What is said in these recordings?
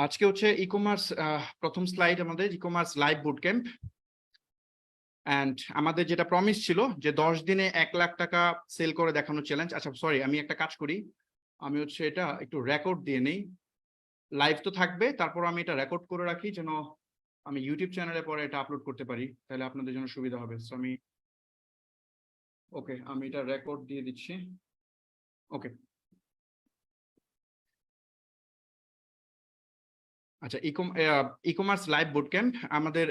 আজকে হচ্ছে ই-কমার্স প্রথম স্লাইড আমাদের ই-কমার্স লাইভ বুটক্যাম্প। এন্ড আমাদের যেটা প্রমিস ছিল যে 10 দিনে 1 লাখ টাকা সেল করে দেখানোর চ্যালেঞ্জ। আচ্ছা সরি, আমি একটা কাজ করি, আমি হচ্ছে এটা একটু রেকর্ড দিয়ে নেই। লাইভ তো থাকবে, তারপর আমি এটা রেকর্ড করে রাখি যেন আমি ইউটিউব চ্যানেলে পরে এটা আপলোড করতে পারি, তাহলে আপনাদের জন্য সুবিধা হবে। সো আমি আমি এটা রেকর্ড দিয়ে দিচ্ছি। ওকে, আচ্ছা ই-কমার্স লাইভ বুটক্যাম্প আমাদের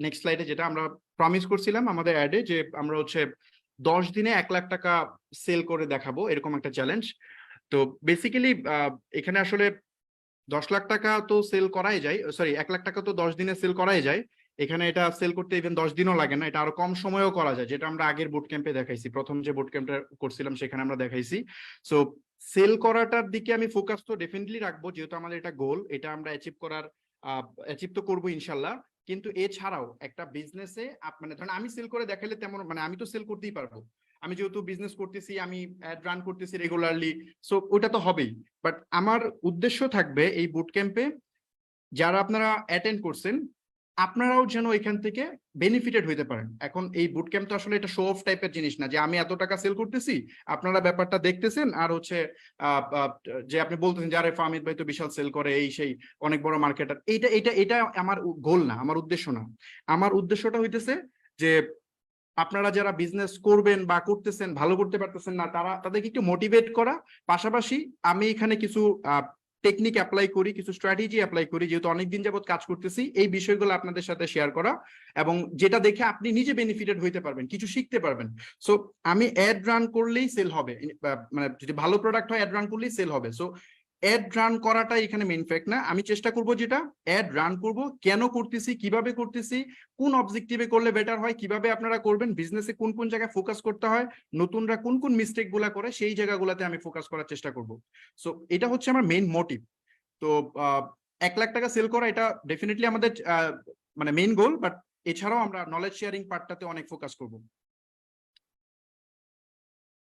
নেক্সট স্লাইডে যেটা আমরা প্রমিস করছিলাম আমাদের অ্যাডে, যে আমরা হচ্ছে 10 দিনে 1 লাখ টাকা সেল করে দেখাবো, এরকম একটা চ্যালেঞ্জ। তো বেসিক্যালি এখানে আসলে 10 লাখ টাকা তো সেল করাই যায়, সরি 1 লাখ টাকা তো 10 দিনে সেল করাই যায়। এখানে এটা সেল করতে ইভেন 10 দিনও লাগে না, এটা আরো কম সময়েও করা যায়, যেটা আমরা আগের বুট ক্যাম্পে দেখাইছি, প্রথম যে বুট ক্যাম্পটা করছিলাম সেখানে আমরা দেখাইছি। সো সেল করাটার দিকে আমি ফোকাস তো ডেফিনেটলি রাখবো, যেহেতু আমাদের এটা গোল, এটা আমরা অ্যাচিভ তো করবো ইনশাল্লাহ। কিন্তু এছাড়াও একটা বিজনেসে মানে ধরেন আমি সেল করে দেখালে তেমন, মানে আমি তো সেল করতেই পারবো, আমি যেহেতু বিজনেস করতেছি, আমি অ্যাড রান করতেছি রেগুলারলি, সো ওটা তো হবেই। বাট আমার উদ্দেশ্য থাকবে এই বুট ক্যাম্পে যারা আপনারা অ্যাটেন্ড করছেন, আপনারাও যেন এখান থেকে বেনিফিটেড হইতে পারেন। এখন এই বুট ক্যাম্প তো আসলে এটা শো অফ টাইপের জিনিস না, যে আমি এত টাকা সেল করতেছি, আপনারা ব্যাপারটা দেখতেছেন আর হচ্ছে যে আপনি বলতেছেন যে আরে ফাহমিদ ভাই তো বিশাল সেল করে, এই সেই অনেক বড় মার্কেটার। এইটা এটা এটা আমার গোল না, আমার উদ্দেশ্য না। আমার উদ্দেশ্যটা হইতেছে যে আপনারা যারা বিজনেস করবেন বা করতেছেন, ভালো করতে পারতেছেন না, তাদেরকে একটু মোটিভেট করা। পাশাপাশি আমি এখানে কিছু টেকনিক অ্যাপ্লাই করি, কিছু স্ট্র্যাটেজি অ্যাপ্লাই করি, যেহেতু অনেকদিন যাবত কাজ করতেছি, এই বিষয়গুলো আপনাদের সাথে শেয়ার করা, এবং যেটা দেখে আপনি নিজে বেনিফিটেড হইতে পারবেন, কিছু শিখতে পারবেন। সো আমি অ্যাড রান করলেই সেল হবে, মানে যদি ভালো প্রোডাক্ট হয় অ্যাড রান করলেই সেল হবে। সো অ্যাড রান করাটাই এখানে মেইন ফ্যাক্ট না, আমি চেষ্টা করব যেটা অ্যাড রান করব, কেন করতেছি, কিভাবে করতেছি, কোন অবজেক্টিভে করলে বেটার হয়, কিভাবে আপনারা করবেন, বিজনেসে কোন কোন জায়গায় ফোকাস করতে হয়, নতুনরা কোন কোন মিস্টেক গুলা করে সেই জায়গাগুলোতে আমি ফোকাস করার চেষ্টা করব। সো এটা হচ্ছে আমার মেইন মোটিভ। তো 1 লাখ টাকা সেল করা এটা ডেফিনেটলি আমাদের মানে মেইন গোল, বাট এছাড়াও আমরা নলেজ শেয়ারিং পার্টটাতে অনেক ফোকাস করব।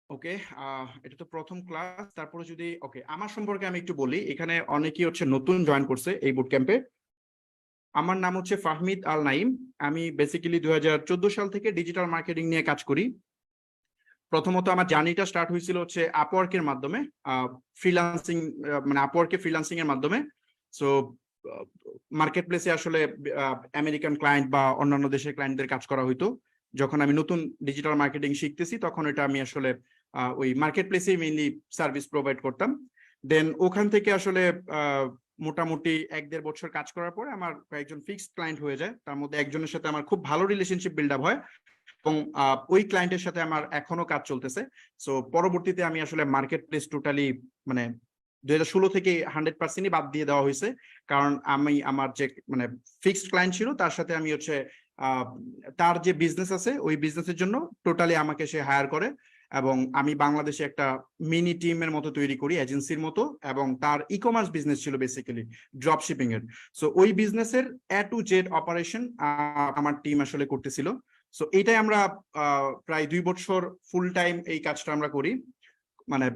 ওকে, এটা তো প্রথম ক্লাস, তারপরে যদি আমার সম্পর্কে আমি একটু বলি। এখানে অনেকেই হচ্ছে নতুন জয়েন করছে এই বুট ক্যাম্পে। আমার নাম হচ্ছে ফাহমিদ আল নাইম। আমি বেসিক্যালি 2014 সাল থেকে ডিজিটাল মার্কেটিং নিয়ে কাজ করি। প্রথমত আমার জার্নিটা স্টার্ট হয়েছিল হচ্ছে আপওয়ার্কের মাধ্যমে, ফ্রিল্যান্সিং, মানে আপওয়ার্কে ফ্রিল্যান্সিং এর মাধ্যমে। সো মার্কেট প্লেসে আসলে আমেরিকান ক্লায়েন্ট বা অন্যান্য দেশের ক্লায়েন্টদের কাজ করা হইতো। যখন আমি নতুন ডিজিটাল মার্কেটিং শিখতেছি, তখন এটা আমি আসলে ওই মার্কেট প্লেসেই মেইনলি সার্ভিস প্রোভাইড করতাম। দেন ওখান থেকে আসলে মোটামুটি 1-1.5 বছর কাজ করার পরে আমার কয়েকজন ফিক্সড ক্লায়েন্ট হয়ে যায়, তার মধ্যে একজনের সাথে আমার খুব ভালো রিলেশনশিপ বিল্ড আপ হয়, এবং ওই ক্লায়েন্টের সাথে আমার এখনো কাজ চলতেছে। সো পরবর্তীতে আমি আসলে মার্কেট প্লেস টোটালি মানে 2016 থেকে 100%ই বাদ দিয়ে দেওয়া হয়েছে, কারণ আমি আমার যে মানে ফিক্সড ক্লায়েন্ট ছিল তার সাথে আমি হচ্ছে তার যে বিজনেস আছে ওই বিজনেসের জন্য টোটালি আমাকে সে হায়ার করে, এবং আমি বাংলাদেশে একটা মিনি টিমের মতো তৈরি করি, এজেন্সির মতো। এবং তার ই-কমার্স বিজনেস ছিল বেসিক্যালি ড্রপ শিপিং এর। সো ওই বিজনেসের এ টু জেড অপারেশন আমার টিম আসলে করতেছিল। সো এইটাই আমরা প্রায় 2 বছর ফুল টাইম এই কাজটা আমরা করি, মানে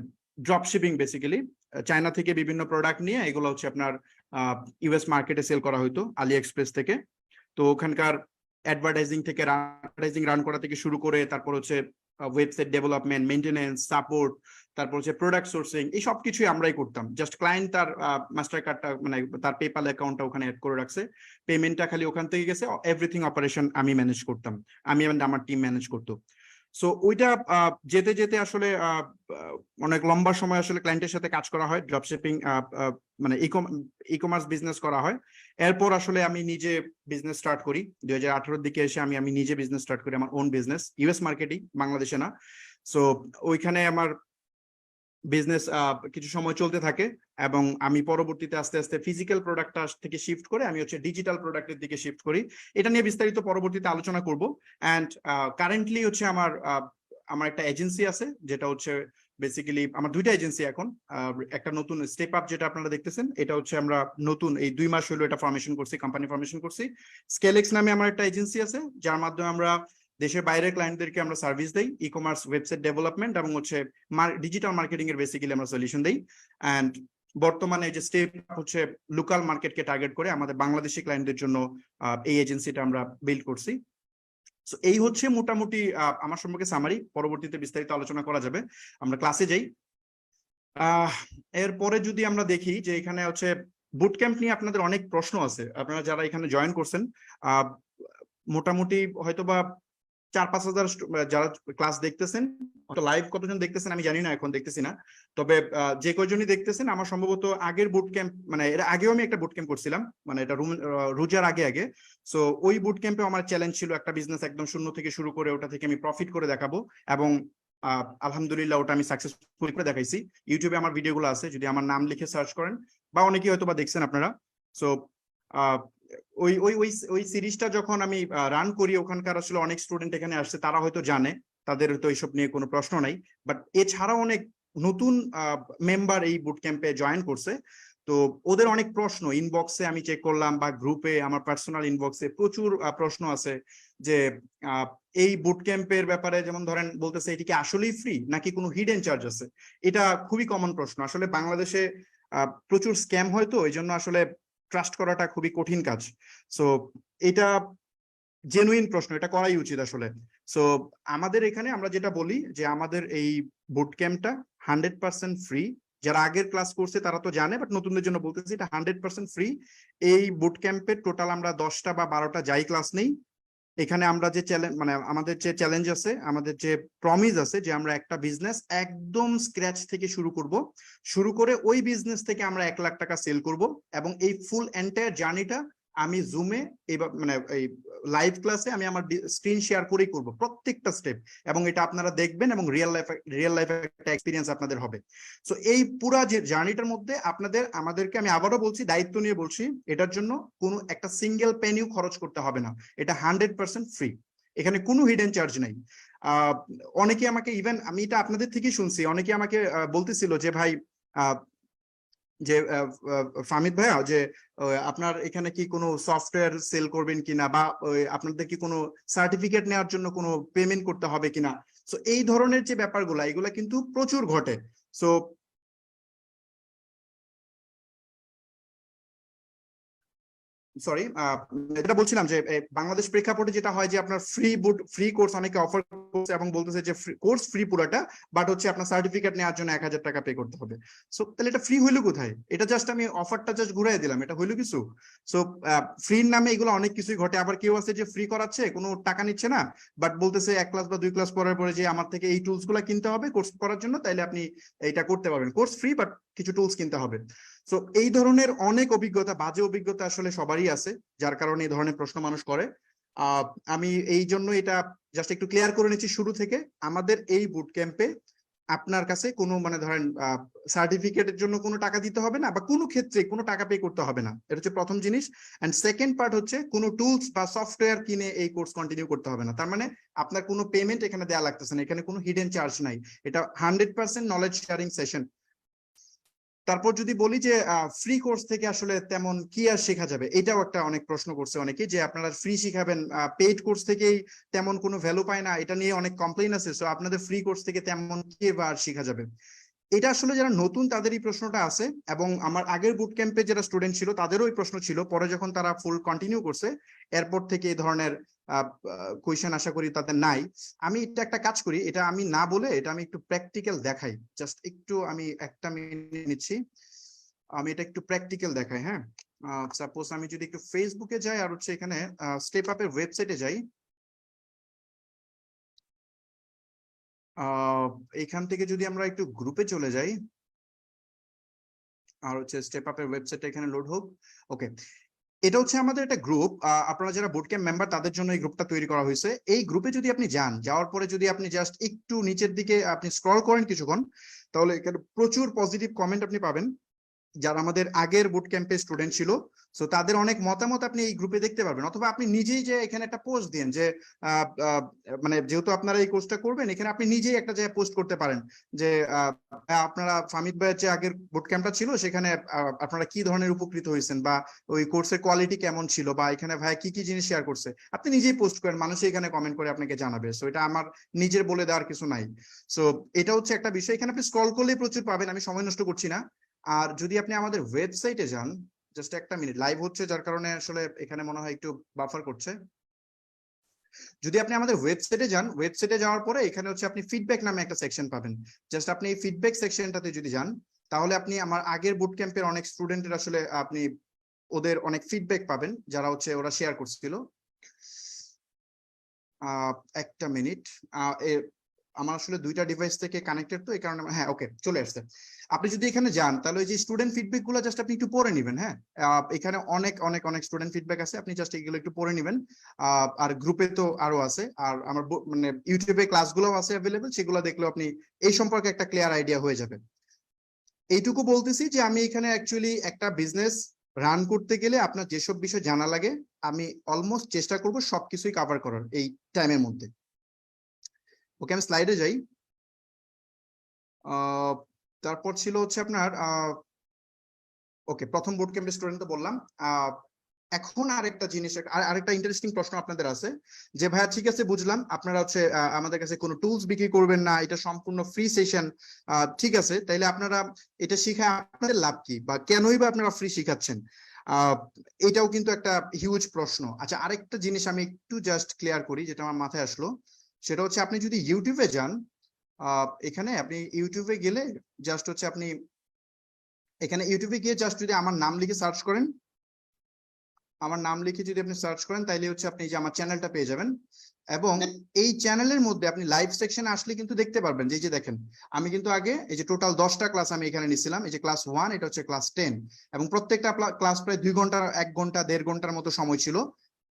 ড্রপ শিপিং বেসিক্যালি। চায়না থেকে বিভিন্ন প্রোডাক্ট নিয়ে এগুলো হচ্ছে আপনার ইউএস মার্কেটে সেল করা হইতো আলি এক্সপ্রেস থেকে। তো ওখানকার অ্যাডভার্টাইজিং রান করা থেকে শুরু করে, তারপর হচ্ছে ওয়েবসাইট ডেভেলপমেন্ট, মেইনটেনেন্স, সাপোর্ট, তারপর হচ্ছে প্রোডাক্ট সোর্সিং, এই সব কিছুই আমরাই করতাম। জাস্ট ক্লায়েন্ট তার মাস্টার কার্ডটা মানে তার পেপাল অ্যাকাউন্টটা ওখানে অ্যাড করে রাখছে, পেমেন্টটা খালি ওখান থেকে গেছে, এভরিথিং অপারেশন আমি ম্যানেজ করতাম, আমি এবং আমার টিম ম্যানেজ করতো। সো ওইটা যেতে যেতে আসলে অনেক লম্বা সময় আসলে ক্লায়েন্টের সাথে কাজ করা হয়, ড্রপ শিপিং মানে ই-কমার্স বিজনেস করা হয়। এরপর আসলে আমি নিজে বিজনেস স্টার্ট করি 2018 দিকে এসে, আমি নিজে বিজনেস স্টার্ট করি, আমার ওন বিজনেস, ইউএস মার্কেটিং, বাংলাদেশে না। সো ওইখানে আমার বিজনেস কিছু সময় চলতে থাকে, এবং আমি পরবর্তীতে আস্তে আস্তে ফিজিক্যাল প্রোডাক্টটা থেকে শিফট করে আমি হচ্ছে ডিজিটাল প্রোডাক্টের দিকে শিফট করি। এটা নিয়ে বিস্তারিত পরবর্তীতে আলোচনা করব। অ্যান্ড কারেন্টলি হচ্ছে আমার একটা এজেন্সি আছে, যেটা হচ্ছে বেসিক্যালি আমার 2টা এজেন্সি এখন। একটা নতুন স্টেপ আপ যেটা আপনারা দেখতেছেন, এটা হচ্ছে আমরা নতুন এই 2 মাস হলো এটা ফর্মেশন করছি, কোম্পানি ফর্মেশন করছি। স্কেলেক্স নামে আমার একটা এজেন্সি আছে, যার মাধ্যমে আমরা দেশের বাইরের ক্লায়েন্টদেরকে আমরা সার্ভিস দেই, ই-কমার্স ওয়েবসাইট ডেভেলপমেন্ট এবং হচ্ছে ডিজিটাল মার্কেটিং এর বেসিক্যালি আমরা সলিউশন দেই। অ্যান্ড বর্তমানে যে স্টেপ হচ্ছে লোকাল মার্কেটকে টার্গেট করে আমাদের বাংলাদেশি ক্লায়েন্টদের জন্য এই এজেন্সিটা আমরা বিল্ড করছি। সো এই হচ্ছে মোটামুটি আমার সম্পর্কে সামারি, পরবর্তীতে বিস্তারিত আলোচনা করা যাবে। আমরা ক্লাসে যাই। এরপরে যদি আমরা দেখি যে এখানে হচ্ছে বুট ক্যাম্প নিয়ে আপনাদের অনেক প্রশ্ন আছে, আপনারা যারা এখানে জয়েন করছেন মোটামুটি হয়তোবা 4-5 হাজার যারা ক্লাস দেখতেছেন, লাইভ কতজন দেখতেছেন আমি জানি না, এখন দেখতেছি না, তবে যে কয়জনই দেখতেছেন আমার সম্ভবত আগের বুট ক্যাম্প, মানে এর আগেও আমি একটা বুট ক্যাম্প করছিলাম, মানে এটা রোজার আগে। সো ওই বুট ক্যাম্পে আমার চ্যালেঞ্জ ছিল একটা বিজনেস একদম শূন্য থেকে শুরু করে ওটা থেকে আমি প্রফিট করে দেখাবো, এবং আলহামদুলিল্লাহ ওটা আমি সাকসেসফুল করে দেখাইছি। ইউটিউবে আমার ভিডিওগুলো আছে, যদি আমার নাম লিখে সার্চ করেন, বা অনেকেই হয়তো বা দেখছেন আপনারা। সো ওই ওই ওই ওই সিরিজটা যখন আমি রান করি, ওখানকার আসলে অনেক স্টুডেন্ট এখানে আসছে, তারা হয়তো জানে, তাদের তো এইসব নিয়ে কোনো প্রশ্ন নাই। বাট এছাড়াও অনেক নতুন মেম্বার এই বুট ক্যাম্পে জয়েন করছে, তো ওদের অনেক প্রশ্ন ইনবক্সে আমি চেক করলাম, বা গ্রুপে আমার পার্সোনাল ইনবক্সে প্রচুর প্রশ্ন আছে যে এই বুট ক্যাম্পের ব্যাপারে, যেমন ধরেন বলতেছে এটি কি আসলেই ফ্রি নাকি কোনো হিডেন চার্জ আছে। এটা খুবই কমন প্রশ্ন। আসলে বাংলাদেশে প্রচুর স্ক্যাম হয়, তো এই জন্য আসলে ট্রাস্ট করাটা খুবই কঠিন কাজ। সো এটা জেনুইন প্রশ্ন, এটা করাই উচিত আসলে। সো আমাদের এখানে আমরা যেটা বলি যে আমাদের এই বুট ক্যাম্পটা 100% ফ্রি। যারা আগের ক্লাস করছে তারা তো জানে, বাট নতুনদের জন্য বলতেছি এটা 100% ফ্রি। এই বুট ক্যাম্পে টোটাল আমরা 10টা বা 12টা যাই ক্লাস নেই। এখানে আমরা যে চ্যালেঞ্জ, মানে আমাদের যে চ্যালেঞ্জ আছে, আমাদের যে প্রমিস আছে যে আমরা একটা বিজনেস একদম স্ক্র্যাচ থেকে শুরু করে ওই বিজনেস থেকে আমরা 1 লাখ টাকা সেল করব, এবং এই ফুল এন্টায়ার জার্নিটা আমি জুমে এবার মানে এই লাইভ ক্লাসে আমি আমার স্ক্রিন শেয়ার করেই করব প্রত্যেকটা স্টেপ, এবং এটা আপনারা দেখবেন এবং রিয়েল লাইফ একটা এক্সপিরিয়েন্স আপনাদের হবে। সো এই পুরা যে জার্নিটার মধ্যে আমাদেরকে আমি আবারও বলছি, দায়িত্ব নিয়ে বলছি, এটার জন্য কোনো একটা সিঙ্গেল পেনিও খরচ করতে হবে না। এটা 100% ফ্রি, এখানে কোনো হিডেন চার্জ নাই। অনেকে আমাকে, ইভেন আমি এটা আপনাদের থেকেই শুনছি, অনেকে আমাকে বলতেছিল যে ভাই, যে ফামিদ ভাইয়া, যে আপনার এখানে কি কোনো সফটওয়্যার সেল করবেন কিনা, বা আপনাদের কি কোনো সার্টিফিকেট নেওয়ার জন্য কোনো পেমেন্ট করতে হবে কিনা। সো এই ধরনের যে ব্যাপারগুলো, এগুলা কিন্তু প্রচুর ঘটে। সো সরি, যেটা বলছিলাম যে বাংলাদেশ প্রেক্ষাপটে যেটা হয় যে আপনার ফ্রি কোর্স অনেকে অফার করছে এবং বলতেছে যে কোর্স ফ্রি পুরোটা, বাট হচ্ছে আপনার সার্টিফিকেট নেওয়ার জন্য 1000 টাকা পে করতে হবে। সো তাহলে এটা ফ্রি হইলো কোথায়? এটা জাস্ট আমি অফারটা জাস্ট ঘুরাই দিলাম, এটা হইলো কিছু? সো ফ্রির নামে এগুলো অনেক কিছুই ঘটে। আবার কেউ আছে যে ফ্রি করাচ্ছে, কোনো টাকা নিচ্ছে না, বাট বলতেছে 1 ক্লাস বা 2 ক্লাস করার পরে যে আমার থেকে এই টুলস গুলা কিনতে হবে কোর্স করার জন্য, তাইলে আপনি এটা করতে পারবেন। কোর্স ফ্রি, বাট কিছু টুলস কিনতে হবে। সো এই ধরনের অনেক অভিজ্ঞতা, বাজে অভিজ্ঞতা আসলে সবারই আছে, যার কারণে এই ধরনের প্রশ্ন মানুষ করে। আমি এই জন্য এটা জাস্ট একটু ক্লিয়ার করে নিচ্ছি শুরু থেকে। আমাদের এই বুট ক্যাম্পে আপনার কাছে কোনো, মানে ধরেন সার্টিফিকেটের জন্য কোনো টাকা দিতে হবে না, বা কোনো ক্ষেত্রে কোনো টাকা পে করতে হবে না। এটা হচ্ছে প্রথম জিনিস। এন্ড সেকেন্ড পার্ট হচ্ছে কোনো টুলস বা সফটওয়্যার কিনে এই কোর্স কন্টিনিউ করতে হবে না। তার মানে আপনার কোনো পেমেন্ট এখানে দেওয়া লাগতেছে না, এখানে কোনো হিডেন চার্জ নাই। এটা 100% নলেজ শেয়ারিং সেশন। তারপর যদি বলি যে ফ্রি কোর্স থেকে আসলে তেমন কি আর শেখা যাবে, এটাও একটা অনেক প্রশ্ন করছে অনেকে, যে আপনারা ফ্রি শিখাবেন, পেইড কোর্স থেকেই তেমন কোনো ভ্যালু পায় না, এটা নিয়ে অনেক কমপ্লেইন আছে। সো আপনাদের ফ্রি কোর্স থেকে তেমন কি বা আর শেখা যাবে? এটা আসলে যারা নতুন তাদের এই প্রশ্নটা আছে, এবং আমার আগের বুট ক্যাম্পে যারা স্টুডেন্ট ছিল তাদেরও এই প্রশ্ন ছিল। পরে যখন তারা ফুল কন্টিনিউ করছে, এরপর থেকে এই ধরনের কোয়েশ্চেন আশা করি তাদের নাই। আমি এটা একটা কাজ করি, এটা আমি না বলে এটা আমি একটু প্র্যাকটিক্যাল দেখাই। জাস্ট একটু আমি 1টা মিনিট নিচ্ছি, আমি এটা একটু প্র্যাকটিক্যাল দেখাই। হ্যাঁ, সাপোজ আমি যদি একটু ফেসবুকে যাই, আর হচ্ছে এখানে স্টেপ আপের ওয়েবসাইটে যাই, এখান থেকে যদি আমরা একটু গ্রুপে চলে যাই, আর হচ্ছে স্টেপ আপের ওয়েবসাইটটা এখানে লোড হোক। ওকে, এটা হচ্ছে আমাদের একটা গ্রুপ। আপনারা যারা বুট ক্যাম্প মেম্বার তাদের জন্য এই গ্রুপটা তৈরি করা হয়েছে। এই গ্রুপে যদি আপনি যান, যাওয়ার পরে যদি আপনি জাস্ট একটু নিচের দিকে আপনি স্ক্রল করেন কিছুক্ষণ, তাহলে এখানে প্রচুর পজিটিভ কমেন্ট আপনি পাবেন যারা আমাদের আগের বুট ক্যাম্পে স্টুডেন্ট ছিল। সো তাদের অনেক মতামত আপনি এই গ্রুপে দেখতে পারবেন, অথবা আপনি নিজেই যে এখানে একটা পোস্ট দেন যে মানে যেহেতু আপনারা এই কোর্সটা করবেন, এখানে আপনি নিজেই একটা জায়গায় পোস্ট করতে পারেন যে আপনারা ফামিদ ভাইয়ের যে আগের বুট ক্যাম্পটা ছিল সেখানে আপনারা কি ধরনের উপকৃত হয়েছেন, বা ওই কোর্সের কোয়ালিটি কেমন ছিল, বা এখানে ভাই কি কি জিনিস শেয়ার করছে, আপনি নিজেই পোস্ট করেন, মানুষ এখানে কমেন্ট করে আপনাকে জানাবে। সো এটা আমার নিজের বলে দেওয়ার কিছু নাই। সো এটা হচ্ছে একটা বিষয়, এখানে আপনি স্ক্রল করলেই প্রচুর পাবেন, আমি সময় নষ্ট করছি না। আর যদি আপনি আমাদের ওয়েবসাইটে যান, জাস্ট একটা মিনিট, লাইভ হচ্ছে যার কারণে আসলে এখানে মনে হয় একটু বাফার করছে। যদি আপনি আমাদের ওয়েবসাইটে যান, ওয়েবসাইটে যাওয়ার পরে এখানে হচ্ছে আপনি ফিডব্যাক নামে একটা সেকশন পাবেন। জাস্ট আপনি এই ফিডব্যাক সেকশনটাতে যদি যান, তাহলে আপনি আমার আগের বুট ক্যাম্পের অনেক স্টুডেন্টের আসলে আপনি ওদের অনেক ফিডব্যাক পাবেন, যারা হচ্ছে ওরা শেয়ার করছিল। একটা মিনিট, আমার আসলে দুইটা ডিভাইস থেকে কানেক্টেড, তো এই কারণে, হ্যাঁ ওকে চলে আসছে। আপনি যদি এখানে যান, তাহলে ওই যে স্টুডেন্ট ফিডব্যাক গুলো জাস্ট আপনি একটু পড়ে নেবেন। হ্যাঁ, এখানে অনেক অনেক অনেক স্টুডেন্ট ফিডব্যাক আছে, আপনি জাস্ট এগুলো একটু পড়ে নেবেন। আর গ্রুপে তো আরো আছে, আর আমার মানে ইউটিউবে ক্লাসগুলো আছে অ্যাভেলেবেল, সেগুলো দেখলেও আপনি এই সম্পর্কে একটা ক্লিয়ার আইডিয়া হয়ে যাবে। এইটুকু বলতেছি যে আমি এখানে অ্যাকচুয়ালি একটা বিজনেস রান করতে গেলে আপনার যেসব বিষয় জানা লাগে, আমি অলমোস্ট চেষ্টা করব সবকিছুই কভার করার এই টাইমের মধ্যে। ওকে, আমি স্লাইডে যাই। তারপর ছিল হচ্ছে আপনার ওকে, প্রথম বুট ক্যাম্পের স্টুডেন্ট তো বললাম। এখন আরেকটা জিনিস, আরেকটা ইন্টারেস্টিং প্রশ্ন আপনাদের আছে যে ভাইয়া ঠিক আছে বুঝলাম আপনারা হচ্ছে আমাদের কাছে কোনো টুলস বিক্রি করবেন না, এটা সম্পূর্ণ ফ্রি সেশন। ঠিক আছে, তাইলে আপনারা এটা শিখায় আপনাদের লাভ কি, বা কেনই বা আপনারা ফ্রি শিখাচ্ছেন? এটাও কিন্তু একটা হিউজ প্রশ্ন। আচ্ছা, আরেকটা জিনিস আমি একটু জাস্ট ক্লিয়ার করি, যেটা আমার মাথায় আসলো, সেটা হচ্ছে আপনি যদি ইউটিউবে যান, এখানে আপনি ইউটিউবে গেলে জাস্ট হচ্ছে আপনি এখানে ইউটিউবে গিয়ে জাস্ট যদি আমার নাম লিখে সার্চ করেন, আমার নাম লিখে যদি আপনি সার্চ করেন, তাইলে হচ্ছে আপনি যে আমার চ্যানেলটা পেয়ে যাবেন। এবং এই চ্যানেলের মধ্যে আপনি লাইভ সেকশনে আসলে কিন্তু দেখতে পারবেন যে এই যে দেখেন, আমি কিন্তু আগে এই যে টোটাল 10টা ক্লাস আমি এখানে নিছিলাম। এই যে ক্লাস 1, এটা হচ্ছে ক্লাস 10, এবং প্রত্যেকটা ক্লাস প্রায় 2 ঘন্টা, 1 ঘন্টা, 1.5 ঘন্টার মতো সময় ছিল।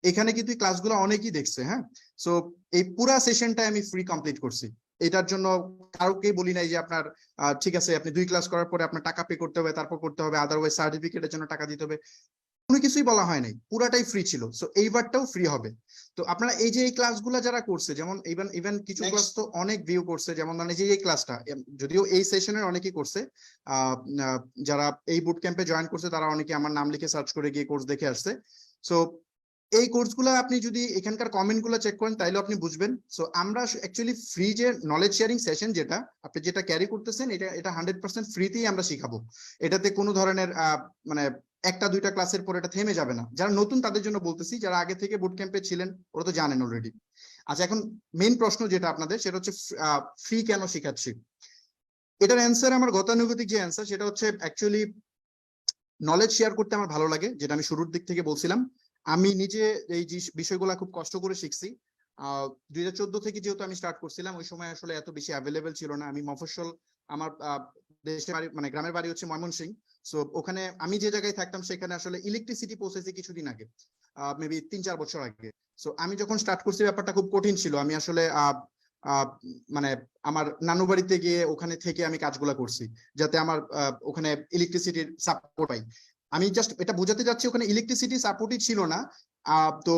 এখানে কিন্তু ক্লাসগুলো অনেকেই দেখছে। হ্যাঁ, সো এই পুরা সেশনটা আমি ফ্রি কমপ্লিট করছি। এটার জন্য কাউকেই বলি নাই যে আপনার ঠিক আছে আপনি 2 ক্লাস করার পরে আপনার টাকা পে করতে হবে, তারপর করতে হবে, আদারওয়াইজ সার্টিফিকেটের জন্য টাকা দিতে হবে, কোনো কিছুই বলা হয় নাই, পুরাটাই ফ্রি ছিল। সো এইবারটাও ফ্রি হবে। তো আপনারা এই যে এই ক্লাসগুলো যারা করছে, যেমন ইভেন কিছু ক্লাস তো অনেক ভিউ করছে, যেমন মানে যে এই ক্লাসটা, যদিও এই সেশনের অনেকেই করছে, যারা এই বুট ক্যাম্পে জয়েন করছে তারা অনেকে আমার নাম লিখে সার্চ করে গিয়ে কোর্স দেখে আসছে। সো এই কোর্সগুলো আপনি যদি এখানকার কমেন্টগুলো চেক করেন, তাইলে আপনি বুঝবেন। সো আমরা অ্যাকচুয়ালি ফ্রি যে নলেজ শেয়ারিং সেশন, যেটা আপনি যেটা ক্যারি করতেছেন, এটা 100% ফ্রিতেই আমরা শিখাবো। এটাতে কোনো ধরনের মানে একটা দুইটা ক্লাসের পর এটা থেমে যাবে না। যারা নতুন তাদের জন্য বলতেছি, যারা আগে থেকে বুট ক্যাম্পে ছিলেন ওরা তো জানেন অলরেডি। আচ্ছা, এখন মেইন প্রশ্ন যেটা আপনাদের, সেটা হচ্ছে ফ্রি কেন শিখাচ্ছি। এটার অ্যান্সার, আমার গতানুগতিক যে অ্যান্সার, সেটা হচ্ছে অ্যাকচুয়ালি নলেজ শেয়ার করতে আমার ভালো লাগে, যেটা আমি শুরুর দিক থেকে বলছিলাম। আমি নিজে এই বিষয়গুলো খুব কষ্ট করে শিখছি। 2014 থেকে যেহেতু আমি স্টার্ট করছিলাম, ওই সময় আসলে এত বেশি অ্যাভেলেবেল ছিল না। আমি মফস্বল, আমার দেশের বাড়ি মানে গ্রামের বাড়ি হচ্ছে ময়মনসিংহ। সো ওখানে আমি যে জায়গায় থাকতাম সেখানে আসলে ইলেকট্রিসিটি পৌঁছেছে কিছুদিন আগে, মেবি 3-4 বছর আগে। সো আমি যখন স্টার্ট করছি ব্যাপারটা খুব কঠিন ছিল। আমি আসলে মানে আমার নানু বাড়িতে গিয়ে ওখানে থেকে আমি কাজগুলা করছি, যাতে আমার ওখানে ইলেকট্রিসিটির সাপোর্ট পাই। আমি জাস্ট এটা বোঝাতে যাচ্ছি, ওখানে ইলেকট্রিসিটি সাপোর্টই ছিল না। তো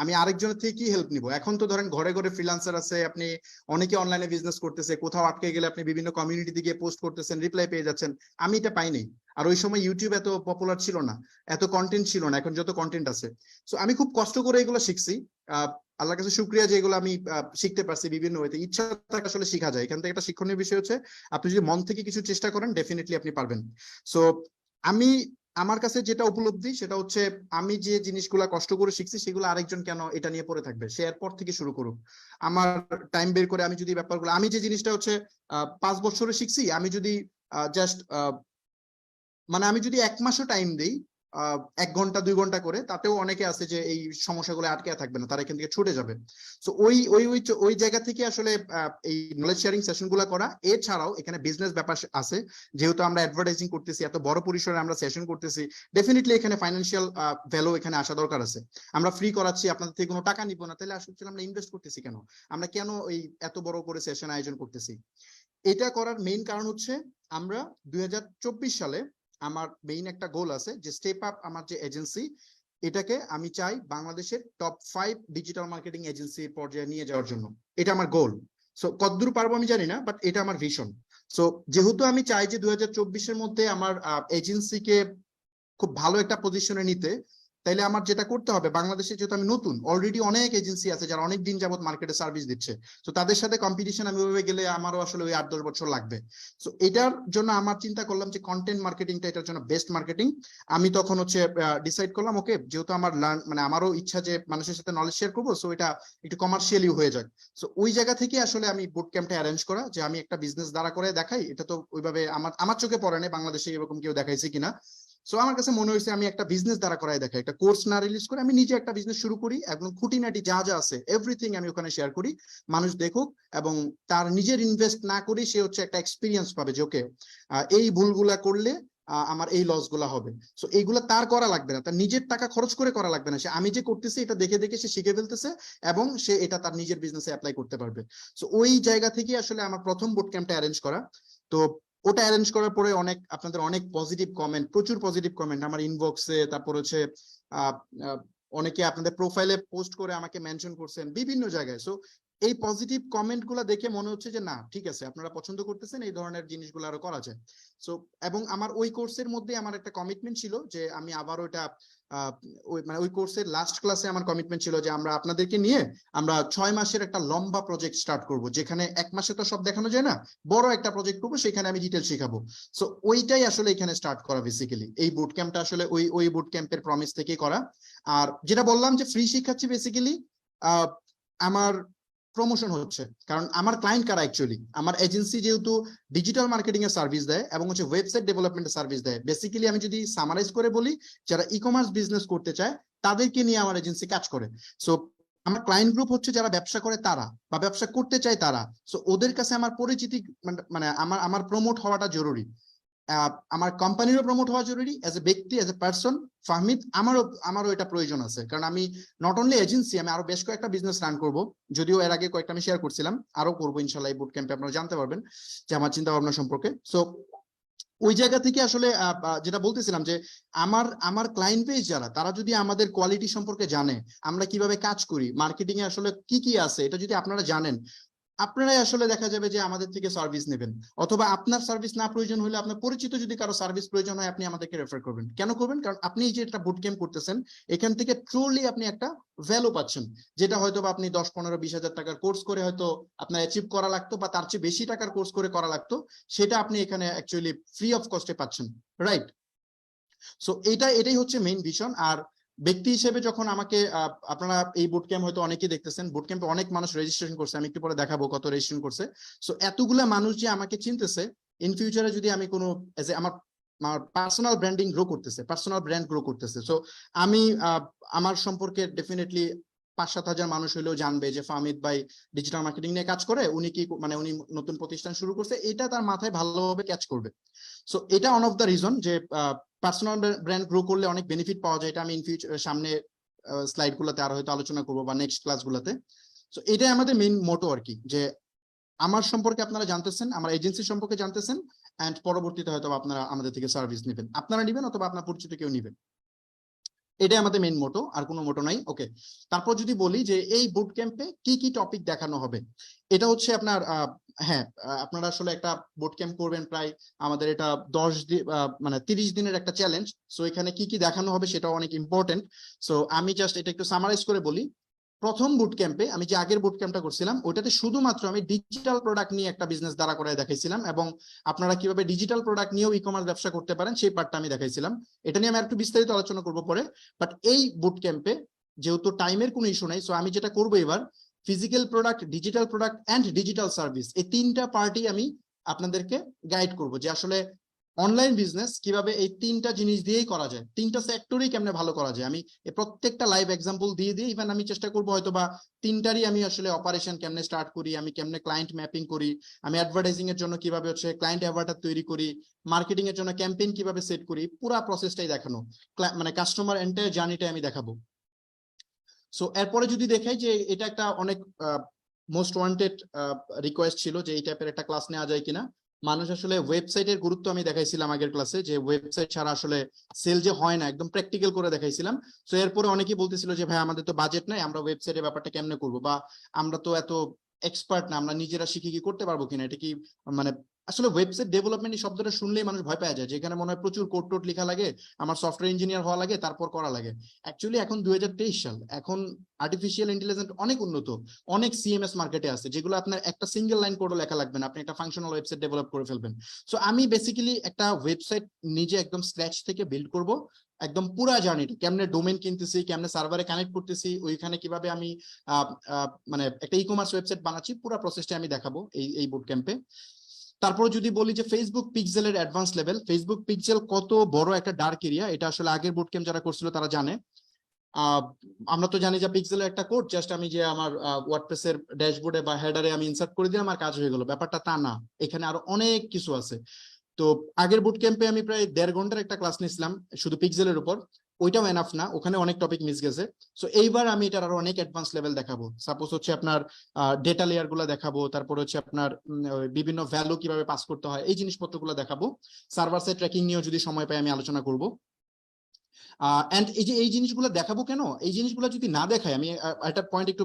আমি আরেকজনের থেকে কি হেল্প নিব? এখন তো ধরেন ঘরে ঘরে ফ্রিল্যান্সার আছে, আপনি অনেকে অনলাইনে বিজনেস করতেছে, কোথাও আটকে গেলে আপনি বিভিন্ন কমিউনিটিতে গিয়ে পোস্ট করতেছেন, রিপ্লাই পেয়ে যাচ্ছেন। আমি এটা পাইনি। আর ওই সময় ইউটিউব এত পপুলার ছিল না, এত কন্টেন্ট ছিল না, এখন যত কন্টেন্ট আছে। সো আমি খুব কষ্ট করে এগুলো শিখছি। আল্লাহর কাছে শুকরিয়া যে এগুলো আমি শিখতে পারছি বিভিন্ন ওয়েতে। ইচ্ছা থাকলে আসলে শেখা যায়। এখান থেকে একটা শিক্ষণীয় বিষয় হচ্ছে, আপনি যদি মন থেকে কিছু চেষ্টা করেন, ডেফিনেটলি আপনি পারবেন। সো আমি, আমার কাছে যেটা উপলব্ধি সেটা হচ্ছে, আমি যে জিনিসগুলা কষ্ট করে শিখছি সেগুলো আরেকজন কেন এটা নিয়ে পড়ে থাকবে? সে এরপর থেকে শুরু করুক। আমার টাইম বের করে আমি যদি ব্যাপারগুলো, আমি যে জিনিসটা হচ্ছে 5 বছরে শিখছি, আমি যদি জাস্ট মানে আমি যদি 1 মাসও টাইম দিই, 1 ঘন্টা 2 ঘন্টা করে, তাতেও অনেকে আছে যে এই সমস্যাগুলো আটকে থাকবে না, তারা এখান থেকে ছুটে যাবে। সো ওই জায়গা থেকে আসলে এই নলেজ শেয়ারিং সেশন গুলা করা। এছাড়াও এখানে বিজনেস ব্যাপার আছে, যেহেতু আমরা অ্যাডভার্টাইজিং করতেছি, এত বড় পরিসরে আমরা সেশন করতেছি, ডেফিনেটলি এখানে ফাইন্যান্সিয়াল ভ্যালু এখানে আসা দরকার আছে। আমরা ফ্রি করাচ্ছি, আপনাদের থেকে কোনো টাকা নিব না, তাহলে আসলে আমরা ইনভেস্ট করতেছি কেন? আমরা কেন এই এত বড় করে সেশন আয়োজন করতেছি? এটা করার মেইন কারণ হচ্ছে, আমরা 2024 সালে আমার মেইন একটা গোল আছে যে স্টেপ আপ আমার যে এজেন্সি, এটাকে আমি চাই বাংলাদেশের টপ 5 ডিজিটাল মার্কেটিং এজেন্সি পর্যায়ে নিয়ে যাওয়ার জন্য। এটা আমার গোল। সো কতদূর পারবো আমি জানি না, বাট এটা আমার ভিশন। সো যেহেতু আমি চাই যে 2024-এর মধ্যে আমার এজেন্সিকে খুব ভালো একটা পজিশনে নিতে, তাইলে আমার যেটা করতে হবে, বাংলাদেশে যেহেতু আমি নতুন, অলরেডি অনেক এজেন্সি আছে যারা অনেক দিন যাবত মার্কেটে সার্ভিস দিচ্ছে, তো তাদের সাথে কম্পিটিশন আমি ওইভাবে গেলে আমারও আসলে ওই 8-10 বছর লাগবে। তো এটার জন্য আমার চিন্তা করলাম যে কন্টেন্ট মার্কেটিংটা এটার জন্য বেস্ট মার্কেটিং। আমি তখন হচ্ছে ডিসাইড করলাম, ওকে, যেহেতু আমার মানে আমারও ইচ্ছা যে মানুষের সাথে নলেজ শেয়ার করবো, সো এটা একটু কমার্শিয়ালি হয়ে যাক। সো ওই জায়গা থেকে আসলে আমি বুট ক্যাম্পটা অ্যারেঞ্জ করা, যে আমি একটা বিজনেস দাঁড়া করে দেখাই। এটা তো ওইভাবে আমার চোখে পড়ে না বাংলাদেশে এরকম কেউ দেখাইছে কিনা। সো আমার কাছে মনে হয়েছে আমি একটা বিজনেস দাঁড়া করায় দেখাই, একটা কোর্স না রিলিজ করে আমি নিজে একটা বিজনেস শুরু করি, একদম খুঁটিনাটি যা যা আছে এভরিথিং আমি ওখানে শেয়ার করি, মানুষ দেখুক, এবং তার নিজের ইনভেস্ট না করে সে হচ্ছে একটা এক্সপিরিয়েন্স পাবে যে ওকে, এই ভুলগুলা করলে আমার এই লস গুলা হবে। সো এইগুলা তার করা লাগবে না, তার নিজের টাকা খরচ করে করা লাগবে না, সে আমি যে করতেছি এটা দেখে দেখে সে শিখে ফেলতেছে, এবং সে এটা তার নিজের বিজনেসে অ্যাপ্লাই করতে পারবে। সো ওই জায়গা থেকে আসলে আমার প্রথম বুট ক্যাম্পটা অ্যারেঞ্জ করা। তো ওটা অ্যারেঞ্জ করার পরে আপনাদের অনেক পজিটিভ কমেন্ট, প্রচুর পজিটিভ কমেন্ট আমার ইনবক্সে, তারপর হচ্ছে অনেকে আপনাদের প্রোফাইলে পোস্ট করে আমাকে মেনশন করছেন বিভিন্ন জায়গায়। সো এই পজিটিভ কমেন্ট গুলা দেখে মনে হচ্ছে যে না, ঠিক আছে, আপনারা পছন্দ করতেছেন, এই ধরনের জিনিসগুলো আরো করা যায়। সো এবং আমার ওই কোর্সের মধ্যে আমার একটা কমিটমেন্ট ছিল যে আমি আবার ওইটা ওই কোর্সের লাস্ট ক্লাসে আমার কমিটমেন্ট ছিল যে আমরা আপনাদেরকে নিয়ে আমরা 6 মাসের একটা লম্বা প্রজেক্ট স্টার্ট করব, যেখানে 1 মাসে তো সব দেখানো যায় না, বড় একটা প্রজেক্ট করবো, সেখানে আমি ডিটেল শেখাবো। সো ওইটাই আসলে এখানে স্টার্ট করা বেসিক্যালি। এই বুট ক্যাম্পটা আসলে ওই বুট ক্যাম্পের প্রমিস থেকেই করা। আর যেটা বললাম যে ফ্রি শিখাচ্ছি, বেসিক্যালি আমার প্রমোশন হচ্ছে, কারণ আমার ক্লায়েন্ট কারা অ্যাকচুয়ালি, আমার এজেন্সি যেহেতু ডিজিটাল মার্কেটিং এর সার্ভিস দেয় এবং হচ্ছে ওয়েবসাইট ডেভেলপমেন্টের সার্ভিস দেয়, বেসিক্যালি আমি যদি সামারাইজ করে বলি, যারা ই কমার্স বিজনেস করতে চায় তাদেরকে নিয়ে আমার এজেন্সি কাজ করে। সো আমার ক্লায়েন্ট গ্রুপ হচ্ছে যারা ব্যবসা করে তারা, বা ব্যবসা করতে চায় তারা। সো ওদের কাছে আমার পরিচিতি, মানে আমার প্রমোট হওয়াটা জরুরি, আমার কোম্পানিরও প্রমোট হওয়া জরুরি, এজ এ ব্যক্তি, এজ এ পার্সন ফাহমিদ, আমারও এটা প্রয়োজন আছে। কারণ আমি নট অনলি এজেন্সি, আমি আরো বেশ কয়েকটা বিজনেস রান করব, যদিও এর আগে কয়েকটা আমি শেয়ার করছিলাম, আরো করবো ইনশাল্লাহ। এই বুট ক্যাম্পে আপনারা জানতে পারবেন যে আমার চিন্তা ভাবনা সম্পর্কে। সো ওই জায়গা থেকে আসলে যেটা বলতেছিলাম যে আমার ক্লায়েন্ট বেস যারা, তারা যদি আমাদের কোয়ালিটি সম্পর্কে জানে, আমরা কিভাবে কাজ করি, মার্কেটিং এ আসলে কি কি আছে, এটা যদি আপনারা জানেন, আপনারাই আসলে দেখা যাবে যে আমাদের থেকে সার্ভিস নেবেন। অথবা আপনার সার্ভিস না প্রয়োজন হলে আপনার পরিচিত যদি কারো সার্ভিস প্রয়োজন হয়, আপনি আমাদেরকে রেফার করবেন। কেন করবেন? কারণ আপনি যে একটা বুট ক্যাম্প করতেছেন, এখান থেকে ট্রুলি আপনি একটা ভ্যালু পাচ্ছেন, যেটা হয়তো বা আপনি 10-15-20 হাজার টাকার কোর্স করে হয়তো আপনার অ্যাচিভ করা লাগতো, বা তার চেয়ে বেশি টাকার কোর্স করে করা লাগতো, সেটা আপনি এখানে অ্যাকচুয়ালি ফ্রি অফ কস্টে পাচ্ছেন, রাইট? সো এটাই হচ্ছে মেইন ভিশন। আর ব্যক্তি হিসেবে যখন আমাকে আপনারা এই বুট ক্যাম্প হয়তো অনেকেই দেখতেছেন, বুট ক্যাম্পে অনেক মানুষ রেজিস্ট্রেশন করছে, আমি একটু পরে দেখাবো কত রেজিস্ট্রেশন করছে। সো এতগুলা মানুষ যে আমাকে চিনতেছে, ইন ফিউচারে যদি আমি কোনো আমার পার্সোনাল ব্র্যান্ডিং গ্রো করতেছে, পার্সোনাল ব্র্যান্ড গ্রো করতেছে, সো আমি আমার সম্পর্কে ডেফিনেটলি 5-7 হাজার মানুষ হলেও জানবে যে ফাহমিদ ভাই ডিজিটাল মার্কেটিং নিয়ে কাজ করে, উনি কি মানে উনি নতুন প্রতিষ্ঠান শুরু করছে, এটা তার মাথায় ভালোভাবে ক্যাচ করবে। সো এটা ওয়ান অফ দ্য রিজন যে পার্সোনাল ব্র্যান্ড গ্রো করলে অনেক বেনিফিট পাওয়া যায়। এটা আমি ইন ফিউচার সামনে স্লাইড গুলোতে আরো হয়তো আলোচনা করবো, বা নেক্সট ক্লাস গুলোতে। সো এটাই আমাদের মেইন মোটো আর কি, যে আমার সম্পর্কে আপনারা জানতেছেন, আমার এজেন্সি সম্পর্কে জানতেছেন, এন্ড পরবর্তীতে হয়তো আপনারা আমাদের থেকে সার্ভিস নেবেন, আপনারা নেবেন অথবা আপনার পরিচিত কেউ নেবেন। এটাই আমাদের মেইন মোটো, আর কোনো মোটো নাই। ওকে, তারপর যদি বলি যে এই বুট ক্যাম্পে কি কি টপিক দেখানো হবে, এটা হচ্ছে আপনার হ্যাঁ, আপনারা আসলে একটা বুট ক্যাম্প করবেন প্রায়, আমাদের এটা 10 দিন মানে 30 দিনের একটা চ্যালেঞ্জ। সো এখানে কি কি দেখানো হবে সেটাও অনেক ইম্পর্টেন্ট। সো আমি জাস্ট এটা একটু সামারাইজ করে বলি। প্রথম বুট ক্যাম্পে, আমি যে আগের বুট ক্যাম্পটা করছিলাম, ওইটাতে শুধুমাত্র আমি ডিজিটাল প্রোডাক্ট নিয়ে একটা বিজনেস দাঁড়া করে দেখাইছিলাম, এবং আপনারা কিভাবে ডিজিটাল প্রোডাক্ট নিয়েও ই কমার্স ব্যবসা করতে পারেন সেই পার্টটা আমি দেখাইছিলাম। এটা নিয়ে আমি একটু বিস্তারিত আলোচনা করবো পরে। বাট এই বুট ক্যাম্পে যেহেতু টাইমের কোনো ইস্যু নাই, সো আমি যেটা করবো এবার, physical product, digital product and digital service, এই 3টা পার্টি আমি আপনাদেরকে গাইড করবো, যে আসলে অনলাইন বিজনেস কিভাবে এই 3টা জিনিস দিয়েই করা যায়, 3টা সেক্টরেই কেমনে ভালো করা যায়। আমি প্রত্যেকটা লাইভ এক্সাম্পল দিয়ে দিয়ে ইভেন আমি চেষ্টা করবো হয়তো বা 3টারই আমি আসলে অপারেশন কেমনে স্টার্ট করি, আমি কেমনে ক্লায়েন্ট ম্যাপিং করি, আমি অ্যাডভার্টাইজিং এর জন্য কিভাবে হচ্ছে ক্লায়েন্ট অ্যাভাটার তৈরি করি, মার্কেটিং এর জন্য ক্যাম্পেইন কিভাবে সেট করি, পুরো প্রসেসটাই দেখানো, মানে কাস্টমার এন্টায়ার জার্নিটাই আমি দেখাবো। সো এরপরে যদি দেখাই যে এটা একটা অনেক মোস্ট ওয়ান্টেড রিকোয়েস্ট ছিল যে এই টাইপের একটা ক্লাস নেওয়া যায় কিনা। মানুষ আসলে ওয়েবসাইটের গুরুত্ব আমি দেখাইছিলাম আগের ক্লাসে, যে ওয়েবসাইট ছাড়া আসলে সেল যে হয় না, একদম প্র্যাকটিক্যাল করে দেখাইছিলাম। সো এরপরে অনেকেই বলতেছিল যে ভাই আমাদের তো বাজেট নাই, আমরা ওয়েবসাইটের ব্যাপারটা কেমনে করবো, বা আমরা তো এত এক্সপার্ট না, আমরা নিজেরা শিখে কি করতে পারবো কিনা, এটা কি মানে আসলে ওয়েবসাইট ডেভেলপমেন্ট এই শব্দটা শুনলেই মানুষ ভয় পেয়ে যায়, যেখানে মনে হয় প্রচুর কোড টোড লেখা লাগে, আমার সফটওয়্যার ইঞ্জিনিয়ার হওয়া লাগে, তারপর করা লাগে। অ্যাকচুয়ালি এখন 2023 সাল, এখন আর্টিফিশিয়াল ইন্টেলিজেন্স অনেক উন্নত, অনেক সিএমএস মার্কেটে আছে যেগুলো আপনার একটা সিঙ্গেল লাইন কোডও লেখা লাগবে না, আপনি একটা ফাংশনাল ওয়েবসাইট ডেভেলপ করে ফেলবেন। সো আমি বেসিক্যালি একটা ওয়েবসাইট নিজে একদম স্ক্র্যাচ থেকে বিল্ড করব, একদম পুরা জার্নিটা, কেমনে ডোমেন কিনতেছি, কেমনে সার্ভারে কানেক্ট করতেছি, ওইখানে কিভাবে আমি মানে একটা ই কমার্স ওয়েবসাইট বানাচ্ছি, পুরো প্রসেসটা আমি দেখাবো এই বুট ক্যাম্পে। তারপর যদি বলি যে ফেসবুক পিক্সেলের অ্যাডভান্স লেভেল, ফেসবুক পিক্সেল কত বড় একটা ডার্ক এরিয়া, এটা আসলে আগের বুট ক্যাম্প যারা করছিল তারা জানে। আমরা তো জানি যে পিক্সেলের একটা কোড জাস্ট আমি যে আমার ওয়ার্ডপ্রেসের ড্যাশবোর্ডে বা হেডারে আমি ইনসার্ট করে দিলাম আর কাজ হয়ে গেল, ব্যাপারটা তা না, এখানে আরো অনেক কিছু আছে। তো আগের বুট ক্যাম্পে আমি প্রায় 1.5 ঘন্টার একটা ক্লাস নিয়েছিলাম শুধু পিক্সেলের উপর, ওইটাও এনাফ না, ওখানে অনেক টপিক মিস গেছে। সো এইবার আমি এটার আরো অনেক অ্যাডভান্স লেভেল দেখাবো। সাপোজ হচ্ছে আপনার ডেটা লেয়ার গুলো দেখাবো, তারপর হচ্ছে আপনার বিভিন্ন ভ্যালু কিভাবে পাস করতে হয়, এই জিনিসপত্রগুলো দেখাবো। সার্ভার সাইড ট্র্যাকিং নিয়েও যদি সময় পাই আমি আলোচনা করবো। এন্ড এই যে এই জিনিসগুলো দেখাবো কেন, এই জিনিসগুলো যদি না দেখায়, আমি একটা পয়েন্ট একটু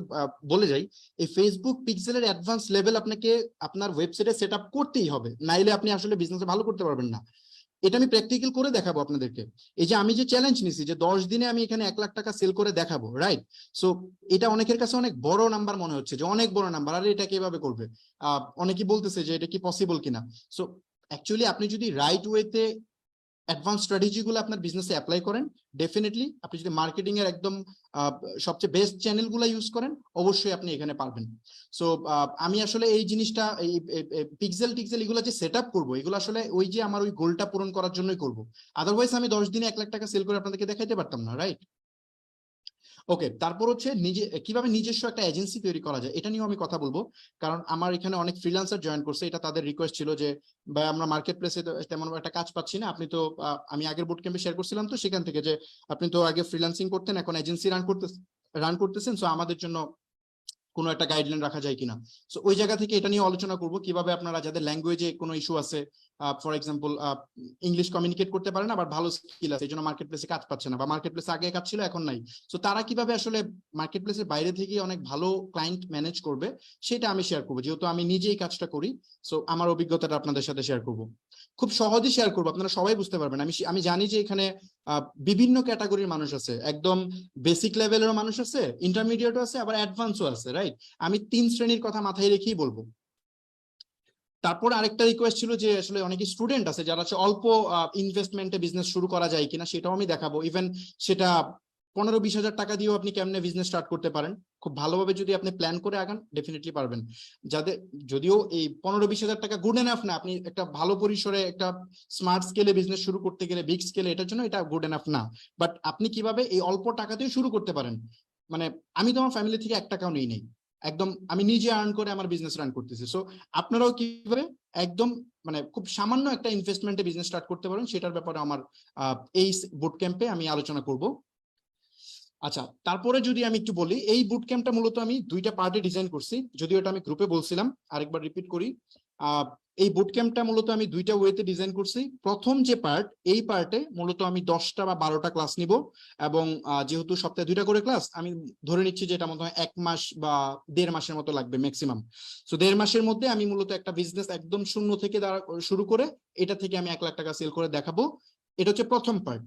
বলে যাই, এই ফেসবুক পিক্সেলের অ্যাডভান্স লেভেল আপনাকে আপনার ওয়েবসাইটে সেট আপ করতেই হবে, নাইলে আপনি আসলে বিজনেসে ভালো করতে পারবেন না। এটা আমি প্র্যাকটিক্যাল করে দেখাবো আপনাদেরকে। এই যে আমি যে চ্যালেঞ্জ নিছি যে 10 দিনে আমি এখানে 1 লাখ টাকা সেল করে দেখাবো, রাইট? সো এটা অনেকের কাছে অনেক বড় নাম্বার মনে হচ্ছে, যে অনেক বড় নাম্বার, আর এটা কিভাবে করবে, অনেকেই বলতেছে যে এটা কি পসিবল কিনা। সো অ্যাকচুয়ালি আপনি যদি রাইট ওয়েতে অ্যাডভান্স স্ট্র্যাটেজি গুলো আপনার বিজনেসে অ্যাপ্লাই করেন, ডেফিনেটলি আপনি যদি মার্কেটিং এর একদম সবচেয়ে বেস্ট চ্যানেল গুলো ইউজ করেন, অবশ্যই আপনি এখানে পারবেন। সো আমি আসলে এই জিনিসটা, এই পিক্সেল টিক্সেল এগুলো যে সেট আপ করবো, এগুলো আসলে ওই যে আমার ওই গোলটা পূরণ করার জন্যই করবো। আদারওয়াইজ আমি 10 দিনে 1 লাখ টাকা সেল করে আপনাদেরকে দেখাইতে পারতাম না, রাইট? ওকে, তারপর হচ্ছে কিভাবে নিজস্ব একটা এজেন্সি তৈরি করা যায়, এটা নিয়েও আমি কথা বলবো। কারণ আমার এখানে অনেক ফ্রিল্যান্সার জয়েন করছে, এটা তাদের রিকোয়েস্ট ছিল যে ভাই আমরা মার্কেট প্লেসে তেমন একটা কাজ পাচ্ছি না, আপনি তো আমি আগের বুট ক্যাম্পে শেয়ার করছিলাম তো সেখান থেকে, যে আপনি তো আগে ফ্রিল্যান্সিং করতেন, এখন এজেন্সি রান করতেছেন, সো আমাদের জন্য কোনো একটা গাইডলাইন রাখা যায় কিনা। সো ওই জায়গা থেকে এটা নিয়ে আলোচনা করব, কিভাবে আপনারা যাদের ল্যাঙ্গুয়েজে কোনো ইস্যু আছে, ফর এক্সাম্পল ইংলিশ কমিউনিকেট করতে পারে না, আবার ভালো স্কিল আছে, এই জন্য মার্কেট প্লেসে কাজ পাচ্ছে না, বা মার্কেট প্লেসে আগে কাজ ছিল এখন নাই, সো তারা কিভাবে আসলে মার্কেট প্লেসের বাইরে থেকে অনেক ভালো ক্লায়েন্ট ম্যানেজ করবে, সেটা আমি শেয়ার করবো, যেহেতু আমি নিজেই কাজটা করি। সো আমার অভিজ্ঞতাটা আপনাদের সাথে শেয়ার করব, খুব সহজেই শেয়ার করবো, আপনারা সবাই বুঝতে পারবেন। আমি জানি যে এখানে বিভিন্ন ক্যাটাগরির মানুষ আছে, একদম বেসিক লেভেলেরও মানুষ আছে, ইন্টারমিডিয়েটও আছে, আবার অ্যাডভান্সও আছে, রাইট? আমি 3 শ্রেণীর কথা মাথায় রেখেই বলবো। তারপর আরেকটা রিকোয়েস্ট ছিল যে আসলে অনেকে স্টুডেন্ট আছে যারা হচ্ছে অল্প ইনভেস্টমেন্টে বিজনেস শুরু করা যায় কিনা, সেটাও আমি দেখাবো। ইভেন সেটা 15-20 হাজার টাকা দিয়েও আপনি কেমনে বিজনেস স্টার্ট করতে পারেন, খুব ভালোভাবে যদি আপনি প্ল্যান করে আগান, ডেফিনেটলি পারবেন। যাদের, যদিও এই 15-20 হাজার টাকা গুড এনাফ না, আপনি একটা ভালো পরিসরে একটা স্মার্ট স্কেলে বিজনেস শুরু করতে গেলে, বিগ স্কেলে, এটার জন্য এটা গুড এনাফ না। বাট আপনি কিভাবে এই অল্প টাকাতেও শুরু করতে পারেন, মানে আমি তো আমার ফ্যামিলি থেকে 1 টাকাও নেই, একদম আমি নিজে আর্ন করে আমার বিজনেস রান করতেছি। সো আপনারাও কিভাবে একদম মানে খুব সামান্য একটা ইনভেস্টমেন্টে বিজনেস স্টার্ট করতে পারেন, সেটার ব্যাপারে আমার এই বুট ক্যাম্পে আমি আলোচনা করব। আচ্ছা, তারপরে যদি আমি একটু বলি, এই বুট ক্যাম্পটা মূলত আমি 2টা পার্টে ডিজাইন করছি, যদিও এটা আমি গ্রুপে বলছিলাম, আরেকবার রিপিট করি। এই বুট ক্যাম্পটা মূলত আমি 2টা ওয়েতে ডিজাইন করছি। প্রথম যে পার্ট, এই পার্টে মূলত আমি 10টা বা 12টা ক্লাস নিব, এবং যেহেতু সপ্তাহে 2টা করে ক্লাস, আমি ধরে নিচ্ছি যে এটা মনে হয় 1 মাস বা 1.5 মাসের মতো লাগবে ম্যাক্সিমাম। সো 1.5 মাসের মধ্যে আমি মূলত একটা বিজনেস একদম শূন্য থেকে শুরু করে এটা থেকে আমি 1 লাখ টাকা সেল করে দেখাবো। এটা হচ্ছে প্রথম পার্ট।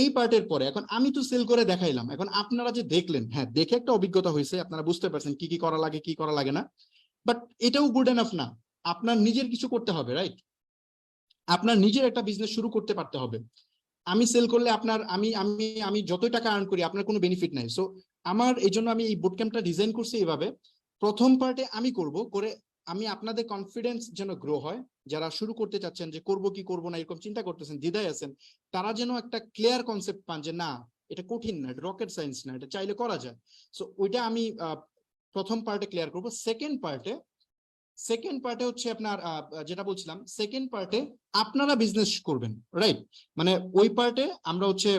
এই পার্টের পরে এখন আমি তো সেল করে দেখাইলাম, এখন আপনারা যে দেখলেন, হ্যাঁ দেখে একটা অভিজ্ঞতা হয়েছে, আপনারা বুঝতে পারছেন কি কি করা লাগে কি করা লাগে না, বাট এটাও গুড এনাফ না, আপনার নিজের কিছু করতে হবে, রাইট? আপনার নিজের একটা বিজনেস শুরু করতে পারতে হবে। আমি সেল করলে আপনার, আমি আমি আমি যতই টাকা আর্ন করি আপনার কোনো বেনিফিট নাই। সো আমার এই জন্য আমি এই বুট ক্যাম্পটা ডিজাইন করছি এইভাবে, প্রথম পার্টে আমি করব, করে আমি আপনাদের কনফিডেন্স যেন গ্রো হয়, যারা শুরু করতে চাচ্ছেন যে করব কি করব না এরকম চিন্তা করতেছেন, দ্বিধায় আছেন, তারা যেন একটা ক্লিয়ার কনসেপ্ট পান যে না এটা কঠিন না, এটা রকেট সায়েন্স না, এটা চাইলে করা যায়। সো ওইটা আমি প্রথম পার্টে ক্লিয়ার করব। সেকেন্ড পার্টে হচ্ছে আপনার যেটা বলছিলাম, সেকেন্ড পার্টে আপনারা বিজনেস করবেন, রাইট? মানে ওই পার্টে আমরা হচ্ছে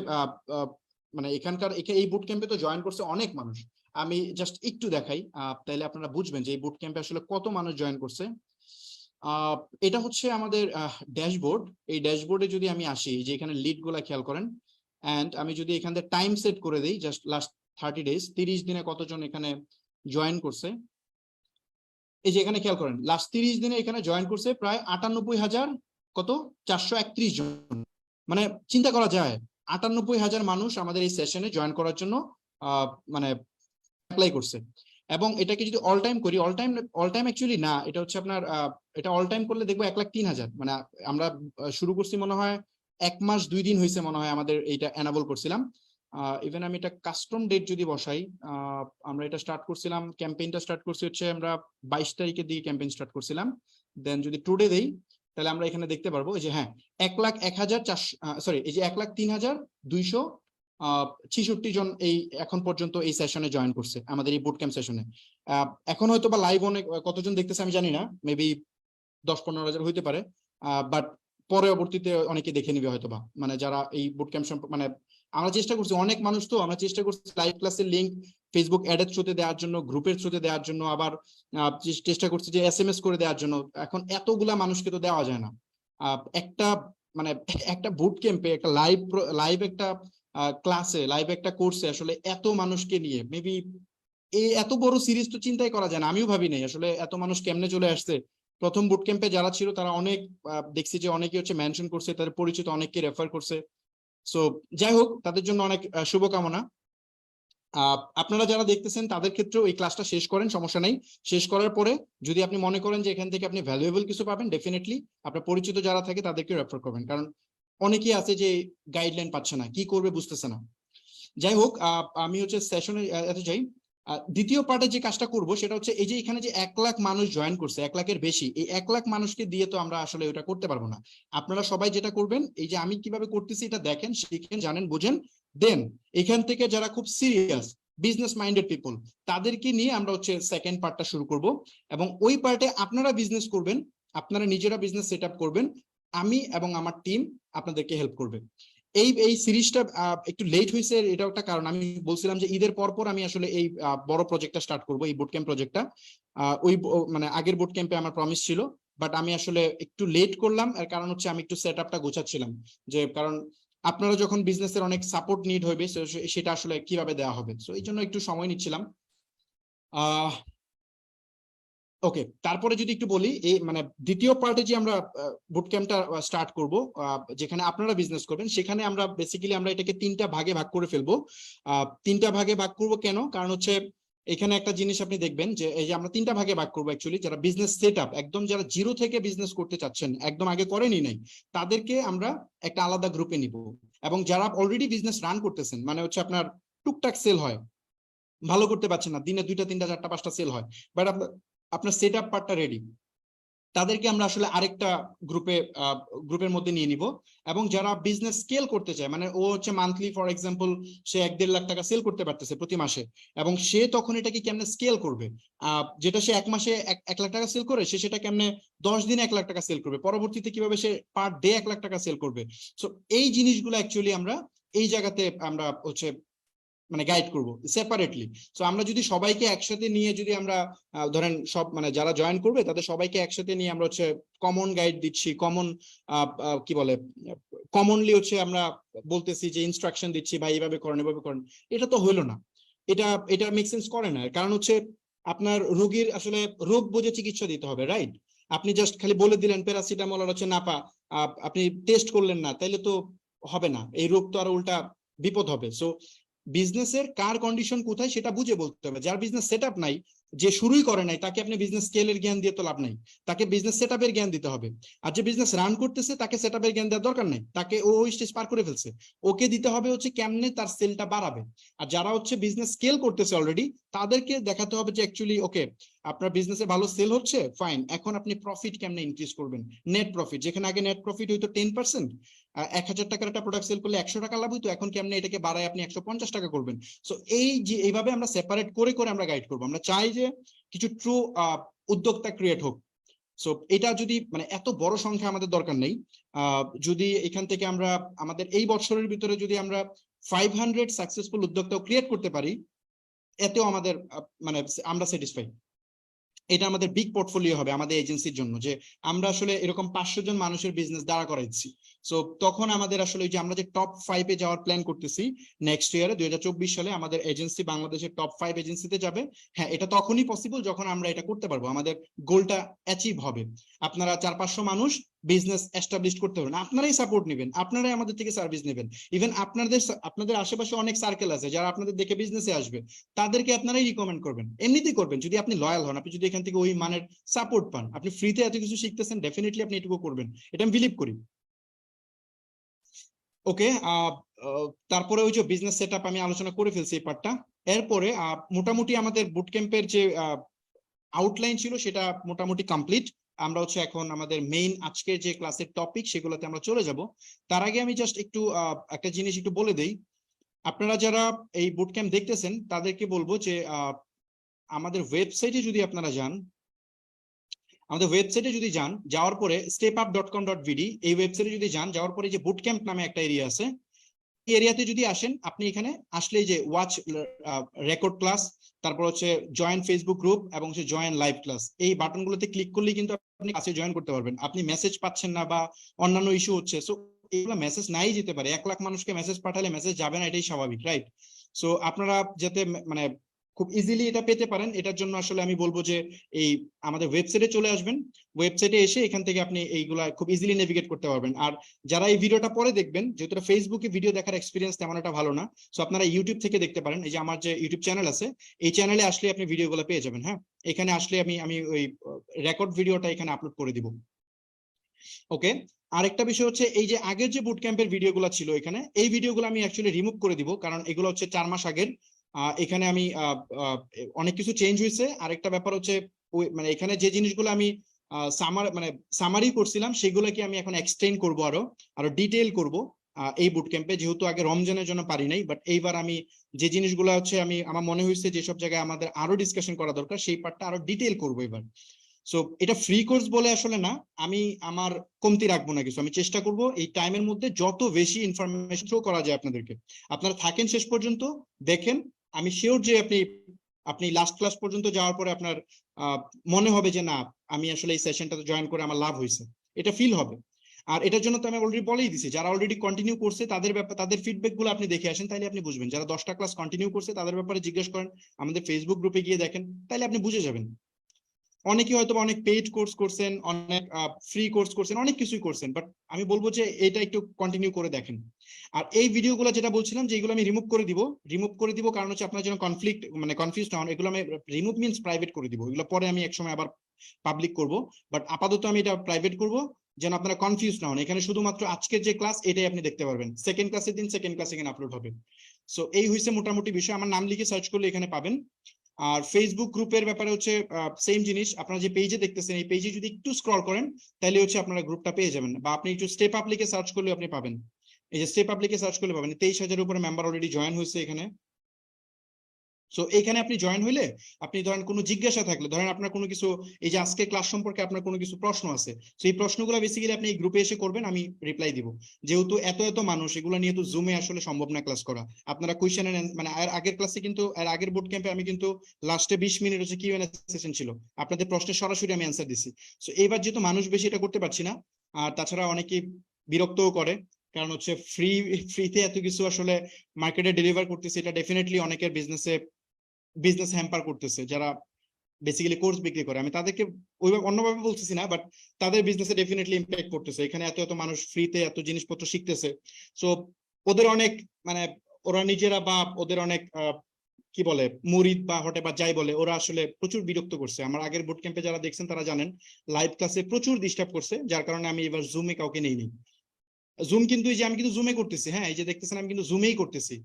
মানে এখানকার এই বুট ক্যাম্পে তো জয়েন করছে অনেক মানুষ, আমি জাস্ট একটু দেখাই, তাইলে আপনারা বুঝবেন যে এই বুট ক্যাম্পে আসলে কত মানুষ জয়েন করছে। এটা হচ্ছে আমাদের ড্যাশবোর্ড। এই ড্যাশবোর্ডে যদি আমি আসি, যে এখানে লিড গুলা খেয়াল করেন, এন্ড আমি যদি এখান থেকে টাইম সেট করে দিই, জাস্ট লাস্ট 30 ডেজ, 30 দিনে কতজন এখানে জয়েন করছে, এই যে এখানে খেয়াল করেন লাস্ট 30 দিনে এখানে জয়েন করছে প্রায় 98,000 কত 431 জন। মানে চিন্তা করা যায় 98,000 মানুষ আমাদের এই সেশনে জয়েন করার জন্য মানে অ্যাপ্লাই করছে। এবং এটাকে যদি অল টাইম করি, অল টাইম অ্যাকচুয়ালি না, এটা হচ্ছে আপনার এটা অল টাইম করলে দেখবো 1,03,000। মানে আমরা শুরু করছি মনে হয় 1 মাস 2 দিন হয়েছে মনে হয় আমাদের এইটা এনাবল করছিলাম। ইভেন আমি এটা কাস্টম ডেট যদি বসাই, আমরা এটা স্টার্ট করছিলাম, ক্যাম্পেইনটা স্টার্ট করছি হচ্ছে আমরা 22 তারিখের দিকে ক্যাম্পেইন স্টার্ট করছিলাম। দেন যদি টুডে দেই তাহলে আমরা এখানে দেখতে পারবো যে হ্যাঁ 1,01,400 সরি এই যে 1,03,266 জন এই এখন পর্যন্ত এই সেশনে জয়েন করছে আমাদের এই বুট ক্যাম্প সেশনে। এখন হয়তো বা লাইভ অনেক কতজন দেখতেছে আমি জানি না, মেবি 10-15 হাজার হইতে পারে, বাট পরবর্তীতে অনেকে দেখে নিবে হয়তো বা, মানে যারা এই বুট ক্যাম্প মানে আমরা চেষ্টা করছি অনেক মানুষ, তো আমরা চেষ্টা করছি লাইভ ক্লাসের লিঙ্ক ফেসবুক অ্যাডের থ্রুতে দেওয়ার জন্য, গ্রুপের থ্রুতে দেওয়ার জন্য, আবার চেষ্টা করছি যে SMS করে দেওয়ার জন্য। এখন এতগুলা মানুষকে তো দেওয়া যায় না। একটা মানে একটা বুট ক্যাম্পে একটা লাইভ একটা ক্লাসে, লাইভ একটা কোর্সে আসলে এত মানুষকে নিয়ে মেবি এই এত বড় সিরিজ তো চিন্তাই করা যায় না। আমিও ভাবি নাই আসলে এত মানুষ কেমনে চলে আসছে। প্রথম বুট ক্যাম্পে যারা ছিল তারা অনেক দেখছি যে অনেকে হচ্ছে মেনশন করছে, তাদের পরিচিত অনেককে রেফার করছে। সো যাই হোক, তাদের জন্য অনেক শুভকামনা। আপনারা যারা দেখতেছেন তাদের ক্ষেত্রেও এই ক্লাসটা শেষ করেন, সমস্যা নেই। শেষ করার পরে যদি আপনি মনে করেন যে এখান থেকে আপনি ভ্যালুয়েবল কিছু পাবেন, ডেফিনেটলি আপনার পরিচিত যারা থাকে তাদেরকে রেফার করবেন, কারণ অনেকেই আছে যে গাইডলাইন পাচ্ছে না, কি করবে বুঝতেছে না। যাই হোক, আমি হচ্ছে সেশনে এতে যাই। দ্বিতীয় পার্টে যে কাজটা করব সেটা হচ্ছে এই যে এখানে যে 1 লাখ মানুষ জয়েন করছে, 1 লাখের বেশি, এই 1 লাখ মানুষকে দিয়ে তো আমরা আসলে ওটা করতে পারবো না। আপনারা সবাই যেটা করবেন, এই যে আমি কিভাবে করতেছি এটা দেখেন, শিখেন, জানেন, বুঝেন। দেন এখান থেকে যারা খুব সিরিয়াস বিজনেস মাইন্ডেড পিপল তাদেরকে নিয়ে আমরা হচ্ছে সেকেন্ড পার্টটা শুরু করব। এবং ওই পার্টে আপনারা বিজনেস করবেন, আপনারা নিজেরা বিজনেস সেট আপ করবেন, আমি এবং আমার টিম আপনাদেরকে হেল্প করবে। এই সিরিজটা একটু লেট হয়েছে, এটা একটা কারণ। আমি বলছিলাম যে ঈদের পর আমি আসলে এই বড় প্রজেক্টটা স্টার্ট করব, এই বুট ক্যাম্প প্রজেক্টটা। ওই মানে আগের বুট ক্যাম্পে আমার প্রমিস ছিল, বাট আমি আসলে একটু লেট করলাম। এর কারণ হচ্ছে আমি একটু সেট আপটা গোছাচ্ছিলাম, যে কারণ আপনারা যখন বিজনেসের অনেক সাপোর্ট নিড হবে সেটা আসলে কিভাবে দেওয়া হবে, সো এই জন্য একটু সময় নিচ্ছিলাম। ওকে, তারপরে যদি একটু বলি, এই মানে দ্বিতীয় পার্টে যে আমরা বুট ক্যাম্পটা স্টার্ট করব, যেখানে আপনারা বিজনেস করবেন, সেখানে আমরা বেসিক্যালি আমরা এটাকে 3টা ভাগে ভাগ করে ফেলবো। 3টা ভাগে ভাগ করব কেন, কারণ হচ্ছে এখানে একটা জিনিস আপনি দেখবেন যে এই যে আমরা 3টা ভাগে ভাগ করবো অ্যাকচুয়ালি। যারা বিজনেস সেট আপ একদম, যারা জিরো থেকে বিজনেস করতে চাচ্ছেন, একদম আগে করেনি নাই, তাদেরকে আমরা একটা আলাদা গ্রুপে নিব। এবং যারা অলরেডি বিজনেস রান করতেছেন, মানে হচ্ছে আপনার টুকটাক সেল হয়, ভালো করতে পারছেন না, দিনে 2টা 3টা 4টা 5টা সেল হয়, বাট আপনার সেট আপ পার্টটা রেডি, তাদেরকে আমরা আসলে আরেকটা গ্রুপের মধ্যে নিয়ে নিব। এবং যারা বিজনেস স্কেল করতে চায়, মানে ও হচ্ছে মান্থলি ফর এক্সাম্পল সে 1-1.5 লাখ টাকা সেল করতে পারতেছে প্রতি মাসে, এবং সে তখন এটাকে কেমনে স্কেল করবে, যেটা সে 1 মাসে 1 লাখ টাকা সেল করে, সে সেটা কেমনে 10 দিনে 1 লাখ টাকা সেল করবে, পরবর্তীতে কিভাবে সে পার ডে 1 লাখ টাকা সেল করবে। সো এই জিনিসগুলো অ্যাকচুয়ালি আমরা এই জায়গাতে আমরা হচ্ছে মানে গাইড করব সেপারেটলি। সো আমরা যদি সবাইকে একসাথে নিয়ে যদি আমরা ধরেন সব মানে যারা জয়েন করবে তাদের সবাইকে একসাথে নিয়ে আমরা হচ্ছে কমন গাইড দিচ্ছি, কমন কি বলে কমনলি হচ্ছে আমরা বলতেছি যে ইনস্ট্রাকশন দিচ্ছি, ভাই এইভাবে করেন এভাবে করেন, এটা তো হইলো না। এটা মেক সেন্স করে না। কারণ হচ্ছে আপনার রোগীর আসলে রোগ বুঝে চিকিৎসা দিতে হবে, রাইট? আপনি জাস্ট খালি বলে দিলেন প্যারাসিটামল আর হচ্ছে নাপা, আপনি টেস্ট করলেন না, তাইলে তো হবে না, এই রোগ তো আরো উল্টা বিপদ হবে। সো বিজনেসের কার কন্ডিশন কোথায় সেটা বুঝে বলতে হবে। যার বিজনেস সেট আপ নাই, যে শুরুই করে নাই, তাকে আপনি বিজনেস স্কেলের জ্ঞান দিয়ে তো লাভ নাই, তাকে বিজনেস সেট আপের জ্ঞান দিতে হবে। আর যে বিজনেস রান করতেছে তাকে সেট আপের জ্ঞান দেওয়ার দরকার নাই, তাকে ওই স্টেজ পার করে ফেলছে, ওকে দিতে হবে হচ্ছে কেমনে তার সেলটা বাড়াবে। আর যারা হচ্ছে বিজনেস স্কেল করতেছে অলরেডি, তাদেরকে দেখাতে হবে যে অ্যাকচুয়ালি ওকে আপনার বিজনেসে ভালো সেল হচ্ছে, ফাইন, এখন আপনি প্রফিট কেমনে ইনক্রিজ করবেন, নেট প্রফিট, যেখানে আগে নেট প্রফিট হইতো 10%, 1,000 টাকার একটা প্রোডাক্ট সেল করলে 100 টাকা লাভ হইতো, এখন কেমনে এটাকে বাড়ায় আপনি 150 টাকা করবেন। সো এই যে এইভাবে আমরা সেপারেট করে করে আমরা গাইড করবো। আমরা চাই যে কিছু ট্রু উদ্যোক্তা ক্রিয়েট হোক। সো এটা যদি মানে এত বড় সংখ্যা আমাদের দরকার নেই, যদি এখান থেকে আমরা আমাদের এই বছরের ভিতরে যদি আমরা 500 সাকসেসফুল উদ্যোক্তা ক্রিয়েট করতে পারি, এতেও আমাদের মানে আমরা স্যাটিসফাই। এটা আমাদের বিগ পোর্টফোলিও হবে আমাদের এজেন্সির জন্য, যে আমরা আসলে এরকম 500 জন মানুষের বিজনেস দাঁড়া করাইছি। সো তখন আমাদের আসলে ওই যে আমরা যে টপ 5-এ যাওয়ার প্ল্যান করতেছি নেক্সট ইয়ারে 2024 সালে আমাদের এজেন্সি বাংলাদেশের টপ 5 এজেন্সিতে যাবে। হ্যাঁ, এটা তখনই পসিবল যখন আমরা এটা করতে পারবো, আমাদের গোলটা অ্যাচিভ হবে। আপনারা 400-500 মানুষ বিজনেস এস্টাবলিশ করতে পারবেন, আপনারাই সাপোর্ট নেবেন, আপনারাই আমাদের থেকে সার্ভিস নেবেন। ইভেন আপনাদের আশেপাশে অনেক সার্কেল আছে যারা আপনাদের দেখে বিজনেসে আসবে, তাদেরকে আপনারাই রিকমেন্ড করবেন, এমনিতেই করবেন যদি আপনি লয়াল হন, আপনি যদি এখান থেকে ওই মানের সাপোর্ট পান। আপনি ফ্রিতে এত কিছু শিখতেছেন, ডেফিনেটলি আপনি এটুকু করবেন, এটা আমি বিলিভ করি। ওকে, তারপরে ওই যে বিজনেস সেটআপ আমি আলোচনা করে ফেলছি এই পার্টটা। এরপরে মোটামুটি আমাদের বুট ক্যাম্পের যে আউটলাইন ছিল সেটা মোটামুটি কমপ্লিট। আমরা হচ্ছে এখন আমাদের মেইন আজকের যে ক্লাসের টপিক সেগুলোতে আমরা চলে যাব। তার আগে আমি জাস্ট একটু একটা জিনিস একটু বলে দেই। আপনারা যারা এই বুট ক্যাম্প দেখতেছেন তাদেরকে বলবো যে আমাদের ওয়েবসাইটে যদি আপনারা যান, যাওয়ার পরে stepup.com.vd এই ওয়েবসাইটে যদি যাওয়ার পরে যে বুট ক্যাম্প নামে একটা এরিয়া আছে, এই এরিয়াতে যদি আসেন, আপনি এখানে আসলে যে ওয়াচ রেকর্ড ক্লাস, তারপর হচ্ছে জয়েন ফেসবুক গ্রুপ এবং হচ্ছে জয়েন লাইভ ক্লাস, এই বাটনগুলোতে ক্লিক করলেই কিন্তু আপনি ক্লাসে জয়েন করতে পারবেন। আপনি মেসেজ পাচ্ছেন না বা অন্যান্য ইস্যু হচ্ছে, সো এগুলো মেসেজ নাই যেতে পারে। 1 লাখ মানুষকে মেসেজ পাঠালে মেসেজ যাবে না, এটাই স্বাভাবিক, রাইট? সো আপনারা যাতে মানে খুব ইজিলি এটা পেতে পারেন, এটার জন্য আসলে আমি বলবো যে এই আমাদের ওয়েবসাইটে চলে আসবেন। ওয়েবসাইটে এসে এখান থেকে আপনি এইগুলা খুব ইজিলি নেভিগেট করতে পারবেন। আর যারা এই ভিডিওটা পরে দেখবেন, যেহেতু ফেসবুকে ভিডিও দেখার এক্সপিরিয়েন্স তেমন একটা ভালো না, সো আপনারা ইউটিউব থেকে দেখতে পারেন। এই যে আমার যে ইউটিউব চ্যানেল আছে, এই চ্যানেলে আসলে আপনি ভিডিওগুলো পেয়ে যাবেন। হ্যাঁ, এখানে আসলে আমি ওই রেকর্ড ভিডিওটা এখানে আপলোড করে দিব। ওকে, আরেকটা বিষয় হচ্ছে এই যে আগের যে বুট ক্যাম্পের ভিডিওগুলো ছিল এখানে, এই ভিডিওগুলো আমি অ্যাকচুয়ালি রিমুভ করে দিব, কারণ এগুলো হচ্ছে 4 মাস আগের। এখানে আমি অনেক কিছু চেঞ্জ হয়েছে। আরেকটা ব্যাপার হচ্ছে মানে এখানে যে জিনিসগুলো আমি সামারি করছিলাম সেগুলোকে আমি এখন এক্সটেন্ড করব, আরো ডিটেইল করব এই বুট ক্যাম্পে। যেহেতু আগে রমজানের জন্য পারি নাই, বাট এইবার আমি যে জিনিসগুলো হচ্ছে আমার মনে হয়েছে যেসব জায়গায় আমাদের আরো ডিসকাশন করা দরকার, সেই পার্টটা আরো ডিটেইল করবো এবার। সো এটা ফ্রি কোর্স বলে আসলে না, আমি আমার কমতি রাখবো না কিছু। আমি চেষ্টা করব এই টাইমের মধ্যে যত বেশি ইনফরমেশন থ্রো করা যায় আপনাদেরকে। আপনারা থাকেন শেষ পর্যন্ত, দেখেন। আমি শিওর যে আপনি লাস্ট ক্লাস পর্যন্ত যাওয়ার পরে আপনার মনে হবে যে না, আমি আসলে এই সেশনটাতে জয়েন করে আমার লাভ হয়েছে, এটা ফিল হবে। আর এটার জন্য তো আমি অলরেডি বলেই দিছি, যারা অলরেডি কন্টিনিউ করছে তাদের ফিডব্যাক গুলো আপনি দেখে আসেন, তাহলে আপনি বুঝবেন। যারা 10টা ক্লাস কন্টিনিউ করছে তাদের ব্যাপারে জিজ্ঞেস করেন, আমাদের ফেসবুক গ্রুপে গিয়ে দেখেন, তাহলে আপনি বুঝে যাবেন। অনেকে হয়তো অনেক পেইড কোর্স করছেন, অনেক ফ্রি কোর্স করছেন, অনেক কিছুই করছেন, বাট আমি বলবো যে এটা একটু কন্টিনিউ করে দেখেন। আর এই ভিডিওগুলো যেটা বলছিলাম যে এগুলো আমি রিমুভ করে দিব, কারণ হচ্ছে আপনার যেন কনফিউজ না হন। এগুলো আমি রিমুভ মিন্স প্রাইভেট করে দিব, এগুলো পরে আমি একসময় আবার পাবলিক করব, বাট আপাতত আমি এটা প্রাইভেট করব যেন আপনারা কনফিউজ না হন। এখানে শুধুমাত্র আজকের যে ক্লাস এটাই আপনি দেখতে পারবেন, সেকেন্ড ক্লাসের দিন সেকেন্ড ক্লাস এখানে আপলোড হবে। সো এই হয়েছে মোটামুটি বিষয়। আমার নাম লিখে সার্চ করলে এখানে পাবেন। আর ফেসবুক গ্রুপের ব্যাপারে হচ্ছে সেম জিনিস, আপনারা যে পেজে দেখতেছেন এই পেজে যদি একটু স্ক্রল করেন তাহলে হচ্ছে আপনারা গ্রুপটা পেয়ে যাবেন, বা আপনি একটু স্টেপ আপ লিখে সার্চ করলে আপনি পাবেন। এই যে স্টেপ আপ লিখে সার্চ করলে পাবেন 23,000-এর উপরে মেম্বার অলরেডি জয়েন হয়েছে এখানে। সো এখানে আপনি জয়েন হইলে আপনি ধরেন কোনো জিজ্ঞাসা থাকলে, ধরেন আপনার কোনো কিছু, এই যে আজকে ক্লাস সম্পর্কে আপনার কোনো কিছু প্রশ্ন আছে, তো এই প্রশ্নগুলো বেসিক্যালি আপনি এই গ্রুপে এসে করবেন, আমি রিপ্লাই দিব। যেহেতু এত মানুষ, এগুলো নিয়ে তো জুমে আসলে সম্ভব না ক্লাস করা। আপনারা কোয়েশ্চেন মানে আগের ক্লাসে কিন্তু আগের বুট ক্যাম্পে আমি কিন্তু লাস্টে 20 মিনিট হচ্ছে কিউএনএ সেশন ছিল, আপনাদের প্রশ্নের সরাসরি আমি অ্যান্সার দিছি। সো এইবার যেহেতু মানুষ বেশি, এটা করতে পারছি না। আর তাছাড়া অনেকে বিরক্তও করে, কারণ হচ্ছে ফ্রিতে এত কিছু আসলে মার্কেটে ডেলিভার করতেছে, এটা ডেফিনেটলি অনেকের বিজনেস হ্যাম্পার করতেছে। যারা বেসিক্যালি কোর্স বিক্রি করে, আমি তাদেরকে ওইভাবে অন্যভাবে বলতেছি না, বাট তাদের বিজনেসে ডেফিনেটলি ইম্প্যাক্ট করতেছে। এখানে এত মানুষ ফ্রিতে এত জিনিসপত্র শিখতেছে, সো ওদের অনেক মানে ওরা নিজেরা বা ওদের অনেক কি বলে মুরিদ বা হটে বা যাই বলে, ওরা আসলে প্রচুর বিরক্ত করছে। আমার আগের বুট ক্যাম্পে যারা দেখছেন তারা জানেন লাইভ ক্লাসে প্রচুর ডিস্টার্ব করছে, যার কারণে আমি এবার জুমে কাউকে নেইনি। জুম কিন্তু এই যে আমি কিন্তু জুমে করতেছি, হ্যাঁ এই যে দেখতেছেন আমি কিন্তু জুমেই করতেছি,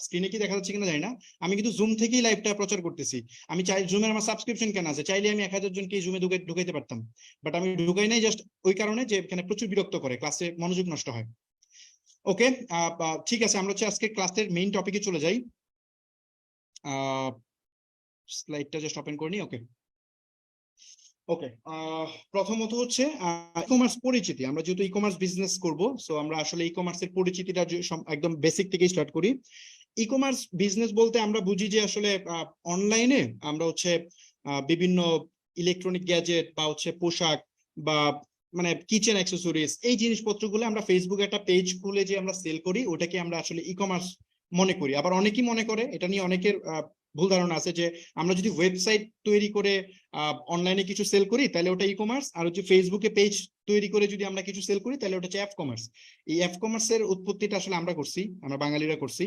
স্ক্রিনে কি দেখা যাচ্ছে কিনা জানি না, আমি কিন্তু জুম থেকেই লাইভটা প্রচার করতেছি। আমি চাই জুমের আমার সাবস্ক্রিপশন কেন আছে, চাইলে আমি 1000 জনকে জুমে ঢুকাইতে পারতাম, বাট আমি ঢুকাই নাই জাস্ট ওই কারণে যে এখানে প্রচুর বিরক্ত করে, ক্লাসে মনোযোগ নষ্ট হয়। ওকে, ঠিক আছে, আমরা হচ্ছে আজকে ক্লাসের মেইন টপিকে চলে যাই। স্লাইডটা জাস্ট ওপেন করে নিই। ওকে, প্রথমত হচ্ছে ই কমার্স পরিচিতি। আমরা যেহেতু ই কমার্স বিজনেস করব, সো আমরা আসলে ই কমার্সের পরিচিতিটা একদম বেসিক থেকেই স্টার্ট করি। ই কমার্স বিজনেস বলতে আমরা বুঝি যে আসলে অনলাইনে আমরা হচ্ছে বিভিন্ন ইলেকট্রনিক গ্যাজেট বা হচ্ছে পোশাক বা মানে কিচেন অ্যাক্সেসরিজ এই জিনিসপত্রগুলো আমরা ফেসবুকে একটা পেজ খুলে যে আমরা সেল করি ওটাকে আমরা আসলে ই কমার্স মনে করি। আবার অনেকেই মনে করে, এটা নিয়ে অনেকের ভুল ধারণা আছে যে আমরা যদি ওয়েবসাইট তৈরি করে অনলাইনে কিছু সেল করি তাহলে ওটা ই কমার্স, আর হচ্ছে ফেসবুকে পেজ তৈরি করে যদি আমরা কিছু সেল করি তাহলে ওটা হচ্ছে অ্যাপ কমার্স। এই অ্যাপ কমার্সের উৎপত্তিটা আসলে আমরা করছি, আমরা বাঙালিরা করছি।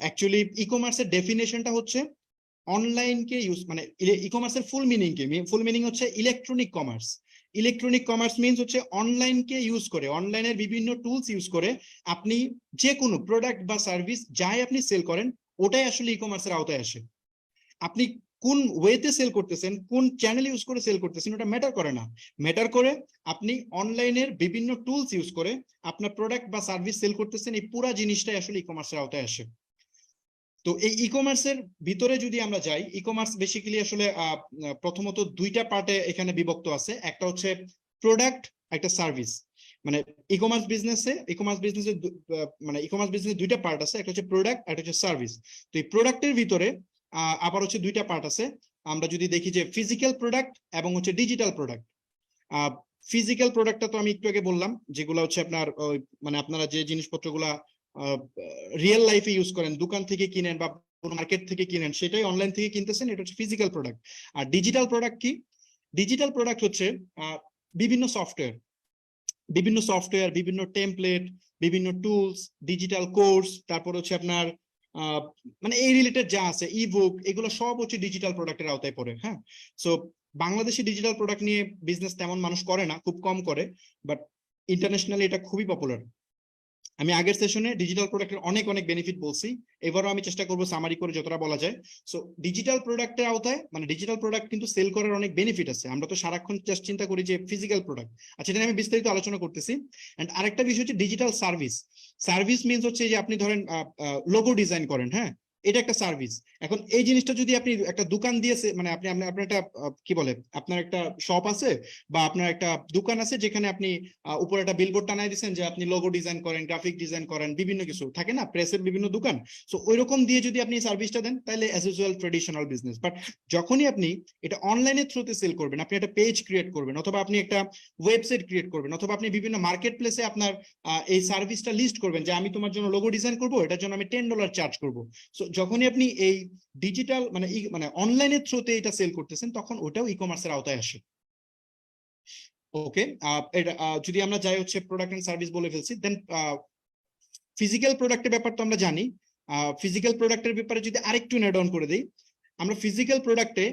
অ্যাকচুয়ালি ই কমার্সের ডেফিনেশনটা হচ্ছে অনলাইনকে ইউজ, মানে ই কমার্সের ফুল মিনিং কি? ফুল মিনিং হচ্ছে electronic commerce. Electronic commerce means হচ্ছে অনলাইনকে ইউজ করে, অনলাইনের বিভিন্ন টুলস ইউজ করে আপনি যে কোনো প্রোডাক্ট বা সার্ভিস যাই আপনি সেল করেন ওটাই আসলে ই কমার্সের আওতায় আসে। আপনি কোন ওয়েতে সেল করতেছেন, কোন চ্যানেল ইউজ করে সেল করতেছেন ওটা ম্যাটার করে না। ম্যাটার করে আপনি অনলাইনের বিভিন্ন টুলস ইউজ করে আপনার প্রোডাক্ট বা সার্ভিস সেল করতেছেন, এই পুরো জিনিসটাই আসলে ই কমার্সের আওতায় আসে। তো এই ই কমার্সের ভিতরে যদি আমরা যাই, ই কমার্স বেসিক্যালি আসলে প্রথমত দুইটা পার্টে এখানে বিভক্ত আছে। একটা হচ্ছে প্রোডাক্ট, একটা সার্ভিস। মানে ই কমার্স বিজনেসে মানে ই কমার্স বিজনেসে দুইটা পার্ট আছে, একটা হচ্ছে প্রোডাক্ট, একটা হচ্ছে সার্ভিস। তো এই প্রোডাক্টের ভিতরে আবার হচ্ছে দুইটা পার্ট আছে। আমরা যদি দেখি যে ফিজিক্যাল প্রোডাক্ট এবং হচ্ছে ডিজিটাল প্রোডাক্ট। ফিজিক্যাল প্রোডাক্টটা তো আমি একটু আগে বললাম, যেগুলো হচ্ছে আপনার মানে আপনারা যে জিনিসপত্রগুলা রিয়েল লাইফে ইউজ করেন, দোকান থেকে কিনেন বা মার্কেট থেকে কিনেন, সেটাই অনলাইন থেকে কিনতেছেন, এটা হচ্ছে ফিজিক্যাল প্রোডাক্ট। আর ডিজিটাল প্রোডাক্ট কি? ডিজিটাল প্রোডাক্ট হচ্ছে বিভিন্ন সফটওয়্যার, বিভিন্ন টেমপ্লেট, বিভিন্ন টুলস, ডিজিটাল কোর্স, তারপর হচ্ছে আপনার মানে এই রিলেটেড যা আছে, ই বুক, এগুলো সব হচ্ছে ডিজিটাল প্রোডাক্টের আওতায় পড়ে। হ্যাঁ, সো বাংলাদেশে ডিজিটাল প্রোডাক্ট নিয়ে বিজনেস তেমন মানুষ করে না, খুব কম করে, বাট ইন্টারন্যাশনালি এটা খুবই পপুলার। আমি আগের সেশনে ডিজিটাল প্রোডাক্টের অনেক অনেক বেনিফিট বলছি, এবারও আমি চেষ্টা করবো সামারি করে যতটা বলা যায়। সো ডিজিটাল প্রোডাক্টের আওতায়, মানে ডিজিটাল প্রোডাক্ট কিন্তু সেল করার অনেক বেনিফিট আছে। আমরা তো সারাক্ষণ জাস্ট চিন্তা করি যে ফিজিক্যাল প্রোডাক্ট, আচ্ছা এটা নিয়ে আমি বিস্তারিত আলোচনা করতেছি। এন্ড আরেকটা বিষয় হচ্ছে ডিজিটাল সার্ভিস। সার্ভিস মিনস হচ্ছে যে আপনি ধরেন লোগো ডিজাইন করেন, হ্যাঁ, এটা একটা সার্ভিস। এখন এই জিনিসটা যদি আপনি একটা দোকান দিয়েছে, মানে আপনি আপনার একটা কি বলে, আপনার একটা শপ আছে বা আপনার একটা দোকান আছে যেখানে আপনি উপরে একটা বিলবোর্ড টানাই দিচ্ছেন যে আপনি লোগো ডিজাইন করেন, গ্রাফিক ডিজাইন করেন, বিভিন্ন কিছু থাকে না প্রেসের বিভিন্ন দোকান। সো ওইরকম দিয়ে যদি আপনি সার্ভিসটা দেন তাহলে as usual traditional business. But যখনই আপনি এটা অনলাইনের থ্রুতে সেল করবেন, আপনি একটা পেজ ক্রিয়েট করবেন, অথবা আপনি একটা ওয়েবসাইট ক্রিয়েট করবেন, অথবা আপনি বিভিন্ন মার্কেট প্লেসে আপনার এই সার্ভিসটা লিস্ট করবেন যে আমি তোমার জন্য লোগো ডিজাইন করবো, এটার জন্য আমি $10 চার্জ করবো। সো যখনই আপনি এই ডিজিটাল মানে অনলাইনের থ্রুতে এটা সেল করতেছেন তখন ওটাও ই কমার্সের আওতায় আসে। ওকে, যদি আমরা যাই হচ্ছে প্রোডাক্ট এন্ড সার্ভিস বলে ফেলছি, দেন ফিজিক্যাল প্রোডাক্টের ব্যাপার তো আমরা জানি। ফিজিক্যাল প্রোডাক্টের ব্যাপারে যদি আরেকটু নেট ডাউন করে দিই, আমরা ফিজিক্যাল প্রোডাক্টে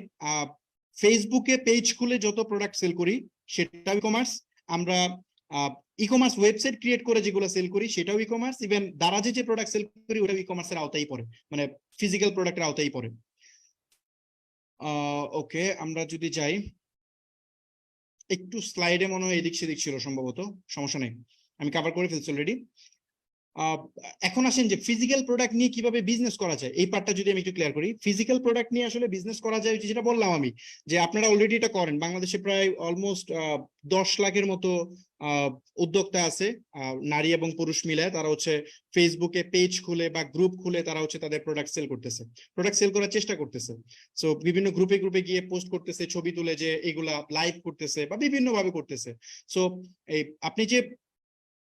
ফেসবুকে পেজ খুলে যত প্রোডাক্ট সেল করি সেটাও ই কমার্স। আমরা ই কমার্স ওয়েবসাইট ক্রিয়েট করে যেগুলো সেল করি সেটাও ই কমার্স। ইভেন দারাজে যে প্রোডাক্ট সেল করি ওটাও ই কমার্সের আওতায় পড়ে, মানে ফিজিক্যাল প্রোডাক্টের আওতায় পড়ে। ওকে, আমরা যদি যাই একটু স্লাইডে, মনে হয় এদিক সেদিক ছিল সম্ভবত, সমস্যা নেই, আমি কভার করে ফেলছি অলরেডি। এখন আসেন যে ফিজিক্যাল প্রোডাক্ট নিয়ে কিভাবে বিজনেস করা যায়, এই পার্টটা যদি আমি একটু ক্লিয়ার করি। ফিজিক্যাল প্রোডাক্ট নিয়ে আসলে বিজনেস করা যায় যেটা বললাম আমি, যে আপনারা অলরেডি এটা করেন। বাংলাদেশে প্রায় অলমোস্ট 10 লাখের মতো উদ্যোক্তা আছে, নারী এবং পুরুষ মিলে। তারা হচ্ছে ফেসবুকে পেজ খুলে বা গ্রুপ খুলে তারা হচ্ছে তাদের প্রোডাক্ট সেল করতেছে, প্রোডাক্ট সেল করার চেষ্টা করতেছে। সো বিভিন্ন গ্রুপে গ্রুপে গিয়ে পোস্ট করতেছে, ছবি তুলে যে এগুলা লাইভ করতেছে বা বিভিন্ন ভাবে করতেছে। সো এই আপনি যে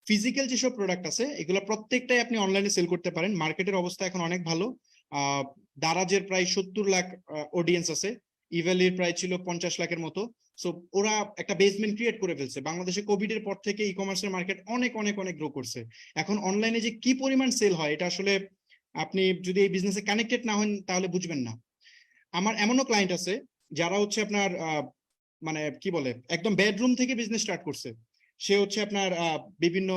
ফিজিক্যাল যেসব প্রোডাক্ট আছে এগুলো প্রত্যেকটাই আপনি অনলাইনে সেল করতে পারেন। মার্কেটের অবস্থা এখন অনেক ভালো। দারাজের প্রায় 70 লাখ অডিয়েন্স আছে, ইভ্যালির প্রায় ছিল 50 লাখের মতো। সো ওরা একটা বেসমেন্ট ক্রিয়েট করে ফেলছে। বাংলাদেশে কোভিড এর পর থেকে ই কমার্সের মার্কেট অনেক অনেক অনেক গ্রো করছে। এখন অনলাইনে যে কি পরিমাণ সেল হয় এটা আসলে আপনি যদি এই বিজনেসে কানেক্টেড না হন তাহলে বুঝবেন না। আমার এমনও ক্লায়েন্ট আছে যারা হচ্ছে আপনার মানে কি বলে, একদম বেডরুম থেকে বিজনেস স্টার্ট করছে। সে হচ্ছে আপনার বিভিন্ন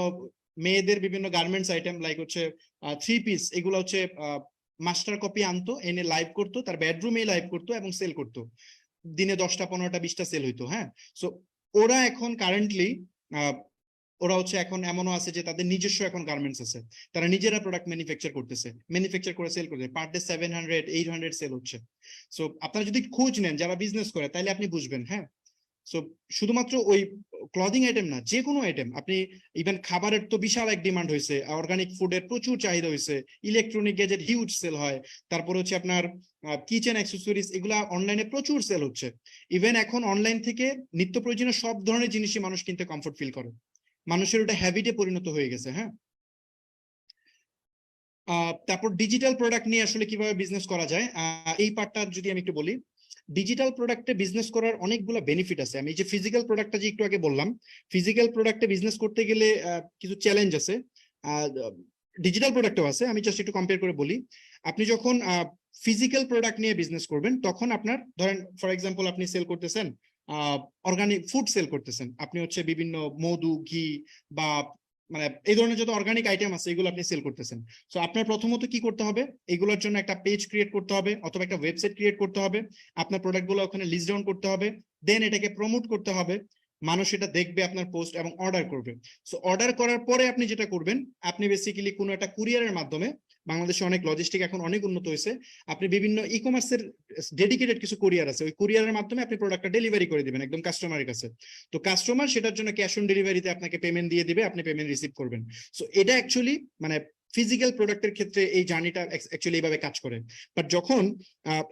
মেয়েদের বিভিন্ন গার্মেন্টস আইটেম লাইক হচ্ছে 3 পিস, এগুলো হচ্ছে মাস্টার কপি আনতো, এনে লাইভ করতো, তার বেডরুমে লাইভ করতো এবং সেল করতো। দিনে 10টা 15টা 20টা সেল হইতো। হ্যাঁ, সো ওরা এখন কারেন্টলি ওরা হচ্ছে এখন এমনও আছে যে তাদের নিজস্ব এখন গার্মেন্টস আছে, তারা নিজেরা প্রোডাক্ট ম্যানুফ্যাকচার করতেছে, ম্যানুফ্যাকচার করে সেল করতেছে, পার ডে 700 800 সেল হচ্ছে। সো আপনারা যদি খোঁজ নেন যারা বিজনেস করে তাহলে আপনি বুঝবেন। হ্যাঁ, সো শুধুমাত্র ওই ক্লদিং আইটেম না, যে কোনো আইটেম, আপনি ইভেন খাবারের তো বিশাল এক ডিমান্ড হয়েছে, অর্গানিক ফুডের প্রচুর চাহিদা হয়েছে, ইলেকট্রনিক গ্যাজেট হিউজ সেল হয়, তারপর হচ্ছে আপনার কিচেন অ্যাক্সেসরিজ, এগুলা অনলাইনে প্রচুর সেল হচ্ছে। ইভেন এখন অনলাইন থেকে নিত্য প্রয়োজনীয় সব ধরনের জিনিসই মানুষ কিনতে কমফোর্ট ফিল করে, মানুষের ওটা হ্যাবিটে পরিণত হয়ে গেছে। হ্যাঁ, তারপর ডিজিটাল প্রোডাক্ট নিয়ে আসলে কিভাবে বিজনেস করা যায়, এই পার্টটা যদি আমি একটু বলি। ডিজিটাল প্রোডাক্টে বিজনেস করার অনেকগুলো বেনিফিট আছে। আমি যে ফিজিক্যাল প্রোডাক্টটা যে একটু আগে বললাম, ফিজিক্যাল প্রোডাক্টে বিজনেস করতে গেলে কিছু চ্যালেঞ্জ আছে, ডিজিটাল প্রোডাক্টও আছে। আমি জাস্ট একটু কম্পেয়ার করে বলি। আপনি যখন ফিজিক্যাল প্রোডাক্ট নিয়ে বিজনেস করবেন, তখন আপনার ধরেন ফর এক্সাম্পল আপনি সেল করতেছেন অর্গানিক ফুড, সেল করতেছেন আপনি হচ্ছে বিভিন্ন মধু, ঘি বা মানে এই ধরনের যত অর্গানিক আইটেম আছে এগুলো আপনি সেল করতেছেন। সো আপনার প্রথমত কি করতে হবে, এগুলোর জন্য একটা পেজ ক্রিয়েট করতে হবে অথবা একটা ওয়েবসাইট ক্রিয়েট করতে হবে, আপনার প্রোডাক্টগুলো ওখানে লিস্ট ডাউন করতে হবে, দেন এটাকে প্রমোট করতে হবে, মানুষ এটা দেখবে আপনার পোস্ট এবং অর্ডার করবে। সো অর্ডার করার পরে আপনি যেটা করবেন, আপনি বেসিক্যালি কোনো একটা কুরিয়ারের মাধ্যমে, বাংলাদেশে অনেক লজিস্টিক এখন অনেক উন্নত হয়েছে, আপনি বিভিন্ন ই কমার্সের ডেডিকেটেড কিছু কুরিয়ার আছে, ওই কুরিয়ারের মাধ্যমে আপনি প্রোডাক্টটা ডেলিভারি করে দিবেন একদম কাস্টমারের কাছে। তো কাস্টমার সেটার জন্য ক্যাশ অন ডেলিভারিতে আপনাকে পেমেন্ট দিয়ে দিবে, আপনি পেমেন্ট রিসিভ করবেন। সো এটা অ্যাকচুয়ালি মানে ফিজিক্যাল প্রোডাক্টের ক্ষেত্রে এই জার্নিটা অ্যাকচুয়ালি এইভাবে কাজ করে। বাট যখন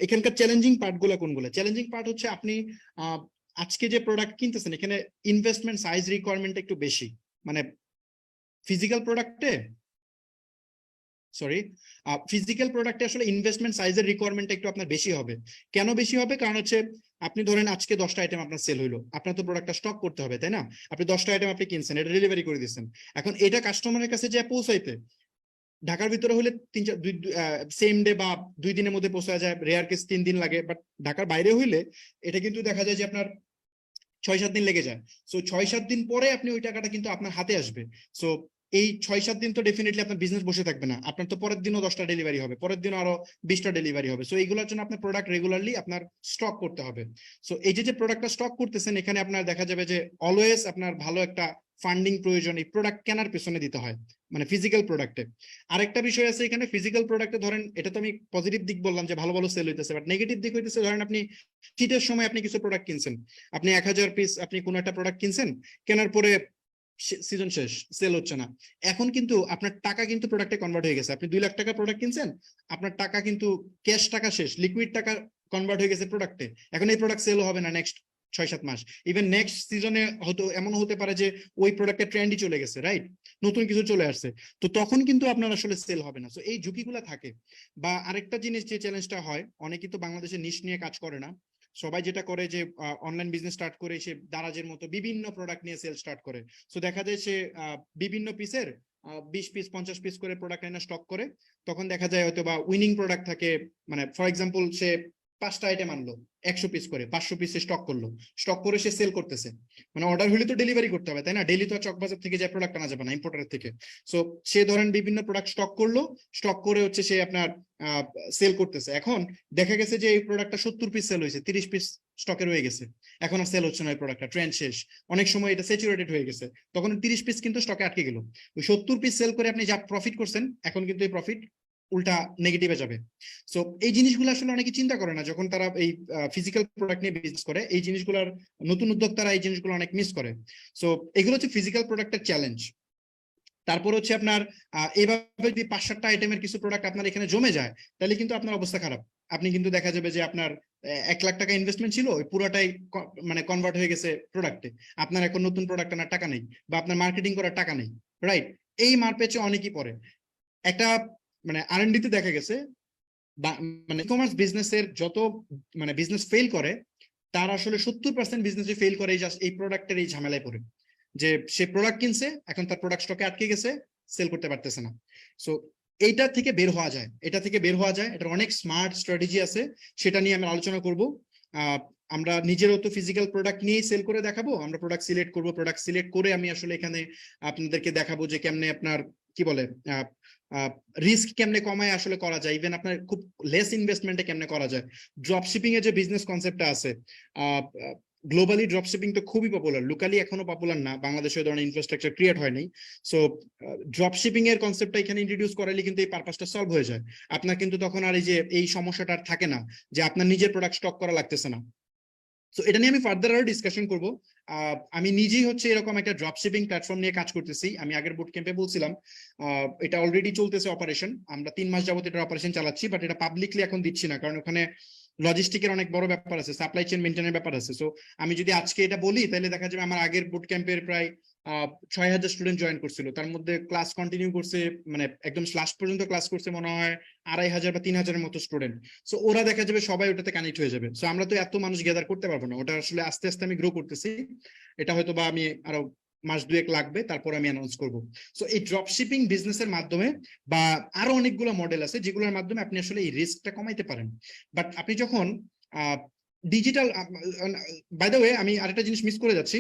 এখানকার চ্যালেঞ্জিং পার্টগুলো কোনগুলো, চ্যালেঞ্জিং পার্ট হচ্ছে আপনি আজকে যে প্রোডাক্ট কিনতেছেন এখানে ইনভেস্টমেন্ট সাইজ রিকোয়ারমেন্ট একটু বেশি, মানে ফিজিক্যাল প্রোডাক্টে ফিজিক্যাল প্রোডাক্টে আসলে ইনভেস্টমেন্ট সাইজের রিকোয়ারমেন্ট একটু আপনার বেশি হবে। কেন বেশি হবে, কারণ হচ্ছে আপনি ধরেন আজকে 10টা আইটেম আপনার সেল হইলো, আপনার তো প্রোডাক্টটা স্টক করতে হবে, তাই না? আপনি 10টা আইটেম আপনি কিনছেন, এটা ডেলিভারি করে দিচ্ছেন, এখন এটা কাস্টমারের কাছে যে পৌঁছাইতে ঢাকার ভিতরে হলে সেম ডে বা 2 দিনের মধ্যে পৌঁছা যায়, রেয়ার কেস 3 দিন লাগে, বাট ঢাকার বাইরে হইলে এটা কিন্তু দেখা যায় যে আপনার 6-7 দিন লেগে যায়। সো 6-7 দিন পরে আপনি ওই টাকাটা কিন্তু আপনার হাতে আসবে। সো এই 6-7 দিন তো ডেফিনেটলি আপনার বিজনেস বসে থাকবে না, আপনার তো পরের দিনও 10টা ডেলিভারি হবে, পরের দিনও আরো 20টা ডেলিভারি হবে। সো এইগুলোর জন্য আপনার প্রোডাক্ট রেগুলারলি আপনার স্টক করতে হবে। সো এই যে প্রোডাক্টটা স্টক করতেছেন, এখানে আপনার দেখা যাবে যে অলওয়েজ আপনার ভালো একটা ফান্ডিং প্রয়োজন এই প্রোডাক্ট কেনার পেছনে দিতে হয়, মানে ফিজিক্যাল প্রোডাক্টে। আরেকটা বিষয় আছে এখানে, ফিজিক্যাল প্রোডাক্টে ধরেন, এটা তো আমি পজিটিভ দিক বললাম যে ভালো ভালো সেল হইতেছে, বাট নেগেটিভ দিক হইতেছে ধরেন আপনি শীতের সময় আপনি কিছু প্রোডাক্ট কিনছেন, আপনি 1000 পিস আপনি কোনো একটা প্রোডাক্ট কিনছেন, কেনার পরে সিজন শেষ, সেল হচ্ছে না, এখন কিন্তু আপনার টাকা কিন্তু প্রোডাক্টে কনভার্ট হয়ে গেছে। আপনি 2 লাখ টাকা প্রোডাক্ট কিনছেন, আপনার টাকা কিন্তু ক্যাশ টাকা শেষ, লিকুইড টাকা কনভার্ট হয়ে গেছে প্রোডাক্টে, এখন এই প্রোডাক্ট সেল হবে না নেক্সট 6-7 মাস। ইভেন নেক্সট সিজনে হয়তো এমন হতে পারে যে ওই প্রোডাক্টের ট্রেন্ডই চলে গেছে, রাইট, নতুন কিছু চলে আসছে, তো তখন কিন্তু আপনার আসলে সেল হবে না। সো এই ঝুঁকিগুলো থাকে। বা আরেকটা জিনিস যে চ্যালেঞ্জটা হয়, অনেকেই তো বাংলাদেশে নিশ নিয়ে কাজ করে না, সবাই যেটা করে যে অনলাইন বিজনেস স্টার্ট করে সে দারাজের মতো বিভিন্ন প্রোডাক্ট নিয়ে সেল স্টার্ট করে। সো দেখা যায় সে বিভিন্ন পিসের 20 পিস 50 পিস করে প্রোডাক্ট এনে স্টক করে, তখন দেখা যায় হয়তো বা উইনিং প্রোডাক্ট থাকে, মানে ফর এক্সাম্পল সে 5টা আইটেম আনলো 100 পিস করে, 500 পিসে স্টক করলো, স্টক করে সে সেল করতেছে, মানে অর্ডার হলে তো ডেলিভারি করতে হবে, তাই না? ডেলি তো চকবাজার থেকে যে প্রোডাক্ট আনা যাবে না, ইম্পোর্টারের থেকে। সো সে ধরেন বিভিন্ন প্রোডাক্ট স্টক করলো, স্টক করে হচ্ছে সে আপনার সেল করতেছে। এখন দেখা গেছে যে এই প্রোডাক্টটা 70 পিস সেল হয়েছে, 30 পিস স্টকে রয়ে গেছে, এখন আর সেল হচ্ছে না, এই প্রোডাক্টটা ট্রেন্ড শেষ, অনেক সময় এটা স্যাচুরেটেড হয়ে গেছে, তখন 30 পিস কিন্তু স্টকে আটকে গেল। ওই 70 পিস সেল করে আপনি যা প্রফিট করছেন, এখন কিন্তু এই প্রফিট উল্টা নেগেটিভে যাবে। সো এই জিনিসগুলো আসলে অনেকে চিন্তা করে না যখন তারা এই ফিজিক্যাল প্রোডাক্ট নিয়ে বিজনেস করে, এই জিনিসগুলোর নতুন উদ্যোক্তারা এই জিনিসগুলো অনেক মিস করে। সো এগুলো হচ্ছে ফিজিক্যাল প্রোডাক্টের চ্যালেঞ্জ। তারপর হচ্ছে আপনার এইভাবে যদি 5-7টা আইটেমের কিছু প্রোডাক্ট আপনার এখানে জমে যায়, তাহলে কিন্তু আপনার অবস্থা খারাপ। আপনি কিন্তু দেখা যাবে যে আপনার 1 লাখ টাকা ইনভেস্টমেন্ট ছিল, ওই পুরোটাই মানে কনভার্ট হয়ে গেছে প্রোডাক্টে, আপনার এখন নতুন প্রোডাক্ট আনার টাকা নেই, বা আপনার মার্কেটিং করার টাকা নেই, রাইট? এই মারপেচে অনেকেই পড়ে। একটা মানে R&D তে দেখা গেছে মানে ই কমার্স বিজনেসের যত মানে বিজনেস ফেল করে, তার আসলে 70% বিজনেসে ফেল করে এই প্রোডাক্টের এই ঝামেলায় পড়ে, যে সে প্রোডাক্ট কিনছে, এখন তার প্রোডাক্ট স্টকে আটকে গেছে, সেল করতে পারতেছে না। সো এইটা থেকে বের হওয়া যায়, এটার অনেক স্মার্ট স্ট্র্যাটেজি আছে, সেটা নিয়ে আমরা আলোচনা করব। আমরা নিজেরও তো ফিজিক্যাল প্রোডাক্ট নিয়েই সেল করে দেখাবো, আমরা প্রোডাক্ট সিলেক্ট করব, প্রোডাক্ট সিলেক্ট করে আমি আসলে এখানে আপনাদেরকে দেখাবো যে কেমনে আপনার কি বলে রিস্ক কেমনে কমায় আসলে করা যায়, ইভেন আপনার খুব লেস ইনভেস্টমেন্টে কেমনে করা যায়। ড্রপ শিপিং এর যে বিজনেস কনসেপ্টটা আছে, গ্লোবালি ড্রপ শিপিং তো খুবই পপুলার, লোকালি এখনো পপুলার না, বাংলাদেশে ওই ধরনের ইনফ্রাস্ট্রাকচার ক্রিয়েট হয়নি। সো ড্রপ শিপিং এর কনসেপ্টটা এখানে ইন্ট্রোডিউস করালে কিন্তু এই পারপাসটা সলভ হয়ে যায়। আপনার কিন্তু তখন আর এই যে এই সমস্যাটা থাকে না যে আপনার নিজের প্রোডাক্ট স্টক করা লাগতেছে না। সো এটা নিয়ে আমি ফার্দার আরো ডিসকাশন করব। আমি নিজেই হচ্ছে এরকম একটা ড্রপ শিপিং প্ল্যাটফর্ম নিয়ে কাজ করতেছি। আমি আগের বুট ক্যাম্পে বলছিলাম এটা অলরেডি চলতেছে অপারেশন, আমরা 3 মাস যাবত এটা অপারেশন চালাচ্ছি, বাট এটা পাবলিকলি এখন দিচ্ছি না, কারণ ওখানে লজিস্টিকের অনেক বড় ব্যাপার আছে, সাপ্লাই চেইন মেনটেনের ব্যাপার আছে। সো আমি যদি আজকে এটা বলি তাহলে দেখা যাবে আমার আগের বুট ক্যাম্পের প্রায় 6,000 স্টুডেন্ট জয়েন করছিল, তার মধ্যে ক্লাস কন্টিনিউ করছে, মানে একদম লাস্ট পর্যন্ত ক্লাস করছে মনে হয় 2,500 বা 3,000-এর মতো স্টুডেন্ট। সো ওরা দেখা যাবে সবাই ওটাতে কানেক্ট হয়ে যাবে। সো আমরা তো এত মানুষ গ্যাদার করতে পারবো না, ওটা আসলে আস্তে আস্তে আমি গ্রো করতেছি। এটা হয়তো বা আমি আরো মাস দুয়েক লাগবে, তারপর আমি অ্যানাউন্স করব। সো এই ড্রপ শিপিং বিজনেসের মাধ্যমে বা আরো অনেকগুলো মডেল আছে যেগুলোর মাধ্যমে আপনি আসলে এই রিস্কটা কমাইতে পারেন। বাট আপনি যখন ডিজিটাল, বাই দ্য ওয়ে আমি আরেকটা জিনিস মিস করে যাচ্ছি,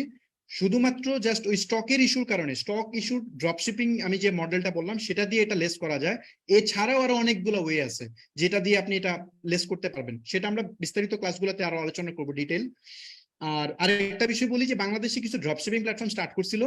শুধুমাত্র জাস্ট ওই স্টকের ইস্যুর কারণে, স্টক ইস্যু ড্রপশিপিং আমি যে মডেলটা বললাম সেটা দিয়ে এটা লেস করা যায়। এছাড়াও আরো অনেকগুলো ওয়ে আছে যেটা দিয়ে আপনি এটা লেস করতে পারবেন, সেটা আমরা বিস্তারিত ক্লাসগুলোতে আরো আলোচনা করবো ডিটেইল। আর আরেকটা বিষয় বলি যে বাংলাদেশে কিছু ড্রপশিপিং প্ল্যাটফর্ম স্টার্ট করছিল,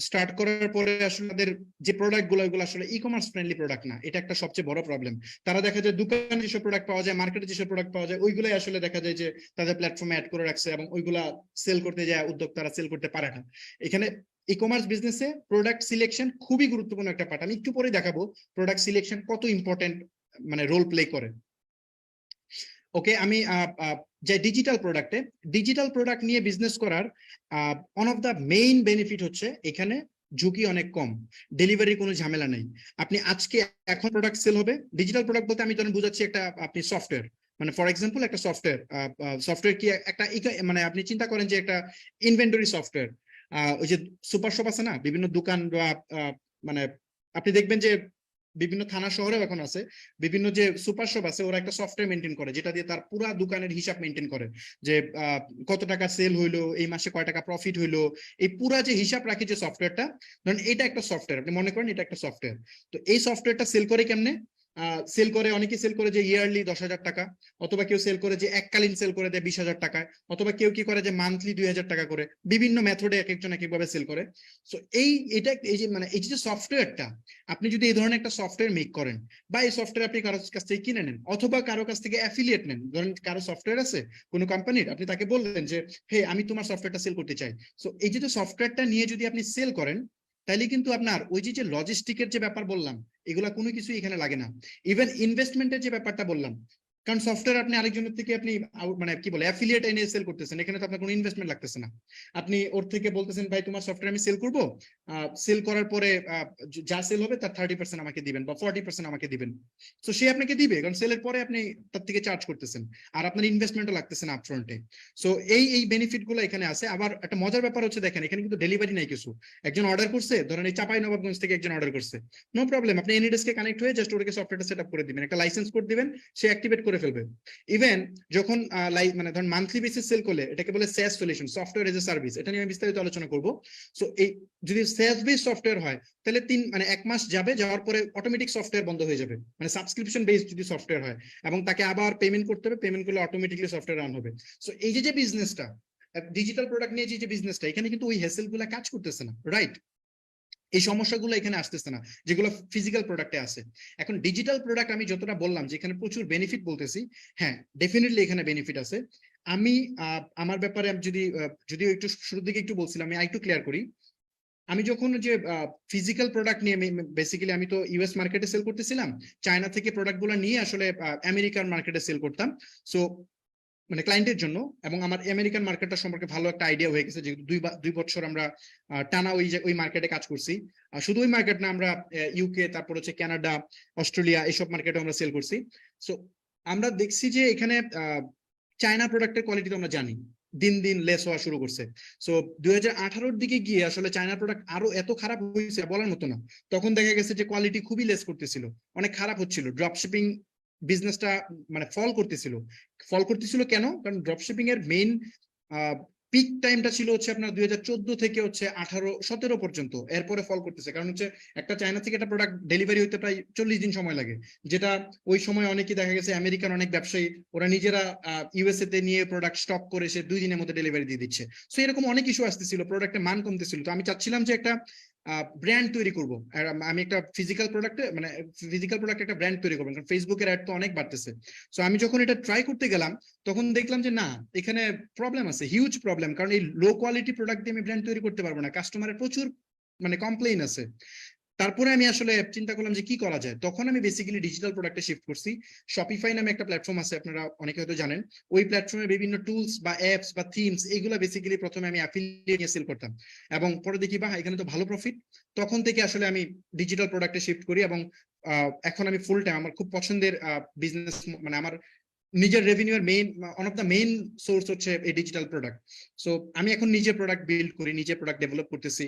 স্টার্ট করার পরে আসলে তাদের যে প্রোডাক্ট গুলো ওইগুলো আসলে ই কমার্স ফ্রেন্ডলি প্রোডাক্ট না, এটা একটা সবচেয়ে বড় প্রবলেম। তারা দেখা যায় দোকানে যেসব প্রোডাক্ট পাওয়া যায়, মার্কেটে যেসব প্রোডাক্ট পাওয়া যায়, ওইগুলাই আসলে দেখা যায় যে তাদের প্ল্যাটফর্মে অ্যাড করে রাখছে এবং ওইগুলা সেল করতে যায় উদ্যোক্তারা সেল করতে পারে না। এখানে ই কমার্স বিজনেসে প্রোডাক্ট সিলেকশন খুবই গুরুত্বপূর্ণ একটা পার্ট। আমি একটু পরে দেখাবো প্রোডাক্ট সিলেকশন কত ইম্পর্টেন্ট মানে রোল প্লে করে। ওকে, আমি যে ডিজিটাল প্রোডাক্ট নিয়ে বিজনেস করার one of the main benefit হচ্ছে এখানে ঝুঁকি অনেক কম, ডেলিভারির কোনো ঝামেলা নেই। আপনি আজকে এখন প্রোডাক্ট সেল হবে, ডিজিটাল প্রোডাক্ট বলতে আমি ধরেন বুঝাচ্ছি একটা আপনি সফটওয়্যার, মানে ফর এক্সাম্পল একটা সফটওয়্যার কি একটা মানে আপনি চিন্তা করেন যে একটা ইনভেন্টরি সফটওয়্যার, ওই যে সুপার শপ আছে না, বিভিন্ন দোকান বা মানে আপনি দেখবেন যে বিভিন্ন থানা শহরেও এখন আছে, বিভিন্ন যে সুপার শপ আছে ওরা একটা সফটওয়্যার মেনটেন করে যেটা দিয়ে তার পুরো দোকানের হিসাব মেনটেন করে, যে কত টাকা সেল হইলো, এই মাসে কয় টাকা প্রফিট হইলো, এই পুরো যে হিসাব রাখে যে সফটওয়্যারটা, ধরেন এটা একটা সফটওয়্যার, আপনি মনে করেন এটা একটা সফটওয়্যার। তো এই সফটওয়্যারটা সেল করে কেমনে? সেল করে, অনেকে সেল করে যে ইয়ারলি 10,000 টাকা, অথবা কেউ সেল করে যে এককালীন সেল করে দেয় 20,000 টাকায়, অথবা কেউ কি করে যে মান্থলি 2,000 টাকা করে, বিভিন্ন মেথডে এক একজন এক একভাবে সেল করে। সো এটা এই যে মানে এই যে সফটওয়্যারটা, আপনি যদি এই ধরনের একটা সফটওয়্যার মেক করেন বা এই সফটওয়্যার আপনি কারোর কাছ থেকে কিনে নেন অথবা কারো কাছ থেকে অ্যাফিলিয়েট নেন, ধরেন কারো সফটওয়্যার আছে কোনো কোম্পানির, আপনি তাকে বললেন যে হে আমি তোমার সফটওয়্যারটা সেল করতে চাই। সো এই যে সফটওয়্যারটা নিয়ে যদি আপনি সেল করেন তাহলে কিন্তু আপনার ওই যে লজিস্টিকের যে ব্যাপার বললাম এগুলা কোনো কিছু এখানে লাগে না। ইভেন ইনভেস্টমেন্টের যে ব্যাপারটা বললাম, কারণ সফটওয়্যার আপনি আরেকজনের থেকে আপনি মানে কি বলে অ্যাফিলিয়েট এনে সেল করতেছেন, এখানে তো আপনার কোনো ইনভেস্টমেন্ট লাগতেছে না। আপনি ওর থেকে বলতেছেন ভাই তোমার সফটওয়্যার আমি সেল করবো, সেল করার পরে যা সেল হবে তার 30% আমাকে দিবেন বা 40% আমাকে দিবেন। তো সে আপনাকে দিবে, কারণ সেলের পরে আপনি তার থেকে চার্জ করতেছেন আর আপনার ইনভেস্টমেন্টও লাগতেছে না আপফ্রন্টে। সো এই বেনিফিট গুলো এখানে আছে। আবার একটা মজার ব্যাপার হচ্ছে দেখেন এখানে কিন্তু ডেলিভারি নাই কিছু, একজন অর্ডার করছে, ধরেন এই চাঁপাইনবাবগঞ্জ থেকে একজন অর্ডার করছে, নো প্রবলেম, আপনি এনিডেস্কে কানেক্ট হয়ে জাস্ট ওটাকে সফটওয়্যারটা সেট আপ করে দিবেন, একটা লাইসেন্স কোড দিবেন, সে অ্যাক্টিভেট করে ফেলবে। ইভেন যখন মানে ধরেন মান্থলি বেসিস সেল করলে এটাকে বলে SaaS solution, software as a service, এটা নিয়ে আমি বিস্তারিত আলোচনা করব। সো এই যদি SaaS বেস সফটওয়্যার হয় তাহলে 1 মাস যাওয়ার পরে অটোমেটিক সফটওয়্যার বন্ধ হয়ে যাবে, মানে সাবস্ক্রিপশন বেসড যদি সফটওয়্যার হয় এবং তাকে আবার পেমেন্ট করতে হবে, পেমেন্ট করলে অটোমেটিকলি সফটওয়্যার রান হবে। সো এই যে বিজনেসটা, ডিজিটাল প্রোডাক্ট নিয়ে যে বিজনেসটা, এখানে কিন্তু ওই হ্যাসেল গুলা কাজ করতেছে না, রাইট? এই সমস্যাগুলো এখানে আসতেছে না যেগুলো ফিজিক্যাল প্রোডাক্টে আছে। এখন ডিজিটাল প্রোডাক্ট আমি যতটা বললাম যে এখানে প্রচুর বেনিফিট বলতেছি, হ্যাঁ ডেফিনেটলি এখানে বেনিফিট আছে। আমি আমার ব্যাপারে যদিও একটু শুরুর দিকে একটু বলছিলাম, আমি একটু ক্লিয়ার করি। আমি যখন যে ফিজিক্যাল প্রোডাক্ট নিয়ে বেসিক্যালি আমি তো ইউএস মার্কেটে সেল করতেছিলাম, চায়না থেকে প্রোডাক্টগুলো নিয়ে আসলে আমেরিকান মার্কেটে সেল করতাম। সো মানে ক্লায়েন্টের জন্য, এবং আমার আমেরিকান মার্কেটটা সম্পর্কে ভালো একটা আইডিয়া হয়ে গেছে, যেহেতু 2 বছর আমরা টানা ওই মার্কেটে কাজ করছি। শুধু ওই মার্কেট না, আমরা ইউকে, তারপর হচ্ছে কানাডা, অস্ট্রেলিয়া, এইসব মার্কেটে আমরা সেল করছি। সো আমরা দেখছি যে এখানে চায়না প্রোডাক্টের কোয়ালিটি তো আমরা জানি দিন দিন লেস হওয়া শুরু করছে। সো 2018-র দিকে গিয়ে আসলে চায়না প্রোডাক্ট আরো এত খারাপ হয়েছে বলার মতো না। তখন দেখা গেছে যে কোয়ালিটি খুবই লেস করতেছিল, অনেক খারাপ হচ্ছিল, ড্রপ শিপিং বিজনেসটা মানে ফল করতেছিল কেন? কারণ ড্রপশিপিং এর মেইন পিক টাইমটা ছিল হচ্ছে আপনার 2014 থেকে হচ্ছে 18-17 পর্যন্ত, এরপরে ফল করতেছে। কারণ হচ্ছে একটা চায়না থেকে একটা প্রোডাক্ট ডেলিভারি হতে প্রায় 40 দিন সময় লাগে, যেটা ওই সময় অনেকেই দেখা গেছে আমেরিকান অনেক ব্যবসায়ী ওরা নিজেরা ইউএসএ তে নিয়ে প্রোডাক্ট স্টক করে সে 2 দিনের মধ্যে ডেলিভারি দিয়ে দিচ্ছে। সো এরকম অনেক ইস্যু আসতেছিল, প্রোডাক্টের মান কমতেছিল। তো আমি চাচ্ছিলাম যে একটা ব্র্যান্ড তৈরি করব, আর আমি একটা ফিজিক্যাল প্রোডাক্টে মানে ফিজিক্যাল প্রোডাক্ট একটা ব্র্যান্ড তৈরি করবো, কারণ ফেসবুকের অ্যাড তো অনেক বাড়তেছে। সো আমি যখন এটা ট্রাই করতে গেলাম তখন দেখলাম যে না, এখানে প্রবলেম আছে, হিউজ প্রবলেম, কারণ এই লো কোয়ালিটি প্রোডাক্ট দিয়ে আমি ব্র্যান্ড তৈরি করতে পারবো না, কাস্টমারের প্রচুর মানে কমপ্লেইন আছে। তারপরে আমি আসলে চিন্তা করলাম যে কি করা যায়, তখন আমি বেসিক্যালি ডিজিটাল প্রোডাক্টে শিফট করছি। শপিফাই নামে একটা প্ল্যাটফর্ম আছে, আপনারা অনেকে হয়তো জানেন। ওই প্ল্যাটফর্মে বিভিন্ন টুলস বা অ্যাপস বা থিমস এগুলো বেসিক্যালি প্রথমে আমি অ্যাফিলিয়েট নিয়ে সেল করতাম, এবং পরে দেখি বা এখানে তো ভালো প্রফিট। তখন থেকে আসলে আমি ডিজিটাল প্রোডাক্টে শিফট করি, এবং এখন আমি ফুল টাইম আমার খুব পছন্দের বিজনেস, মানে আমার নিজের রেভিনিউর main one of the main source হচ্ছে এই ডিজিটাল প্রোডাক্ট। সো আমি এখন নিজে প্রোডাক্ট বিল্ড করি, নিজে প্রোডাক্ট ডেভেলপ করতেছি